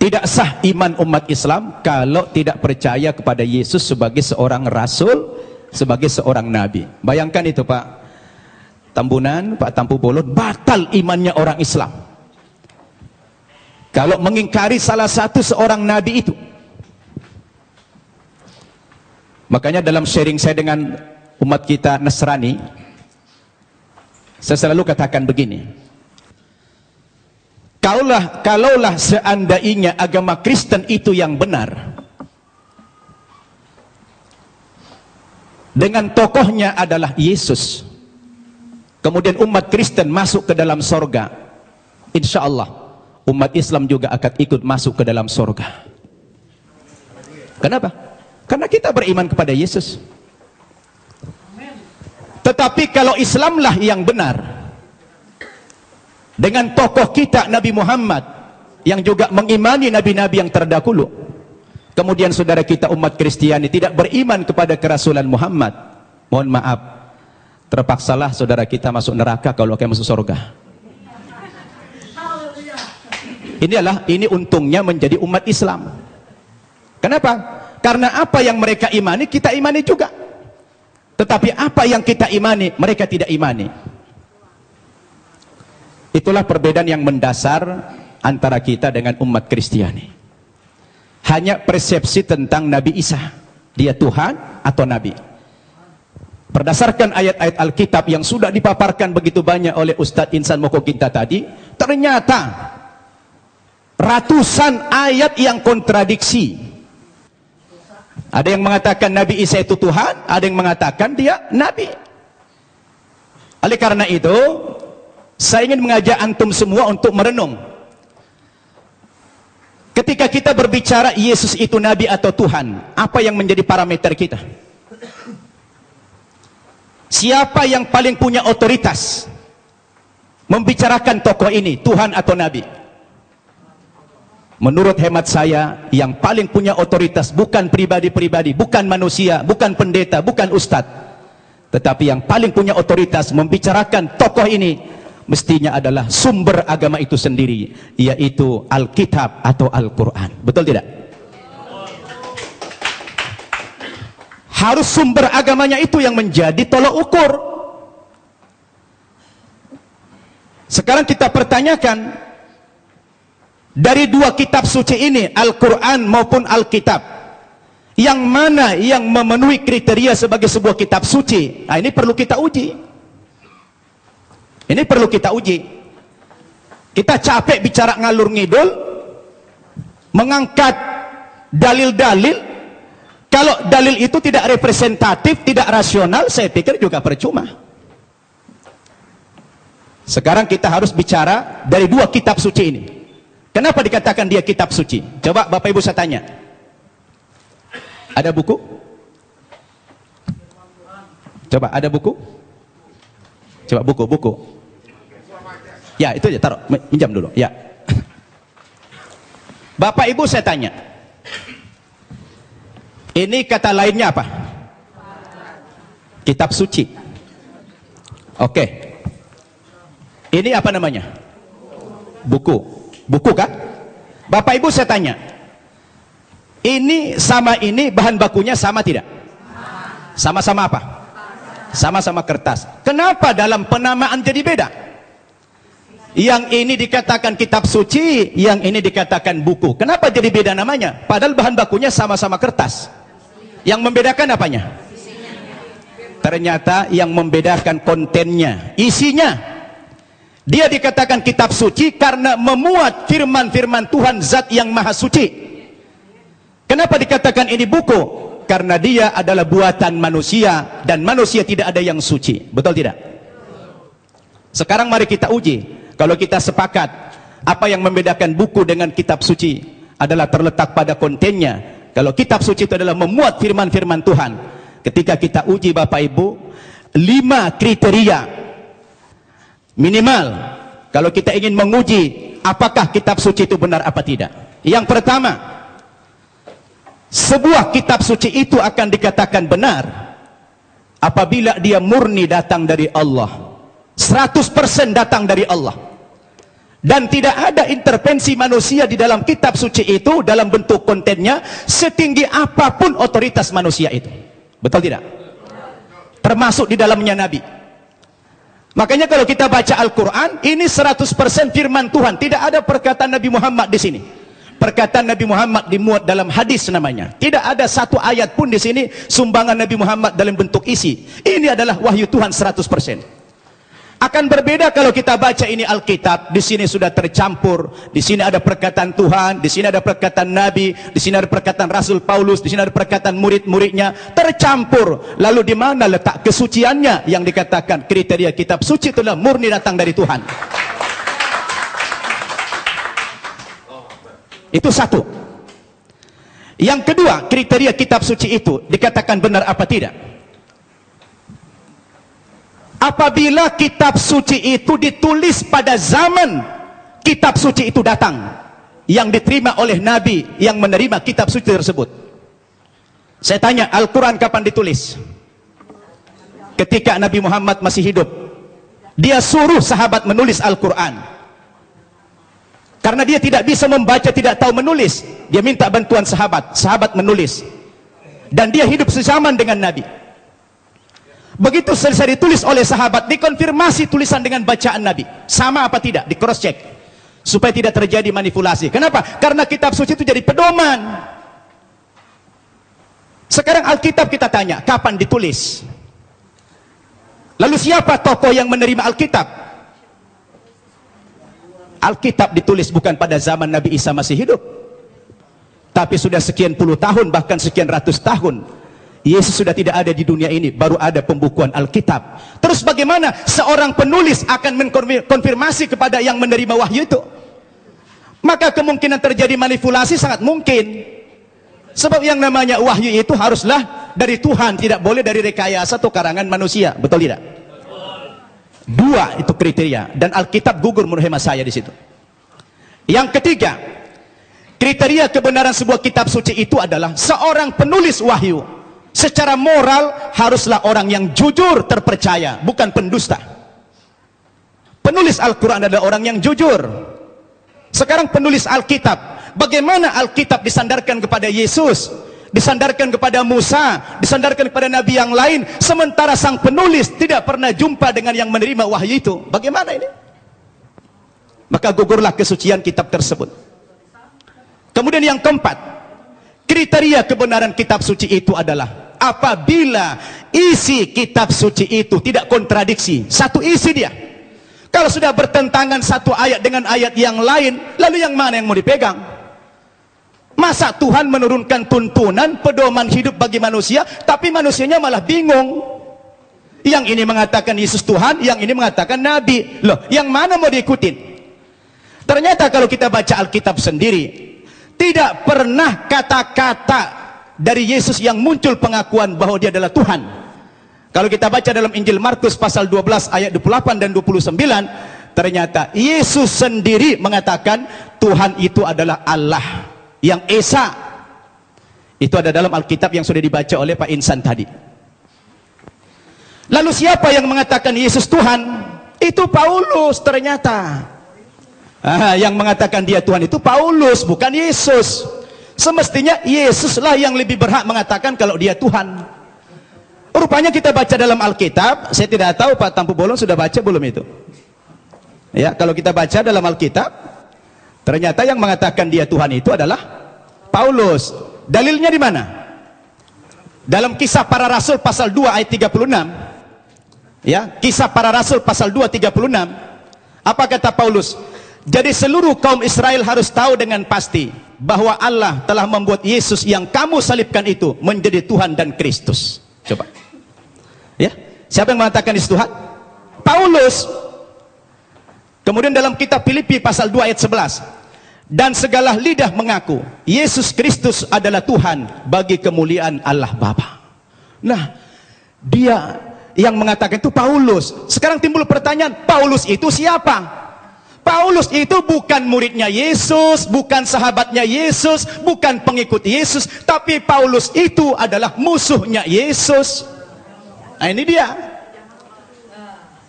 Tidak sah iman umat Islam kalau tidak percaya kepada Yesus sebagai seorang rasul, sebagai seorang nabi. Bayangkan itu Pak Tambunan, Pak Tampu Bolon, batal imannya orang Islam kalau mengingkari salah satu seorang nabi itu. Makanya dalam sharing saya dengan umat kita Nasrani, saya selalu katakan begini, kalaulah seandainya agama Kristen itu yang benar, dengan tokohnya adalah Yesus, kemudian umat Kristen masuk ke dalam sorga, insya Allah umat Islam juga akan ikut masuk ke dalam sorga. Kenapa? Karena kita beriman kepada Yesus. Tetapi kalau Islamlah yang benar, dengan tokoh kita Nabi Muhammad yang juga mengimani nabi-nabi yang terdahulu, kemudian saudara kita umat Kristiani tidak beriman kepada kerasulan Muhammad, mohon maaf, terpaksalah saudara kita masuk neraka kalau akan masuk surga. Ini untungnya menjadi umat Islam. Kenapa? Karena apa yang mereka imani kita imani juga, tetapi apa yang kita imani mereka tidak imani. Itulah perbedaan yang mendasar antara kita dengan umat Kristiani. Hanya persepsi tentang Nabi Isa, dia Tuhan atau Nabi. Berdasarkan ayat-ayat Alkitab yang sudah dipaparkan begitu banyak oleh Ustadz Insan Moko kita tadi, ternyata ratusan ayat yang kontradiksi. Ada yang mengatakan Nabi Isa itu Tuhan, ada yang mengatakan dia Nabi. Oleh karena itu, saya ingin mengajak antum semua untuk merenung. Ketika kita berbicara Yesus itu Nabi atau Tuhan, apa yang menjadi parameter kita? Siapa yang paling punya otoritas membicarakan tokoh ini, Tuhan atau Nabi? Menurut hemat saya, yang paling punya otoritas bukan pribadi-pribadi, bukan manusia, bukan pendeta, bukan ustadz, tetapi yang paling punya otoritas membicarakan tokoh ini mestinya adalah sumber agama itu sendiri, yaitu Alkitab atau Al-Quran. Betul tidak? Harus sumber agamanya itu yang menjadi tolok ukur. Sekarang kita pertanyakan, dari dua kitab suci ini, Al-Quran maupun Alkitab, yang mana yang memenuhi kriteria sebagai sebuah kitab suci? Nah, ini perlu kita uji. Ini perlu kita uji. Kita capek bicara ngalur ngidul, mengangkat dalil-dalil. Kalau dalil itu tidak representatif, tidak rasional, saya pikir juga percuma. Sekarang kita harus bicara dari dua kitab suci ini. Kenapa dikatakan dia kitab suci? Coba Bapak Ibu saya tanya. Ada buku? Coba ada buku? Coba buku. Ya, itu aja, taruh, pinjam dulu. Ya. Bapak Ibu saya tanya. Ini kata lainnya apa? Kitab suci. Oke. Ini apa namanya? Buku. Buku kan? Bapak Ibu saya tanya. Ini sama ini bahan bakunya sama tidak? Sama-sama apa? Sama-sama kertas. Kenapa dalam penamaan jadi beda? Yang ini dikatakan kitab suci, yang ini dikatakan buku. Kenapa jadi beda namanya? Padahal bahan bakunya sama-sama kertas. Yang membedakan apanya? Ternyata yang membedakan kontennya, isinya. Dia dikatakan kitab suci karena memuat firman-firman Tuhan Zat yang Maha Suci. Kenapa dikatakan ini buku? Karena dia adalah buatan manusia dan manusia tidak ada yang suci. Betul tidak? Sekarang mari kita uji. Kalau kita sepakat apa yang membedakan buku dengan kitab suci adalah terletak pada kontennya. Kalau kitab suci itu adalah memuat firman-firman Tuhan. Ketika kita uji Bapak Ibu, 5 kriteria minimal kalau kita ingin menguji apakah kitab suci itu benar apa tidak. Yang pertama, sebuah kitab suci itu akan dikatakan benar apabila dia murni datang dari Allah, 100% datang dari Allah, dan tidak ada intervensi manusia di dalam kitab suci itu dalam bentuk kontennya setinggi apapun otoritas manusia itu. Betul tidak? Termasuk di dalamnya Nabi. Makanya kalau kita baca Al-Quran, ini 100% firman Tuhan, tidak ada perkataan Nabi Muhammad di sini. Perkataan Nabi Muhammad dimuat dalam hadis namanya. Tidak ada satu ayat pun di sini sumbangan Nabi Muhammad dalam bentuk isi. Ini adalah wahyu Tuhan 100%. Akan berbeda kalau kita baca ini Alkitab, di sini sudah tercampur, di sini ada perkataan Tuhan, di sini ada perkataan Nabi, di sini ada perkataan Rasul Paulus, di sini ada perkataan murid-muridnya, tercampur. Lalu di mana letak kesuciannya yang dikatakan kriteria kitab suci itulah murni datang dari Tuhan. Itu satu. Yang kedua, kriteria kitab suci itu dikatakan benar apa tidak? Apabila kitab suci itu ditulis pada zaman kitab suci itu datang, yang diterima oleh Nabi yang menerima kitab suci tersebut. Saya tanya, Al-Quran kapan ditulis? Ketika Nabi Muhammad masih hidup. Dia suruh sahabat menulis Al-Quran. Karena dia tidak bisa membaca, tidak tahu menulis, dia minta bantuan sahabat, sahabat menulis. Dan dia hidup sezaman dengan Nabi. Begitu selesai ditulis oleh sahabat, dikonfirmasi tulisan dengan bacaan Nabi. Sama apa tidak? Di cross check. Supaya tidak terjadi manipulasi. Kenapa? Karena kitab suci itu jadi pedoman. Sekarang Alkitab kita tanya, kapan ditulis? Lalu siapa tokoh yang menerima Alkitab? Alkitab ditulis bukan pada zaman Nabi Isa masih hidup. Tapi sudah sekian puluh tahun, bahkan sekian ratus tahun. Yesus sudah tidak ada di dunia ini, baru ada pembukuan Alkitab. Terus bagaimana seorang penulis akan mengkonfirmasi kepada yang menerima wahyu itu? Maka kemungkinan terjadi manipulasi sangat mungkin. Sebab yang namanya wahyu itu haruslah dari Tuhan, tidak boleh dari rekayasa atau karangan manusia. Betul tidak? Dua itu kriteria, dan Alkitab gugur menurut hemat saya di situ. Yang ketiga, kriteria kebenaran sebuah kitab suci itu adalah seorang penulis wahyu secara moral haruslah orang yang jujur, terpercaya, bukan pendusta. Penulis Al-Quran adalah orang yang jujur. Sekarang penulis Alkitab, bagaimana Alkitab disandarkan kepada Yesus, disandarkan kepada Musa, disandarkan kepada Nabi yang lain, sementara sang penulis tidak pernah jumpa dengan yang menerima wahyu itu? Bagaimana ini? Maka gugurlah kesucian kitab tersebut. Kemudian yang keempat, kriteria kebenaran kitab suci itu adalah apabila isi kitab suci itu tidak kontradiksi, satu isi dia. Kalau sudah bertentangan satu ayat dengan ayat yang lain, lalu yang mana yang mau dipegang? Masa Tuhan menurunkan tuntunan pedoman hidup bagi manusia, tapi manusianya malah bingung. Yang ini mengatakan Yesus Tuhan, yang ini mengatakan Nabi. Loh, yang mana mau diikutin? Ternyata kalau kita baca Alkitab sendiri, tidak pernah kata-kata dari Yesus yang muncul pengakuan bahwa dia adalah Tuhan. Kalau kita baca dalam Injil Markus pasal 12 ayat 28 dan 29, ternyata Yesus sendiri mengatakan Tuhan itu adalah Allah yang Esa. Itu ada dalam Alkitab yang sudah dibaca oleh Pak Insan tadi. Lalu siapa yang mengatakan Yesus Tuhan? Itu Paulus ternyata. Yang mengatakan dia Tuhan itu Paulus, bukan Yesus. Semestinya Yesuslah yang lebih berhak mengatakan kalau dia Tuhan. Rupanya kita baca dalam Alkitab, saya tidak tahu Pak Tampu Bolon sudah baca belum itu? Ya, kalau kita baca dalam Alkitab, ternyata yang mengatakan dia Tuhan itu adalah Paulus. Dalilnya di mana? Dalam Kisah Para Rasul pasal 2 ayat 36. Ya, Kisah Para Rasul pasal 2 36. Apa kata Paulus? Jadi seluruh kaum Israel harus tahu dengan pasti bahwa Allah telah membuat Yesus yang kamu salibkan itu menjadi Tuhan dan Kristus. Coba. Ya, siapa yang mengatakan Yesus Tuhan? Paulus. Kemudian dalam kitab Filipi pasal 2 ayat 11. Dan segala lidah mengaku Yesus Kristus adalah Tuhan bagi kemuliaan Allah Bapa. Nah, dia yang mengatakan itu Paulus. Sekarang timbul pertanyaan, Paulus itu siapa? Paulus itu bukan muridnya Yesus, bukan sahabatnya Yesus, bukan pengikut Yesus, tapi Paulus itu adalah musuhnya Yesus. Nah, ini dia.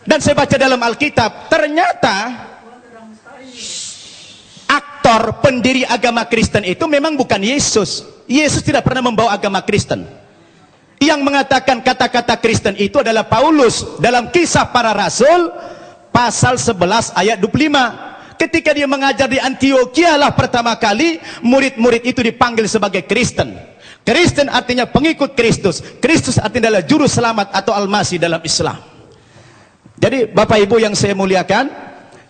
Dan saya baca dalam Alkitab, ternyata aktor pendiri agama Kristen itu memang bukan Yesus. Yesus tidak pernah membawa agama Kristen. Yang mengatakan kata-kata Kristen itu adalah Paulus dalam Kisah Para Rasul pasal 11 ayat 25. Ketika dia mengajar di Antioquia lah pertama kali murid-murid itu dipanggil sebagai Kristen. Kristen artinya pengikut Kristus. Kristus artinya adalah juru selamat atau Al-Masih dalam Islam. Jadi Bapak Ibu yang saya muliakan,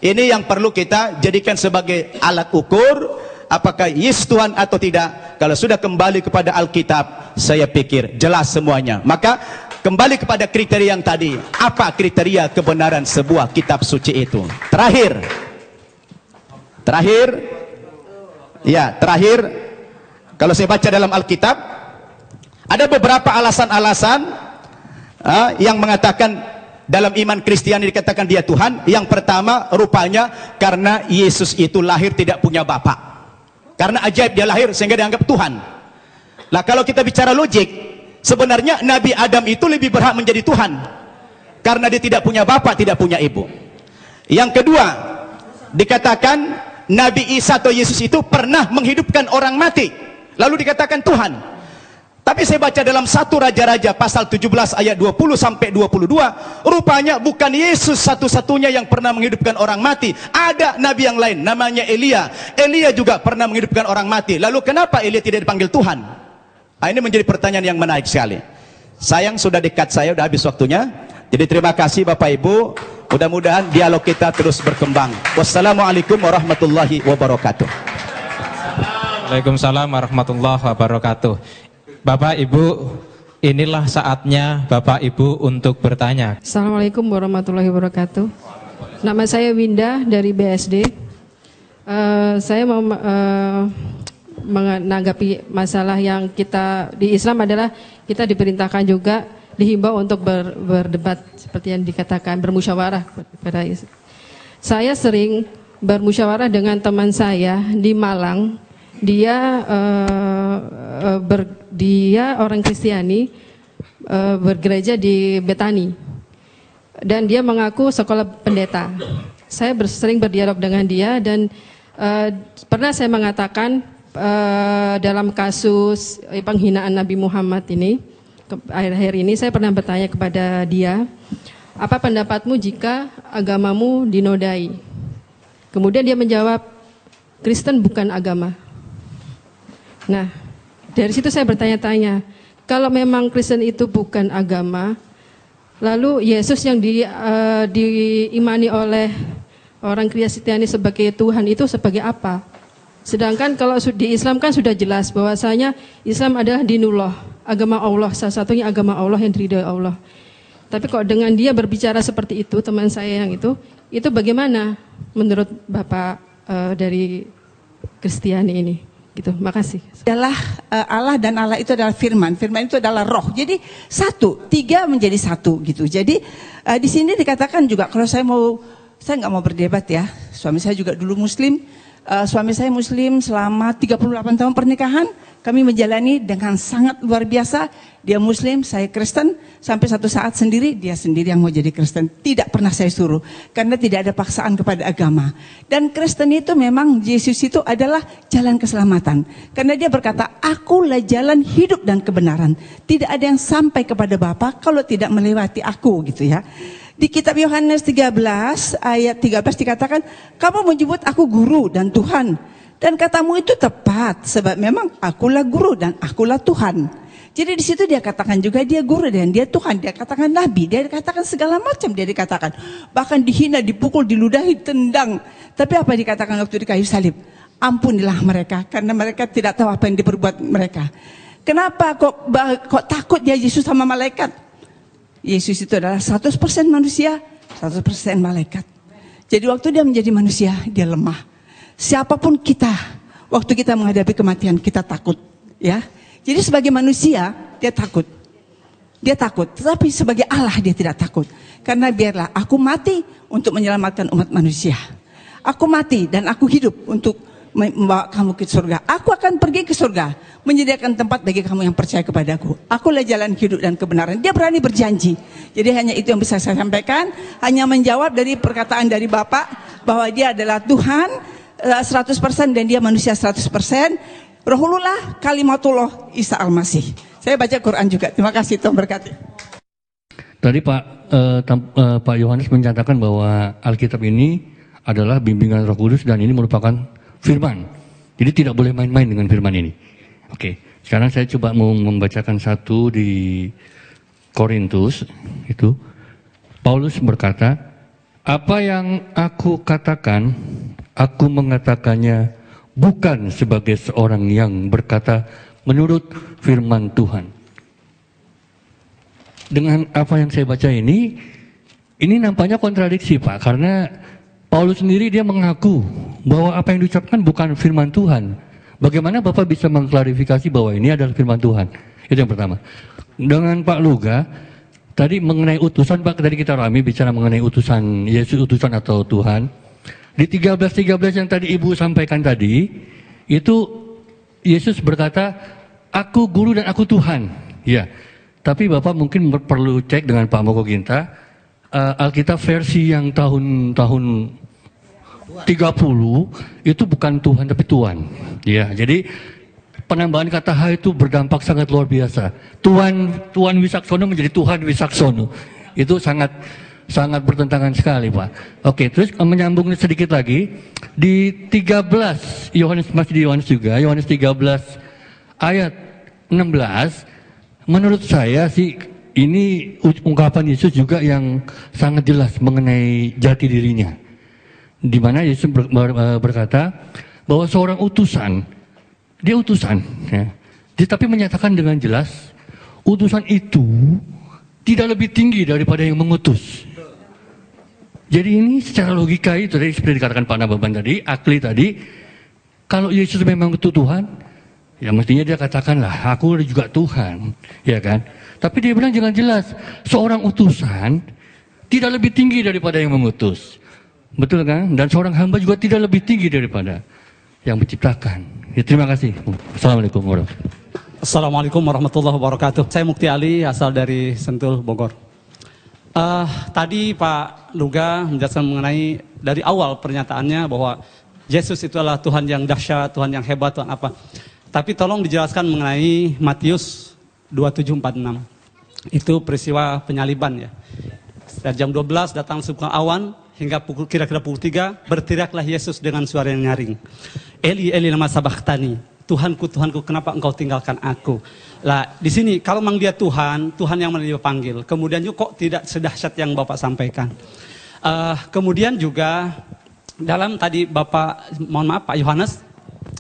ini yang perlu kita jadikan sebagai alat ukur apakah Yesus Tuhan atau tidak. Kalau sudah kembali kepada Alkitab, saya pikir jelas semuanya. Maka kembali kepada kriteria yang tadi. Apa kriteria kebenaran sebuah kitab suci itu? Terakhir, kalau saya baca dalam Alkitab, ada beberapa alasan-alasan yang mengatakan dalam iman Kristiani dikatakan dia Tuhan. Yang pertama, rupanya karena Yesus itu lahir tidak punya bapak. Karena ajaib dia lahir sehingga dianggap Tuhan. Nah, kalau kita bicara logik, sebenarnya Nabi Adam itu lebih berhak menjadi Tuhan. Karena dia tidak punya bapak, tidak punya ibu. Yang kedua, dikatakan Nabi Isa atau Yesus itu pernah menghidupkan orang mati. Lalu dikatakan Tuhan. Tapi saya baca dalam 1 Raja-Raja pasal 17 ayat 20 sampai 22, rupanya bukan Yesus satu-satunya yang pernah menghidupkan orang mati. Ada nabi yang lain namanya Elia. Elia juga pernah menghidupkan orang mati. Lalu kenapa Elia tidak dipanggil Tuhan? Nah, ini menjadi pertanyaan yang menarik sekali. Sayang sudah dekat, saya sudah habis waktunya. Jadi terima kasih Bapak Ibu. Mudah-mudahan dialog kita terus berkembang. Wassalamualaikum warahmatullahi wabarakatuh. Waalaikumsalam warahmatullahi wabarakatuh. Bapak Ibu, inilah saatnya Bapak Ibu untuk bertanya. Assalamualaikum warahmatullahi wabarakatuh. Nama saya Winda dari BSD. Saya mau menanggapi masalah yang kita di Islam adalah kita diperintahkan juga dihimbau untuk berdebat seperti yang dikatakan bermusyawarah pada saya sering bermusyawarah dengan teman saya di Malang. Dia dia orang Kristiani, bergereja di Betani, dan dia mengaku sekolah pendeta. Saya sering berdialog dengan dia dan pernah saya mengatakan dalam kasus penghinaan Nabi Muhammad ini, akhir-akhir ini saya pernah bertanya kepada dia, apa pendapatmu jika agamamu dinodai? Kemudian dia menjawab, Kristen bukan agama. Nah, dari situ saya bertanya-tanya, kalau memang Kristen itu bukan agama, lalu Yesus yang diimani oleh orang Kristiani sebagai Tuhan itu sebagai apa? Sedangkan kalau di Islam kan sudah jelas bahwasanya Islam adalah dinullah, agama Allah, salah satunya agama Allah yang diridhoi Allah. Tapi kok dengan dia berbicara seperti itu, teman saya yang itu bagaimana menurut Bapak dari Kristiani ini? Gitu, makasih. Adalah Allah dan Allah itu adalah firman. Firman itu adalah roh. Jadi satu, tiga menjadi satu gitu. Jadi di sini dikatakan juga kalau saya nggak mau berdebat ya. Suami saya juga dulu Muslim. Suami saya Muslim selama 38 tahun pernikahan. Kami menjalani dengan sangat luar biasa. Dia Muslim, saya Kristen. Sampai satu saat sendiri, dia sendiri yang mau jadi Kristen. Tidak pernah saya suruh. Karena tidak ada paksaan kepada agama. Dan Kristen itu memang, Yesus itu adalah jalan keselamatan. Karena dia berkata, akulah jalan hidup dan kebenaran. Tidak ada yang sampai kepada Bapa kalau tidak melewati aku gitu ya. Di kitab Yohanes 13 ayat 13 dikatakan, kamu menyebut aku guru dan Tuhan. Dan katamu itu tepat, sebab memang akulah guru dan akulah Tuhan. Jadi di situ dia katakan juga dia guru dan dia Tuhan. Dia katakan nabi, dia katakan segala macam dia dikatakan. Bahkan dihina, dipukul, diludahi, tendang. Tapi apa dikatakan waktu di kayu salib? Ampunilah mereka, karena mereka tidak tahu apa yang diperbuat mereka. Kenapa kok takut dia Yesus sama malaikat? Yesus itu adalah 100% manusia, 100% malaikat. Jadi waktu dia menjadi manusia, dia lemah. Siapapun kita, waktu kita menghadapi kematian, kita takut. Ya. Jadi sebagai manusia, dia takut. Dia takut, tetapi sebagai Allah dia tidak takut. Karena biarlah aku mati untuk menyelamatkan umat manusia. Aku mati dan aku hidup untuk membawa kamu ke surga. Aku akan pergi ke surga, menyediakan tempat bagi kamu yang percaya kepadaku. Akulah jalan hidup dan kebenaran. Dia berani berjanji. Jadi hanya itu yang bisa saya sampaikan. Hanya menjawab dari perkataan dari Bapak bahwa dia adalah Tuhan 100% dan dia manusia 100%. Rohullah kalimatullah Isa Al-Masih. Saya baca Quran juga. Terima kasih, Tuhan berkati. Tadi Pak Yohanes menyatakan bahwa Alkitab ini adalah bimbingan Roh Kudus dan ini merupakan firman. Jadi tidak boleh main-main dengan firman ini. Oke, sekarang saya coba mau membacakan satu di Korintus. Itu Paulus berkata, apa yang aku katakan, aku mengatakannya bukan sebagai seorang yang berkata menurut firman Tuhan. Dengan apa yang saya baca ini nampaknya kontradiksi Pak, karena Paulus sendiri dia mengaku bahwa apa yang diucapkan bukan firman Tuhan. Bagaimana Bapak bisa mengklarifikasi bahwa ini adalah firman Tuhan? Itu yang pertama. Dengan Pak Luga, tadi mengenai utusan, Pak, tadi kita ramai bicara mengenai utusan, Yesus utusan atau Tuhan. Di 13 yang tadi Ibu sampaikan tadi, itu Yesus berkata, aku guru dan aku Tuhan. Ya, tapi Bapak mungkin perlu cek dengan Pak Moko Ginta, Alkitab versi yang tahun 30 itu bukan Tuhan tapi Tuhan. Ya, jadi penambahan kata H itu berdampak sangat luar biasa. Tuhan Wisaksono menjadi Tuhan Wisaksono. Itu sangat bertentangan sekali, Pak. Oke, terus menyambung sedikit lagi di 13 masih di Yohanes juga, Yohanes 13 ayat 16, menurut saya sih ini ungkapan Yesus juga yang sangat jelas mengenai jati dirinya. Di mana Yesus berkata bahwa seorang utusan, dia utusan, ya. Tapi menyatakan dengan jelas, utusan itu tidak lebih tinggi daripada yang mengutus. Jadi ini secara logika itu, tadi seperti dikatakan Pak Nababan tadi, Akli tadi, kalau Yesus memang itu Tuhan, ya mestinya dia katakanlah, aku juga Tuhan, ya kan? Tapi dia bilang jangan jelas, seorang utusan tidak lebih tinggi daripada yang mengutus. Betul kan? Dan seorang hamba juga tidak lebih tinggi daripada yang menciptakan. Ya, terima kasih. Assalamualaikum warahmatullahi wabarakatuh. Assalamualaikum warahmatullahi wabarakatuh. Saya Mukti Ali, asal dari Sentul, Bogor. Tadi Pak Luga menjelaskan mengenai dari awal pernyataannya bahwa Yesus itu adalah Tuhan yang dahsyat, Tuhan yang hebat, Tuhan apa. Tapi tolong dijelaskan mengenai Matius 27:46. Itu peristiwa penyaliban ya. Dari jam 12 datang sebuah awan hingga kira-kira pukul 3 berteriaklah Yesus dengan suara yang nyaring. Eli Eli lama sabachthani. Tuhanku, Tuhanku, kenapa engkau tinggalkan aku? Lah, di sini kalau memang dia Tuhan yang dia panggil. Kemudian juga kok tidak sedahsyat yang Bapak sampaikan. Kemudian juga dalam tadi Bapak, mohon maaf Pak Yohanes,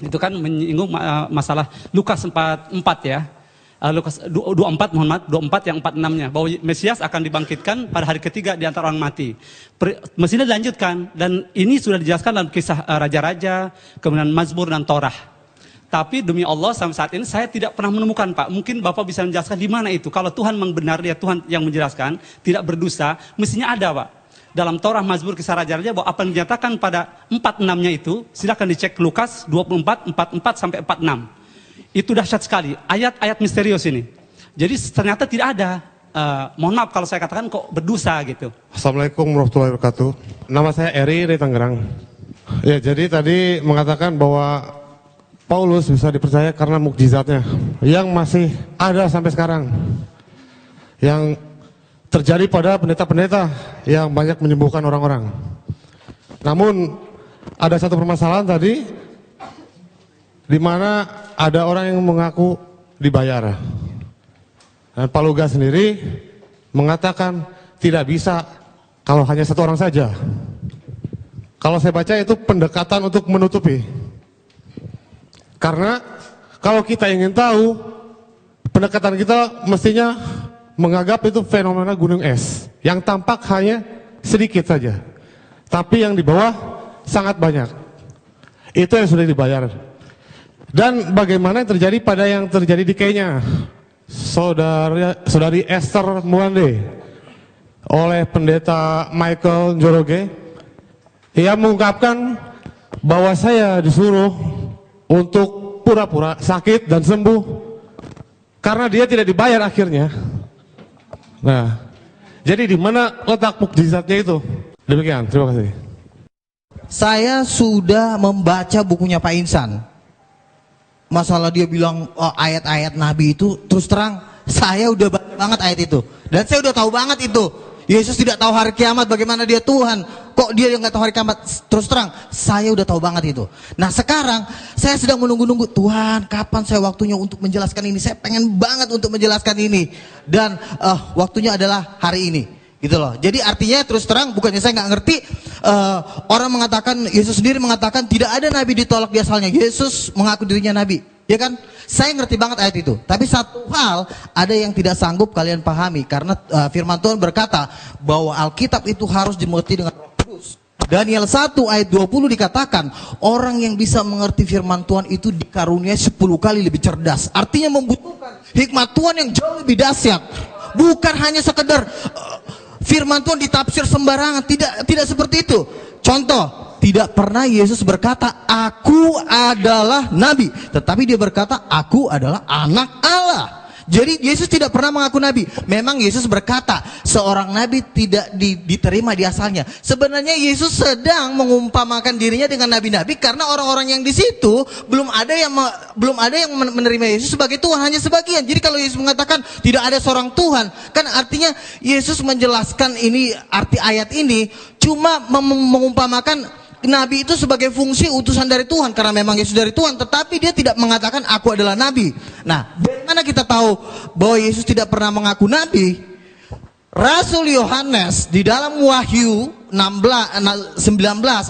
itu kan menyinggung masalah Lukas 4 ya. Lukas 24, mohon maaf, 24 yang 46-nya. Bahwa Mesias akan dibangkitkan pada hari ketiga di antara orang mati. Mestinya dilanjutkan. Dan ini sudah dijelaskan dalam kisah Raja-Raja, kemudian Mazmur dan Torah. Tapi demi Allah sampai saat ini saya tidak pernah menemukan Pak. Mungkin Bapak bisa menjelaskan di mana itu. Kalau Tuhan memang benar, dia Tuhan yang menjelaskan, tidak berdusta, mestinya ada Pak. Dalam Torah, Mazmur, kisah Raja-Raja, bahwa apa yang dinyatakan pada 46-nya itu, silakan dicek Lukas 24, 44 sampai 46. Itu dahsyat sekali, ayat-ayat misterius ini. Jadi ternyata tidak ada, mohon maaf kalau saya katakan kok berdosa gitu. Assalamualaikum warahmatullahi wabarakatuh. Nama saya Eri dari Tangerang. Ya, jadi tadi mengatakan bahwa Paulus bisa dipercaya karena mukjizatnya yang masih ada sampai sekarang. Yang terjadi pada pendeta-pendeta yang banyak menyembuhkan orang-orang. Namun ada satu permasalahan tadi di mana ada orang yang mengaku dibayar. Dan Pak Luga sendiri mengatakan tidak bisa kalau hanya satu orang saja. Kalau saya baca itu pendekatan untuk menutupi. Karena kalau kita ingin tahu, pendekatan kita mestinya menganggap itu fenomena gunung es yang tampak hanya sedikit saja, tapi yang di bawah sangat banyak. Itu yang sudah dibayar. Dan bagaimana yang terjadi pada yang terjadi di Kenya, saudari Esther Mwande oleh pendeta Michael Njoroge, ia mengungkapkan bahwa saya disuruh untuk pura-pura sakit dan sembuh karena dia tidak dibayar akhirnya. Nah, jadi di mana letak mukjizatnya itu? Demikian, terima kasih. Saya sudah membaca bukunya Pak Insan. Masalah dia bilang ayat-ayat Nabi itu, terus terang saya udah banget ayat itu. Dan saya udah tahu banget itu. Yesus tidak tahu hari kiamat, bagaimana dia Tuhan. Kok dia yang nggak tahu hari kiamat? Terus terang, saya udah tahu banget itu. Nah sekarang, saya sedang menunggu-nunggu, Tuhan kapan saya waktunya untuk menjelaskan ini? Saya pengen banget untuk menjelaskan ini. Dan waktunya adalah hari ini. Gitu loh. Jadi artinya terus terang, bukannya saya nggak ngerti, orang mengatakan, Yesus sendiri mengatakan tidak ada nabi ditolak di asalnya. Yesus mengaku dirinya nabi, ya kan? Saya ngerti banget ayat itu. Tapi satu hal ada yang tidak sanggup kalian pahami, karena firman Tuhan berkata bahwa Alkitab itu harus dimengerti dengan Roh Kudus. Daniel 1 ayat 20 dikatakan orang yang bisa mengerti firman Tuhan itu dikaruniai 10 kali lebih cerdas. Artinya membutuhkan hikmat Tuhan yang jauh lebih dahsyat. Bukan hanya sekedar firman Tuhan ditafsir sembarangan, tidak seperti itu. Contoh, tidak pernah Yesus berkata, aku adalah nabi. Tetapi dia berkata, aku adalah anak Allah. Jadi Yesus tidak pernah mengaku nabi. Memang Yesus berkata, seorang nabi tidak diterima di asalnya. Sebenarnya Yesus sedang mengumpamakan dirinya dengan nabi-nabi, karena orang-orang yang di situ belum ada yang menerima Yesus sebagai Tuhan, hanya sebagian. Jadi kalau Yesus mengatakan tidak ada seorang Tuhan, kan artinya Yesus menjelaskan ini, arti ayat ini cuma mengumpamakan nabi itu sebagai fungsi utusan dari Tuhan, karena memang Yesus dari Tuhan, tetapi dia tidak mengatakan aku adalah nabi. Nah, dari mana kita tahu bahwa Yesus tidak pernah mengaku nabi? Rasul Yohanes di dalam Wahyu 19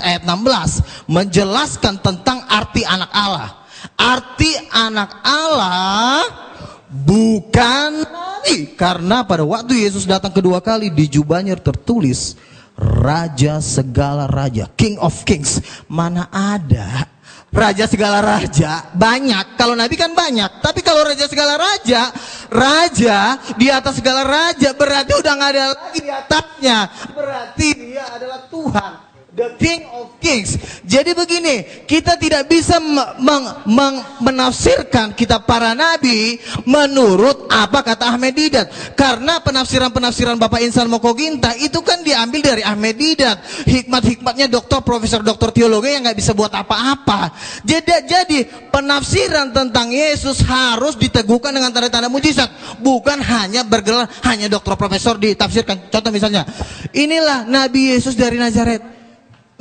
ayat 16 menjelaskan tentang arti anak Allah. Arti anak Allah bukan nabi, karena pada waktu Yesus datang kedua kali di jubahnya tertulis Raja segala raja, King of Kings. Mana ada raja segala raja? Banyak. Kalau nabi kan banyak. Tapi kalau raja segala raja, raja di atas segala raja, berarti udah nggak ada lagi di atasnya. Berarti dia adalah Tuhan, the King of Kings. Jadi begini, kita tidak bisa menafsirkan kitab para nabi menurut apa kata Ahmed Didat. Karena penafsiran-penafsiran Bapak Insan Mokoginta itu kan diambil dari Ahmed Didat. Hikmat-hikmatnya profesor doktor teologi yang nggak bisa buat apa-apa. Jadi penafsiran tentang Yesus harus diteguhkan dengan tanda-tanda mujizat. Bukan hanya bergelar hanya doktor profesor ditafsirkan. Contoh misalnya, inilah Nabi Yesus dari Nazaret.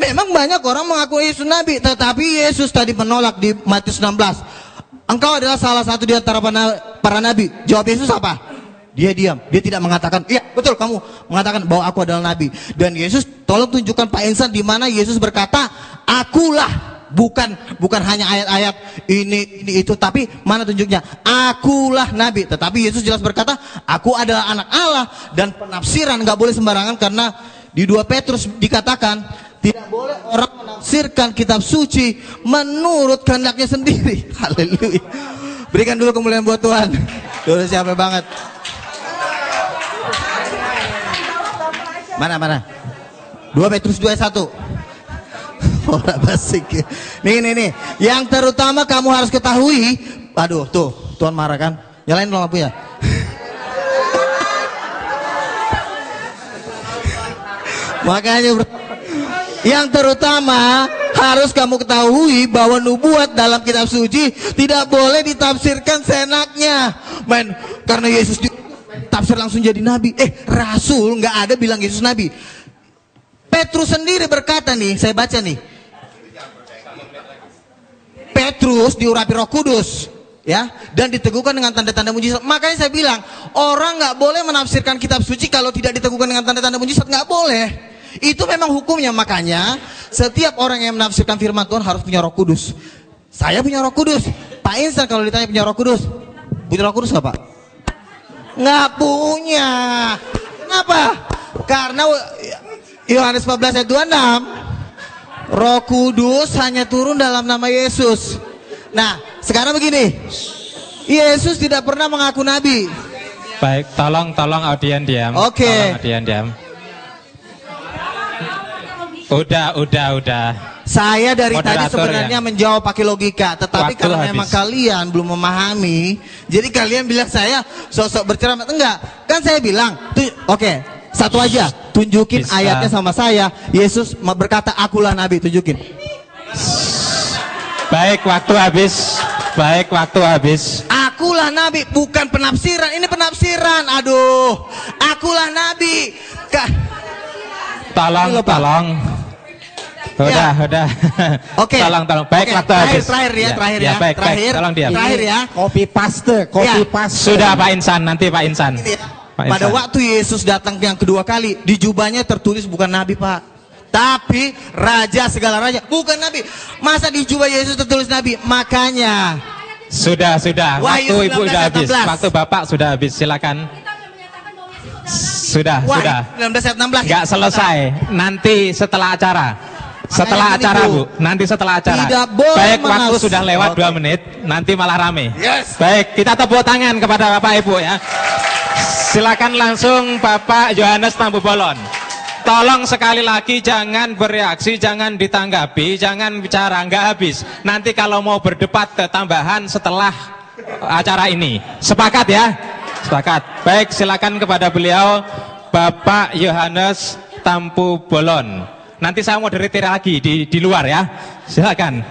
Memang banyak orang mengaku Yesus nabi, tetapi Yesus tadi menolak di Matius 16. Engkau adalah salah satu di antara para nabi. Jawab Yesus apa? Dia diam. Dia tidak mengatakan, iya betul kamu mengatakan bahwa aku adalah nabi. Dan Yesus, tolong tunjukkan Pak Insan di mana Yesus berkata, akulah. Bukan hanya ayat-ayat ini itu, tapi mana tunjuknya? Akulah nabi. Tetapi Yesus jelas berkata, aku adalah anak Allah. Dan penafsiran nggak boleh sembarangan, karena di 2 Petrus dikatakan tidak boleh orang menafsirkan kitab suci menurut kehendaknya sendiri. Haleluya. Berikan dulu kemuliaan buat Tuhan. Tuh siapa banget. Mana? 2 Petrus 2:1. Ora basic. Nih. Yang terutama kamu harus ketahui. Aduh, tuh, Tuhan marah kan? Nyalain dong lampunya. Makanya yang terutama harus kamu ketahui bahwa nubuat dalam kitab suci tidak boleh ditafsirkan seenaknya. Karena Yesus ditafsir langsung jadi nabi. Rasul nggak ada bilang Yesus nabi. Petrus sendiri berkata nih, saya baca nih. Petrus diurapi Roh Kudus, ya, dan diteguhkan dengan tanda-tanda mujizat. Makanya saya bilang, orang nggak boleh menafsirkan kitab suci kalau tidak diteguhkan dengan tanda-tanda mujizat, nggak boleh. Itu memang hukumnya. Makanya setiap orang yang menafsirkan firman Tuhan harus punya Roh Kudus. Saya punya Roh Kudus. Pak Insan kalau ditanya punya Roh Kudus, punya Roh Kudus nggak Pak? Nggak punya. Kenapa? Karena Yohanes 14 ayat 26, Roh Kudus hanya turun dalam nama Yesus. Nah, sekarang begini, Yesus tidak pernah mengaku nabi. Baik, tolong audien diam. Oke. Tolong audien diam. Udah. Saya dari tadi Moderator sebenarnya ya. menjawab pakai logika, tetapi Waktu karena habis. memang kalian belum memahami, jadi kalian bilang saya sosok berceramah. Enggak, kan saya bilang, oke, satu aja, tunjukin Bisa. ayatnya sama saya. Yesus berkata, akulah nabi, tunjukin. Baik, waktu habis. Akulah nabi, bukan penafsiran. Ini penafsiran. Aduh, akulah nabi. Tolong. Udah. Oke. Tolong. Baik, Oke, waktu habis. Terakhir ya. Baik. Tolong diam. Terakhir ya. Copy paste. Sudah Pak Insan, nanti Pak Insan. Pak Pada Insan. waktu Yesus datang yang kedua kali, di jubahnya tertulis bukan nabi Pak, tapi raja segala raja, bukan nabi. Masa di jubah Yesus tertulis nabi? Makanya Sudah. Wahyu Waktu Ibu 19, sudah habis. 16. Waktu Bapak sudah habis. Silakan. Sudah. 19 ayat 16. Nggak selesai. Nanti setelah acara. Setelah Makanya acara, gini, Bu. Nanti setelah acara. Tidak boleh Baik, waktu menafsir. sudah lewat Oke. 2 menit. Nanti malah rame. Yes. Baik, kita tepuk tangan kepada Bapak Ibu ya. Silakan langsung Bapak Yohanes Tambu Bolon. Tolong sekali lagi jangan bereaksi, jangan ditanggapi, jangan bicara, nggak habis. Nanti kalau mau berdebat ketambahan setelah acara ini. Sepakat ya? Sepakat. Baik, silakan kepada beliau Bapak Yohanes Tampu Bolon. Nanti saya moderator lagi di luar ya. Silakan.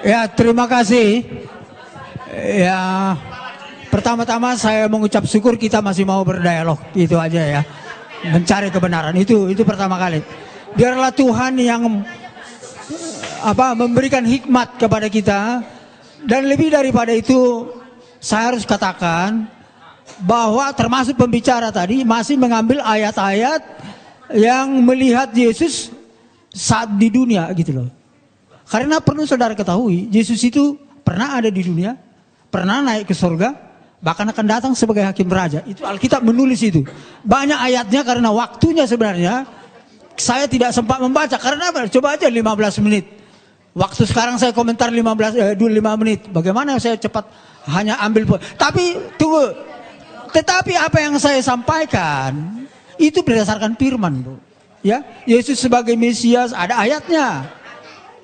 Ya, terima kasih. Ya, pertama-tama saya mengucap syukur kita masih mau berdialog, itu aja ya. Mencari kebenaran itu pertama kali. Biarlah Tuhan yang memberikan hikmat kepada kita, dan lebih daripada itu saya harus katakan bahwa termasuk pembicara tadi masih mengambil ayat-ayat yang melihat Yesus saat di dunia gitu loh. Karena perlu saudara ketahui, Yesus itu pernah ada di dunia, pernah naik ke surga, bahkan akan datang sebagai hakim raja. Itu Alkitab menulis itu. Banyak ayatnya karena waktunya sebenarnya saya tidak sempat membaca. Karena coba aja 15 menit. Waktu sekarang saya komentar 5 menit. Bagaimana saya cepat hanya ambil. Tapi tunggu. Tetapi apa yang saya sampaikan itu berdasarkan firman, Bu. Ya, Yesus sebagai Mesias ada ayatnya.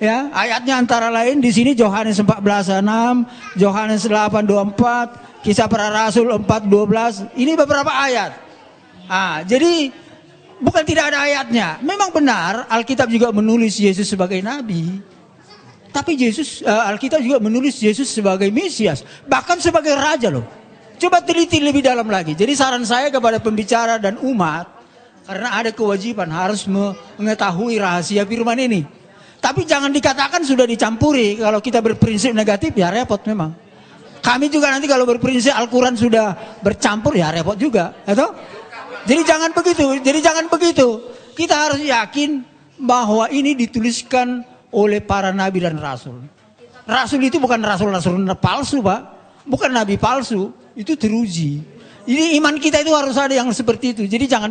Ya, ayatnya antara lain di sini Yohanes 14:6, Yohanes 8:24, Kisah Para Rasul 4:12. Ini beberapa ayat. Jadi bukan tidak ada ayatnya. Memang benar Alkitab juga menulis Yesus sebagai nabi. Tapi Alkitab juga menulis Yesus sebagai Mesias, bahkan sebagai raja loh. Coba teliti lebih dalam lagi. Jadi saran saya kepada pembicara dan umat, karena ada kewajiban harus mengetahui rahasia firman ini. Tapi jangan dikatakan sudah dicampuri. Kalau kita berprinsip negatif ya repot memang. Kami juga nanti kalau berprinsip Al-Quran sudah bercampur ya repot juga. Atau? Jadi jangan begitu. Kita harus yakin bahwa ini dituliskan oleh para nabi dan rasul. Rasul itu bukan rasul-rasul palsu, Pak. Bukan nabi palsu. Itu teruji. Ini iman kita itu harus ada yang seperti itu. Jadi jangan.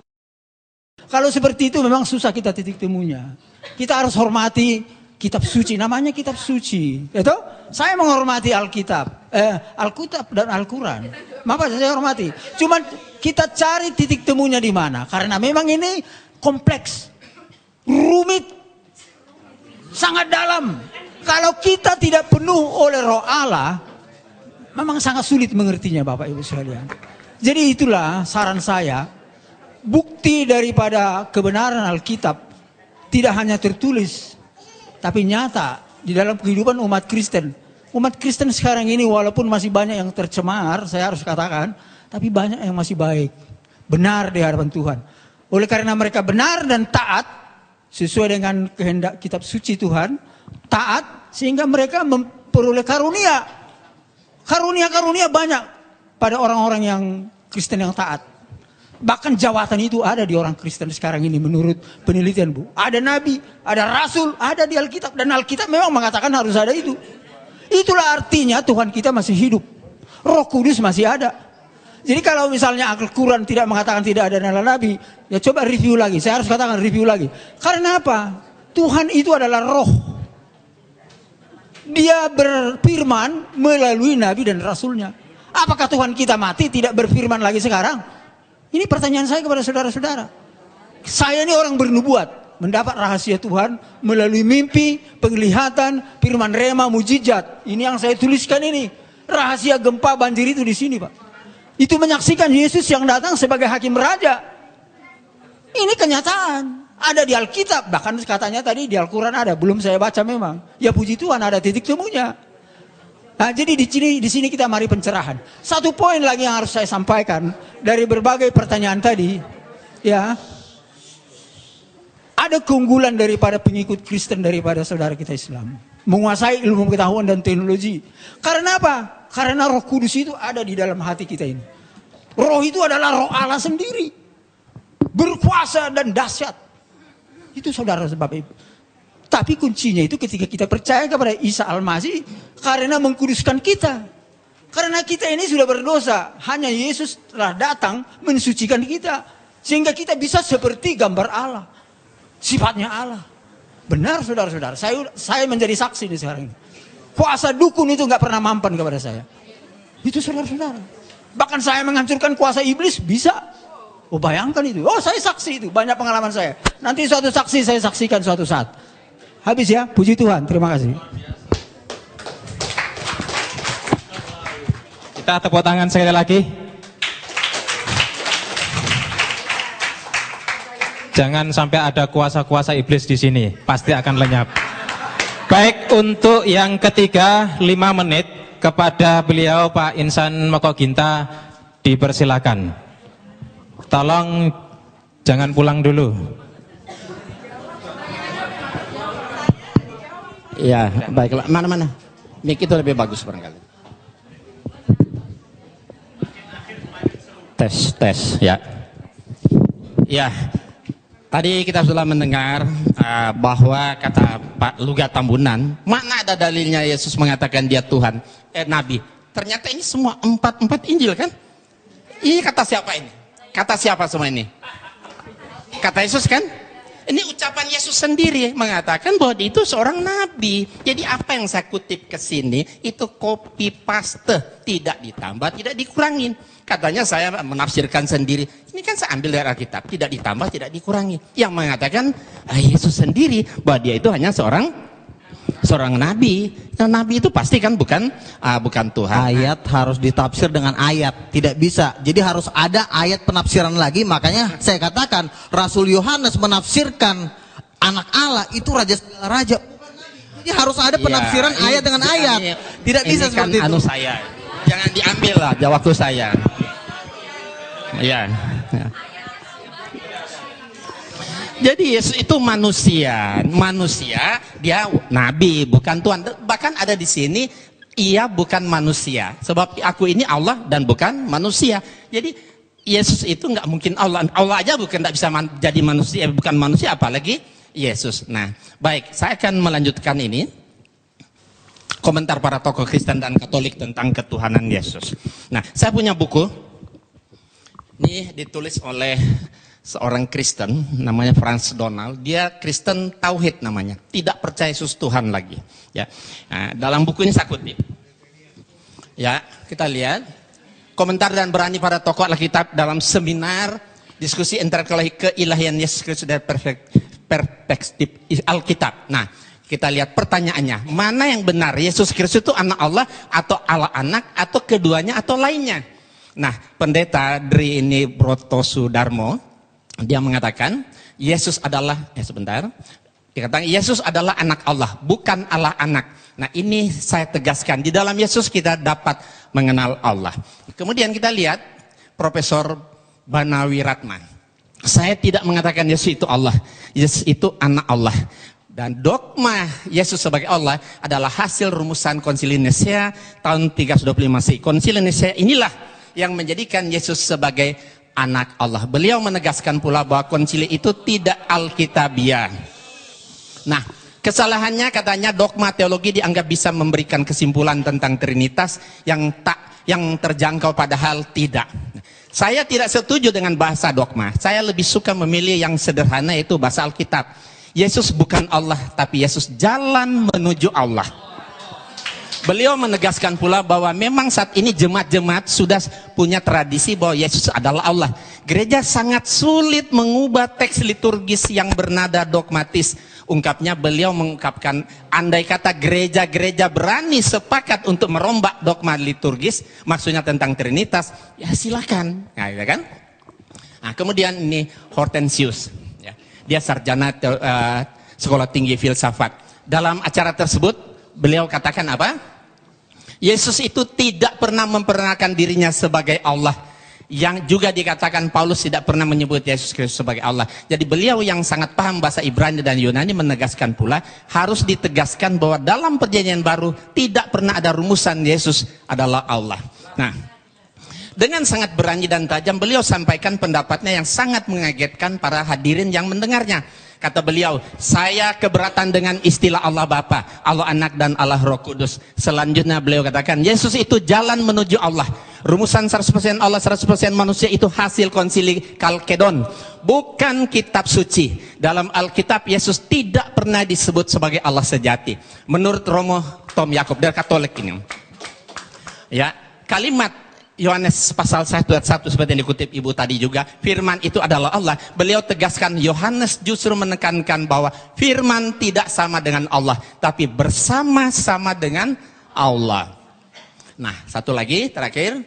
Kalau seperti itu memang susah kita titik temunya. Kita harus hormati kitab suci. Namanya kitab suci. Itu saya menghormati Alkitab. Alkitab dan Al-Quran. Maka saya hormati. Cuman kita cari titik temunya di mana. Karena memang ini kompleks. Rumit. Sangat dalam. Kalau kita tidak penuh oleh Roh Allah, memang sangat sulit mengertinya Bapak Ibu sekalian. Jadi itulah saran saya. Bukti daripada kebenaran Alkitab tidak hanya tertulis, tapi nyata di dalam kehidupan umat Kristen. Umat Kristen sekarang ini walaupun masih banyak yang tercemar, saya harus katakan, tapi banyak yang masih baik. Benar di hadapan Tuhan. Oleh karena mereka benar dan taat, sesuai dengan kehendak kitab suci Tuhan, taat, sehingga mereka memperoleh karunia. Karunia-karunia banyak pada orang-orang yang Kristen yang taat. Bahkan jawatan itu ada di orang Kristen sekarang ini menurut penelitian, Bu. Ada nabi, ada rasul, ada di Alkitab. Dan Alkitab memang mengatakan harus ada itu. Itulah artinya Tuhan kita masih hidup. Roh Kudus masih ada. Jadi kalau misalnya Al-Quran tidak mengatakan tidak ada nabi, ya coba review lagi. Saya harus katakan review lagi. Karena apa? Tuhan itu adalah roh. Dia berfirman melalui nabi dan rasulnya. Apakah Tuhan kita mati tidak berfirman lagi sekarang? Ini pertanyaan saya kepada saudara-saudara. Saya ini orang bernubuat. Mendapat rahasia Tuhan melalui mimpi, penglihatan, firman rema, mujizat. Ini yang saya tuliskan ini. Rahasia gempa banjir itu di sini, Pak. Itu menyaksikan Yesus yang datang sebagai hakim raja. Ini kenyataan. Ada di Alkitab. Bahkan katanya tadi di Al-Quran ada. Belum saya baca memang. Ya puji Tuhan ada titik temunya. Nah, jadi di sini kita mari pencerahan. Satu poin lagi yang harus saya sampaikan. Dari berbagai pertanyaan tadi. Ya. Ada keunggulan daripada pengikut Kristen daripada saudara kita Islam. Menguasai ilmu pengetahuan dan teknologi. Karena apa? Karena Roh Kudus itu ada di dalam hati kita ini. Roh itu adalah roh Allah sendiri. Berkuasa dan dahsyat. Itu saudara sebab itu. Tapi kuncinya itu ketika kita percaya kepada Isa Al-Masih. Karena mengkuduskan kita. Karena kita ini sudah berdosa. Hanya Yesus telah datang mensucikan kita. Sehingga kita bisa seperti gambar Allah. Sifatnya Allah. Benar saudara-saudara. Saya menjadi saksi di sekarang ini. Kuasa dukun itu nggak pernah mampan kepada saya. Itu saudara-saudara. Bahkan saya menghancurkan kuasa iblis bisa. Oh bayangkan itu. Oh saya saksi itu. Banyak pengalaman saya. Nanti suatu saksi saya saksikan suatu saat. Habis ya. Puji Tuhan. Terima kasih. Kita tepuk tangan sekali lagi. Jangan sampai ada kuasa-kuasa iblis di sini, pasti akan lenyap. Baik, untuk yang ketiga 5 menit kepada beliau Pak Insan Mokoginta dipersilakan. Tolong jangan pulang dulu. Ya, baiklah. Mana-mana? Mic itu lebih bagus barangkali. Tes, ya. Ya. Tadi kita sudah mendengar bahwa kata Pak Luga Tambunan, mana ada dalilnya Yesus mengatakan dia Tuhan, Nabi. Ternyata ini semua empat Injil kan? Ini kata siapa ini? Kata siapa semua ini? Kata Yesus kan? Ini ucapan Yesus sendiri mengatakan bahwa dia itu seorang nabi. Jadi apa yang saya kutip ke sini itu copy paste, tidak ditambah, tidak dikurangin. Katanya saya menafsirkan sendiri. Ini kan saya ambil dari Alkitab, tidak ditambah, tidak dikurangi. Yang mengatakan Yesus sendiri bahwa dia itu hanya seorang nabi. Dan nabi itu pasti kan bukan Tuhan. Ayat harus ditafsir dengan ayat, tidak bisa. Jadi harus ada ayat penafsiran lagi. Makanya saya katakan Rasul Yohanes menafsirkan anak Allah itu raja segala raja. Jadi harus ada penafsiran ayat dengan ayat. Tidak bisa kan seperti itu. Saya. Jangan diambil lah waktu saya. Ya. Jadi Yesus itu manusia dia nabi bukan Tuhan. Bahkan ada di sini ia bukan manusia. Sebab aku ini Allah dan bukan manusia. Jadi Yesus itu nggak mungkin Allah. Allah aja nggak bisa jadi manusia, bukan manusia apalagi Yesus. Nah, baik, saya akan melanjutkan ini. Komentar para tokoh Kristen dan Katolik tentang ketuhanan Yesus. Nah, saya punya buku. Ini ditulis oleh seorang Kristen, namanya Franz Donald. Dia Kristen Tauhid namanya. Tidak percaya Yesus Tuhan lagi. Ya. Nah, dalam buku ini saya kutip. Ya, kita lihat. Komentar dan berani para tokoh Alkitab dalam seminar diskusi intelektual keilahian Yesus Kristus dari perspektif Alkitab. Nah, kita lihat pertanyaannya, mana yang benar? Yesus Kristus itu anak Allah atau Allah anak atau keduanya atau lainnya? Nah, pendeta Dri ini Brotosudarmo, dia mengatakan Yesus adalah Yesus adalah anak Allah, bukan Allah anak. Nah ini saya tegaskan, di dalam Yesus kita dapat mengenal Allah. Kemudian kita lihat Profesor Banawi Ratman. Saya tidak mengatakan Yesus itu Allah, Yesus itu anak Allah. Dan dogma Yesus sebagai Allah adalah hasil rumusan Konsili Nisea tahun 325 Masehi. Konsili Nisea inilah yang menjadikan Yesus sebagai anak Allah. Beliau menegaskan pula bahwa konsili itu tidak alkitabiah. Nah, kesalahannya katanya dogma teologi dianggap bisa memberikan kesimpulan tentang Trinitas yang terjangkau, padahal tidak. Saya tidak setuju dengan bahasa dogma. Saya lebih suka memilih yang sederhana, yaitu bahasa Alkitab. Yesus bukan Allah, tapi Yesus jalan menuju Allah. Beliau menegaskan pula bahwa memang saat ini jemaat-jemaat sudah punya tradisi bahwa Yesus adalah Allah. Gereja sangat sulit mengubah teks liturgis yang bernada dogmatis. Ungkapnya, beliau mengungkapkan, andai kata gereja-gereja berani sepakat untuk merombak dogma liturgis, maksudnya tentang Trinitas, ya silakan. Nah, ya kan? Nah, kemudian ini Hortensius. Dia sarjana sekolah tinggi filsafat. Dalam acara tersebut, beliau katakan apa? Yesus itu tidak pernah memperkenalkan dirinya sebagai Allah. Yang juga dikatakan Paulus tidak pernah menyebut Yesus Kristus sebagai Allah. Jadi beliau yang sangat paham bahasa Ibrani dan Yunani menegaskan pula, harus ditegaskan bahwa dalam perjanjian baru tidak pernah ada rumusan Yesus adalah Allah. Nah, dengan sangat berani dan tajam beliau sampaikan pendapatnya yang sangat mengagetkan para hadirin yang mendengarnya. Kata beliau, saya keberatan dengan istilah Allah Bapa, Allah Anak dan Allah Roh Kudus. Selanjutnya beliau katakan, Yesus itu jalan menuju Allah. Rumusan 100% Allah, 100% manusia itu hasil konsili Kalkedon, bukan kitab suci. Dalam Alkitab Yesus tidak pernah disebut sebagai Allah sejati. Menurut Romo Tom Yakob dari Katolik ini. Ya, kalimat Yohanes pasal 1 ayat 1 seperti yang dikutip Ibu tadi juga, firman itu adalah Allah. Beliau tegaskan, Yohanes justru menekankan bahwa firman tidak sama dengan Allah, tapi bersama-sama dengan Allah. Nah, satu lagi terakhir,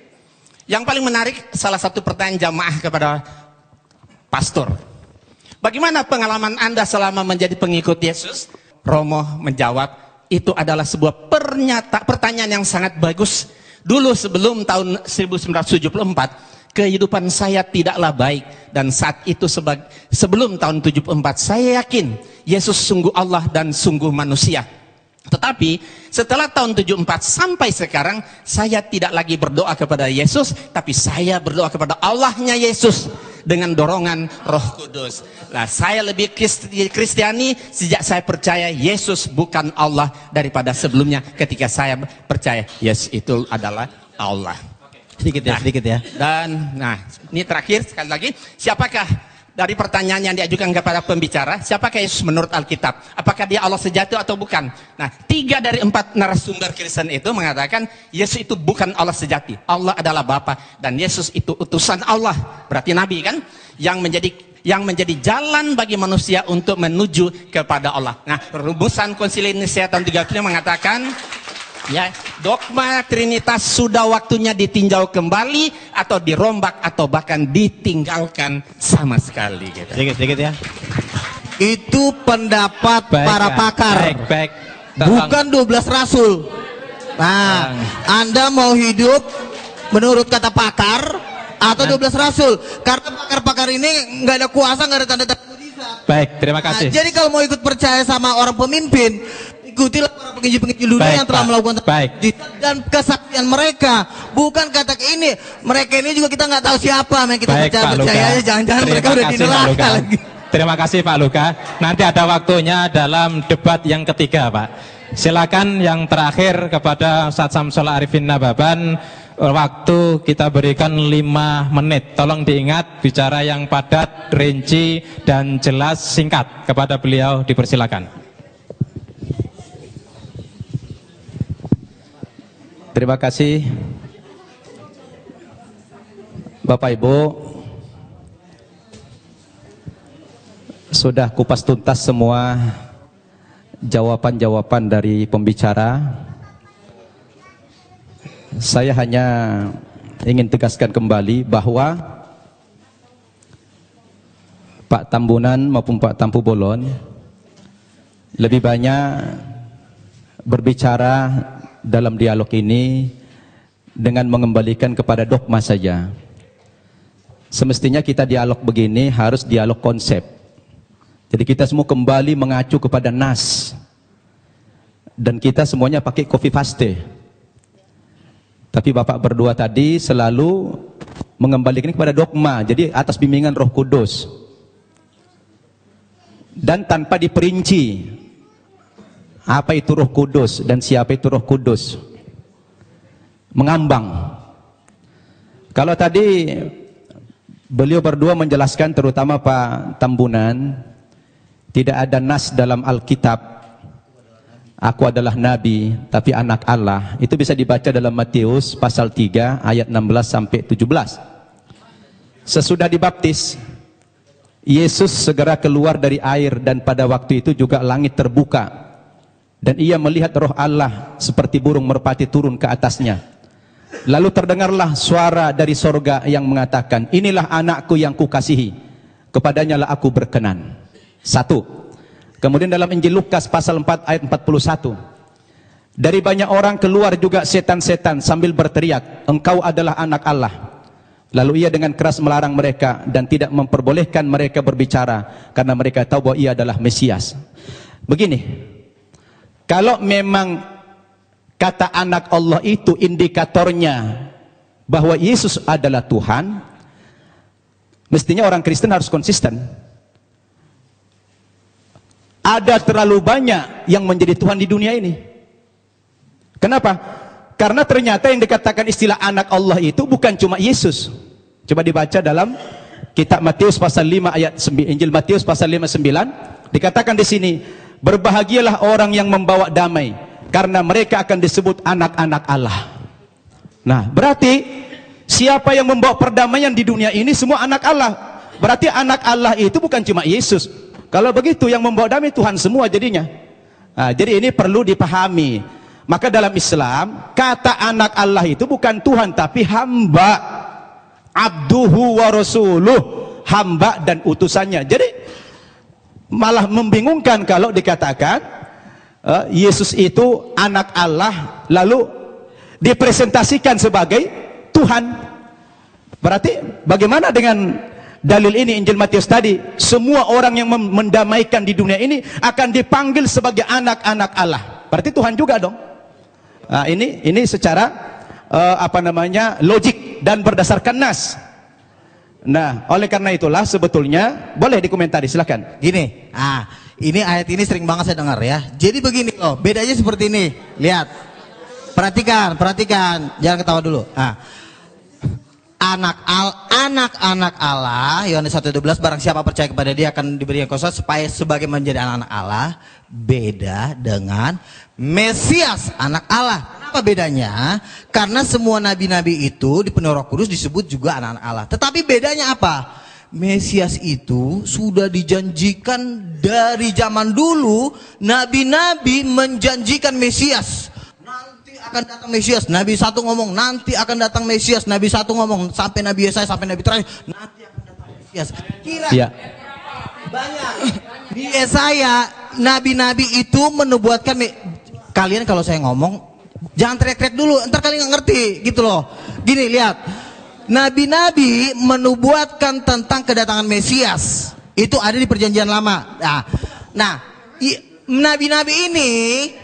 yang paling menarik, salah satu pertanyaan jamaah kepada pastor. Bagaimana pengalaman Anda selama menjadi pengikut Yesus? Romo menjawab, itu adalah sebuah pertanyaan yang sangat bagus. Dulu sebelum tahun 1974, kehidupan saya tidaklah baik. Dan saat itu sebelum tahun 74, saya yakin Yesus sungguh Allah dan sungguh manusia. Tetapi setelah tahun 74 sampai sekarang, saya tidak lagi berdoa kepada Yesus, tapi saya berdoa kepada Allahnya Yesus dengan dorongan Roh Kudus. Nah, saya lebih Kristiani sejak saya percaya Yesus bukan Allah daripada sebelumnya ketika saya percaya Yesus itu adalah Allah. Sedikit ya, sedikit ya. Dan ini terakhir sekali lagi, siapakah dari pertanyaan yang diajukan kepada pembicara, siapakah Yesus menurut Alkitab? Apakah dia Allah sejati atau bukan? Nah, 3 dari 4 narasumber Kristen itu mengatakan Yesus itu bukan Allah sejati. Allah adalah Bapa dan Yesus itu utusan Allah. Berarti Nabi kan? Yang menjadi jalan bagi manusia untuk menuju kepada Allah. Nah, rumusan Konsili Nisea tahun 35 mengatakan, ya, dogma Trinitas sudah waktunya ditinjau kembali atau dirombak atau bahkan ditinggalkan sama sekali. Gitu. Sedikit ya. Itu pendapat para pakar. Baik. Bukan 12 rasul. Nah, Anda mau hidup menurut kata pakar atau 12 rasul? Karena pakar-pakar ini nggak ada kuasa, nggak ada tanda-tanda mujizat. Baik, terima kasih. Nah, jadi kalau mau ikut percaya sama orang pemimpin, ikutilah para penginjil-penginjil dunia yang telah melakukan dan kesaksian mereka. Bukan kata ini, mereka ini juga kita nggak tahu siapa, kita percaya jangan-jangan mereka udah di neraka lagi. Terima kasih Pak Luka. Nanti ada waktunya dalam debat yang ketiga, Pak. Silakan yang terakhir kepada Ustaz Samsul Arifin Nababan. Waktu kita berikan 5 menit. Tolong diingat, bicara yang padat, rinci dan jelas, singkat. Kepada beliau dipersilakan. Terima kasih Bapak Ibu, sudah kupas tuntas semua jawaban-jawaban dari pembicara. Saya hanya ingin tegaskan kembali bahwa Pak Tambunan maupun Pak Tampu Bolon lebih banyak berbicara dalam dialog ini dengan mengembalikan kepada dogma saja. Semestinya kita dialog begini harus dialog konsep. Jadi kita semua kembali mengacu kepada nas. Dan kita semuanya pakai copy paste. Tapi Bapak berdua tadi selalu mengembalikan kepada dogma. Jadi atas bimbingan Roh Kudus. Dan tanpa diperinci apa itu Roh Kudus dan siapa itu Roh Kudus. Mengambang. Kalau tadi beliau berdua menjelaskan, terutama Pak Tambunan, tidak ada nas dalam Alkitab aku adalah nabi tapi anak Allah. Itu bisa dibaca dalam Matius pasal 3 ayat 16 sampai 17. Sesudah dibaptis, Yesus segera keluar dari air, dan pada waktu itu juga langit terbuka dan ia melihat Roh Allah seperti burung merpati turun ke atasnya. Lalu terdengarlah suara dari sorga yang mengatakan, inilah anakku yang kukasihi, kepadanya lah aku berkenan. 1. Kemudian dalam Injil Lukas pasal 4 ayat 41, dari banyak orang keluar juga setan-setan sambil berteriak, engkau adalah anak Allah. Lalu ia dengan keras melarang mereka dan tidak memperbolehkan mereka berbicara karena mereka tahu bahwa ia adalah Mesias. Begini, kalau memang kata anak Allah itu indikatornya bahwa Yesus adalah Tuhan, mestinya orang Kristen harus konsisten. Ada terlalu banyak yang menjadi Tuhan di dunia ini. Kenapa? Karena ternyata yang dikatakan istilah anak Allah itu bukan cuma Yesus. Coba dibaca dalam kitab Matius pasal 5 ayat 9, Injil Matius pasal 5:9, dikatakan di sini, berbahagialah orang yang membawa damai, karena mereka akan disebut anak-anak Allah. Nah, berarti siapa yang membawa perdamaian di dunia ini semua anak Allah. Berarti anak Allah itu bukan cuma Yesus. Kalau begitu yang membawa damai Tuhan semua jadinya. Nah, jadi ini perlu dipahami. Maka dalam Islam, kata anak Allah itu bukan Tuhan tapi hamba. Abduhu wa rasuluh, hamba dan utusannya. Jadi malah membingungkan kalau dikatakan Yesus itu anak Allah lalu dipresentasikan sebagai Tuhan. Berarti bagaimana dengan dalil ini Injil Matius tadi? Semua orang yang mendamaikan di dunia ini akan dipanggil sebagai anak-anak Allah. Berarti Tuhan juga dong. Nah, ini secara logik dan berdasarkan nas. Nah, oleh karena itulah sebetulnya boleh dikomentari, silakan. Gini, ini ayat ini sering banget saya dengar ya. Jadi begini loh, bedanya seperti ini. Lihat, perhatikan, jangan ketawa dulu. Anak-anak Allah, Yohanes 1:12, barang siapa percaya kepada dia akan diberikan kuasa supaya sebagai menjadi anak-anak Allah. Beda dengan Mesias, anak Allah. Apa bedanya? Karena semua nabi-nabi itu dipenuhi Roh Kudus disebut juga anak-anak Allah. Tetapi bedanya apa? Mesias itu sudah dijanjikan dari zaman dulu. Nabi-nabi menjanjikan Mesias. Akan datang Mesias. Nabi satu ngomong nanti akan datang Mesias. Nabi satu ngomong sampai Nabi Yesaya, sampai Nabi terakhir nanti akan datang Mesias. Kira banyak di Yesaya nabi-nabi itu menubuatkan. Kalian kalau saya ngomong jangan teriak-teriak dulu, ntar kalian nggak ngerti gitu loh. Gini, lihat, nabi-nabi menubuatkan tentang kedatangan Mesias. Itu ada di perjanjian lama. Nah, nabi-nabi ini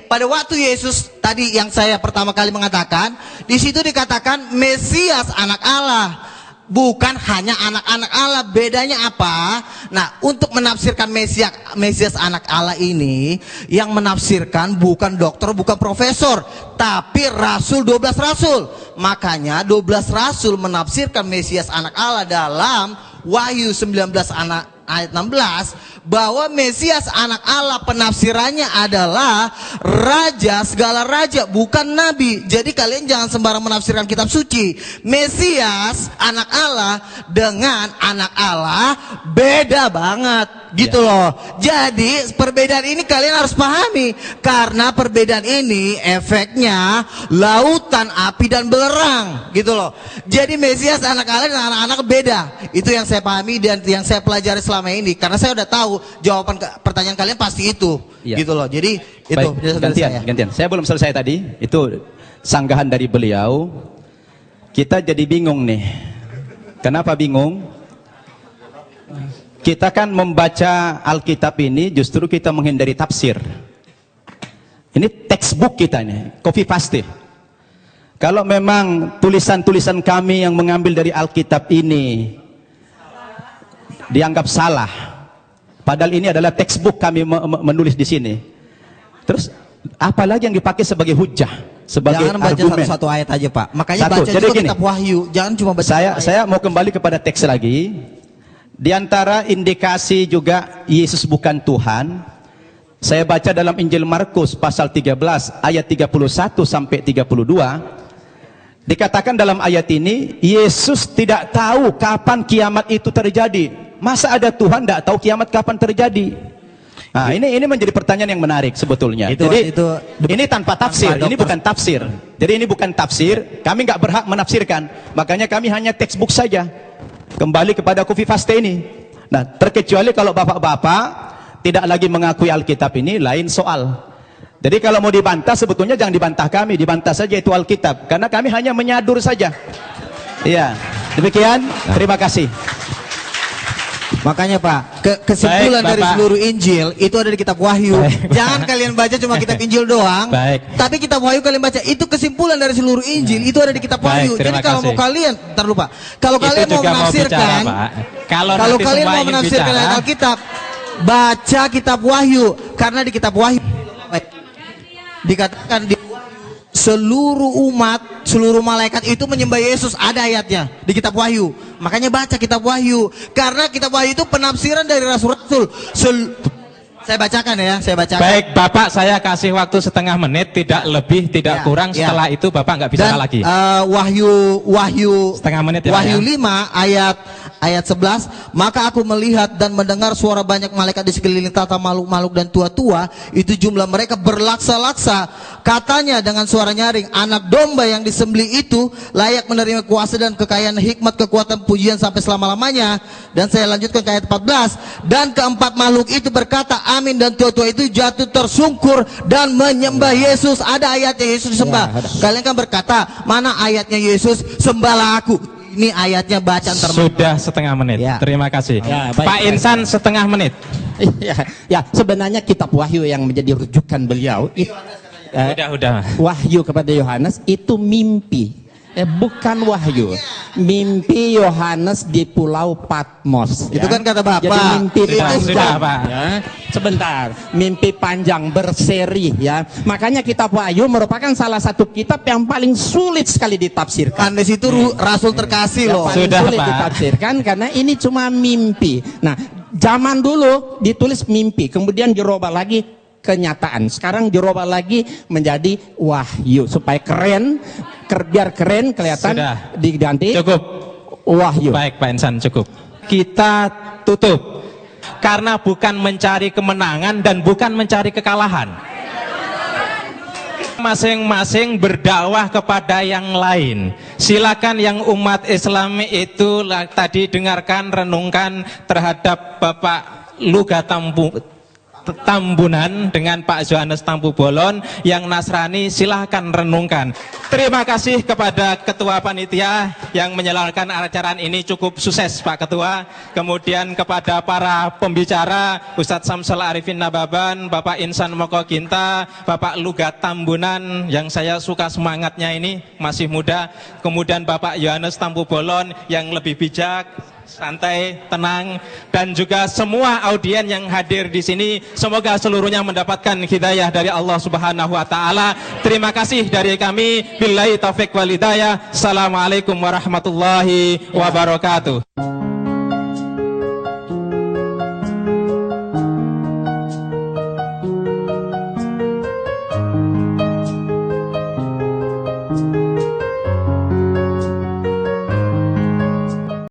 pada waktu Yesus tadi yang saya pertama kali mengatakan, di situ dikatakan Mesias anak Allah, bukan hanya anak-anak Allah. Bedanya apa? Nah, untuk menafsirkan Mesias anak Allah ini, yang menafsirkan bukan dokter, bukan profesor, tapi rasul, 12 rasul. Makanya 12 rasul menafsirkan Mesias anak Allah dalam Wahyu 19 ayat 16, bahwa Mesias anak Allah penafsirannya adalah raja, segala raja, bukan nabi. Jadi kalian jangan sembarang menafsirkan kitab suci. Mesias anak Allah dengan anak Allah beda banget. gitu loh. Jadi perbedaan ini kalian harus pahami, karena perbedaan ini efeknya lautan api dan belerang gitu loh. Jadi Mesias anak Allah dan anak-anak beda. Itu yang saya pahami dan yang saya pelajari selama ini, karena saya udah tahu jawaban pertanyaan kalian pasti itu. Iya. Gitu loh. Jadi itu Baik, gantian. Saya belum selesai tadi. Itu sanggahan dari beliau. Kita jadi bingung nih. Kenapa bingung? Kita kan membaca Alkitab ini justru kita menghindari tafsir. Ini textbook kita nih, copy paste. Kalau memang tulisan-tulisan kami yang mengambil dari Alkitab ini dianggap salah, padahal ini adalah textbook kami menulis di sini. Terus apalagi yang dipakai sebagai hujah, sebagai jangan baca argumen. satu ayat aja Pak. Makanya Satu. baca Jadi juga gini, kitab Wahyu. Jangan cuma baca. Saya mau kembali kepada teks lagi. Di antara indikasi juga Yesus bukan Tuhan, saya baca dalam Injil Markus pasal 13 ayat 31 sampai 32. Dikatakan dalam ayat ini, Yesus tidak tahu kapan kiamat itu terjadi. Masa ada Tuhan tidak tahu kiamat kapan terjadi? Nah, ini menjadi pertanyaan yang menarik sebetulnya. Jadi ini tanpa tafsir, ini bukan tafsir. Jadi ini bukan tafsir, kami nggak berhak menafsirkan. Makanya kami hanya textbook saja. Kembali kepada copy paste ini. Nah, terkecuali kalau bapak-bapak tidak lagi mengakui Alkitab ini, lain soal. Jadi kalau mau dibantah, sebetulnya jangan dibantah kami, dibantah saja itu Alkitab. Karena kami hanya menyadur saja. Iya, demikian. Terima kasih. Makanya Pak, kesimpulan dari seluruh Injil itu ada di kitab Wahyu. Jangan kalian baca cuma kitab Injil doang. Tapi kitab Wahyu kalian baca, itu kesimpulan dari seluruh Injil itu ada di kitab Wahyu. Jadi kalau mau kalian, ntar lupa. Kalau kalian mau menafsirkan, kalau kalian mau menafsirkan ayat Alkitab, baca kitab Wahyu, karena di kitab Wahyu dikatakan di seluruh umat, seluruh malaikat itu menyembah Yesus, ada ayatnya di kitab Wahyu. Makanya baca kitab Wahyu, karena kitab Wahyu itu penafsiran dari rasul-rasul. Saya bacakan ya, saya bacakan. Baik, Bapak, saya kasih waktu setengah menit, tidak lebih, tidak kurang. Setelah itu Bapak nggak bicara lagi. Wahyu setengah menit ya, Wahyu 5 ayat 11, maka aku melihat dan mendengar suara banyak malaikat di sekeliling tata makhluk-makhluk dan tua-tua, itu jumlah mereka berlaksa-laksa. Katanya dengan suara nyaring, anak domba yang disembelih itu layak menerima kuasa dan kekayaan, hikmat, kekuatan, pujian sampai selama-lamanya. Dan saya lanjutkan ke ayat 14, dan keempat makhluk itu berkata amin, dan tua-tua itu jatuh tersungkur dan menyembah Yesus. Ada ayatnya Yesus disembah. Kalian kan berkata, mana ayatnya Yesus sembahlah aku? Ini ayatnya bacaan terbaik. Sudah setengah menit. Terima kasih. Pak Insan setengah menit. Ya, sebenarnya kitab Wahyu yang menjadi rujukan beliau itu, udah. Wahyu kepada Yohanes itu mimpi. Bukan wahyu. Mimpi Yohanes di Pulau Patmos. Itu kan kata Bapak. Jadi mimpi panjang. Sudah, Pak. Ya. Sebentar. Mimpi panjang berseri ya. Makanya kitab Wahyu merupakan salah satu kitab yang paling sulit sekali ditafsirkan. Di situ rasul terkasih loh. Paling sulit ditafsirkan karena ini cuma mimpi. Nah, zaman dulu ditulis mimpi, kemudian dirubah lagi kenyataan. Sekarang dirubah lagi menjadi wahyu supaya keren, biar keren kelihatan. Sudah. Diganti cukup wahyu. Baik Pak Insan, cukup. Kita tutup karena bukan mencari kemenangan dan bukan mencari kekalahan. Masing-masing berdakwah kepada yang lain. Silakan yang umat Islam itu tadi dengarkan, renungkan terhadap Bapak Luga Tambunan dengan Pak Yohanes Tampu Bolon. Yang Nasrani silahkan renungkan. Terima kasih kepada Ketua Panitia yang menyelenggarakan acara ini, cukup sukses Pak Ketua. Kemudian kepada para pembicara, Ustadz Samsul Arifin Nababan, Bapak Insan Moko Ginta, Bapak Luga Tambunan yang saya suka semangatnya ini, masih muda. Kemudian Bapak Yohanes Tampu Bolon yang lebih bijak, santai, tenang, dan juga semua audien yang hadir di sini, semoga seluruhnya mendapatkan hidayah dari Allah Subhanahu wa taala. Terima kasih dari kami. Billahi taufik wal hidayah. Assalamualaikum warahmatullahi wabarakatuh.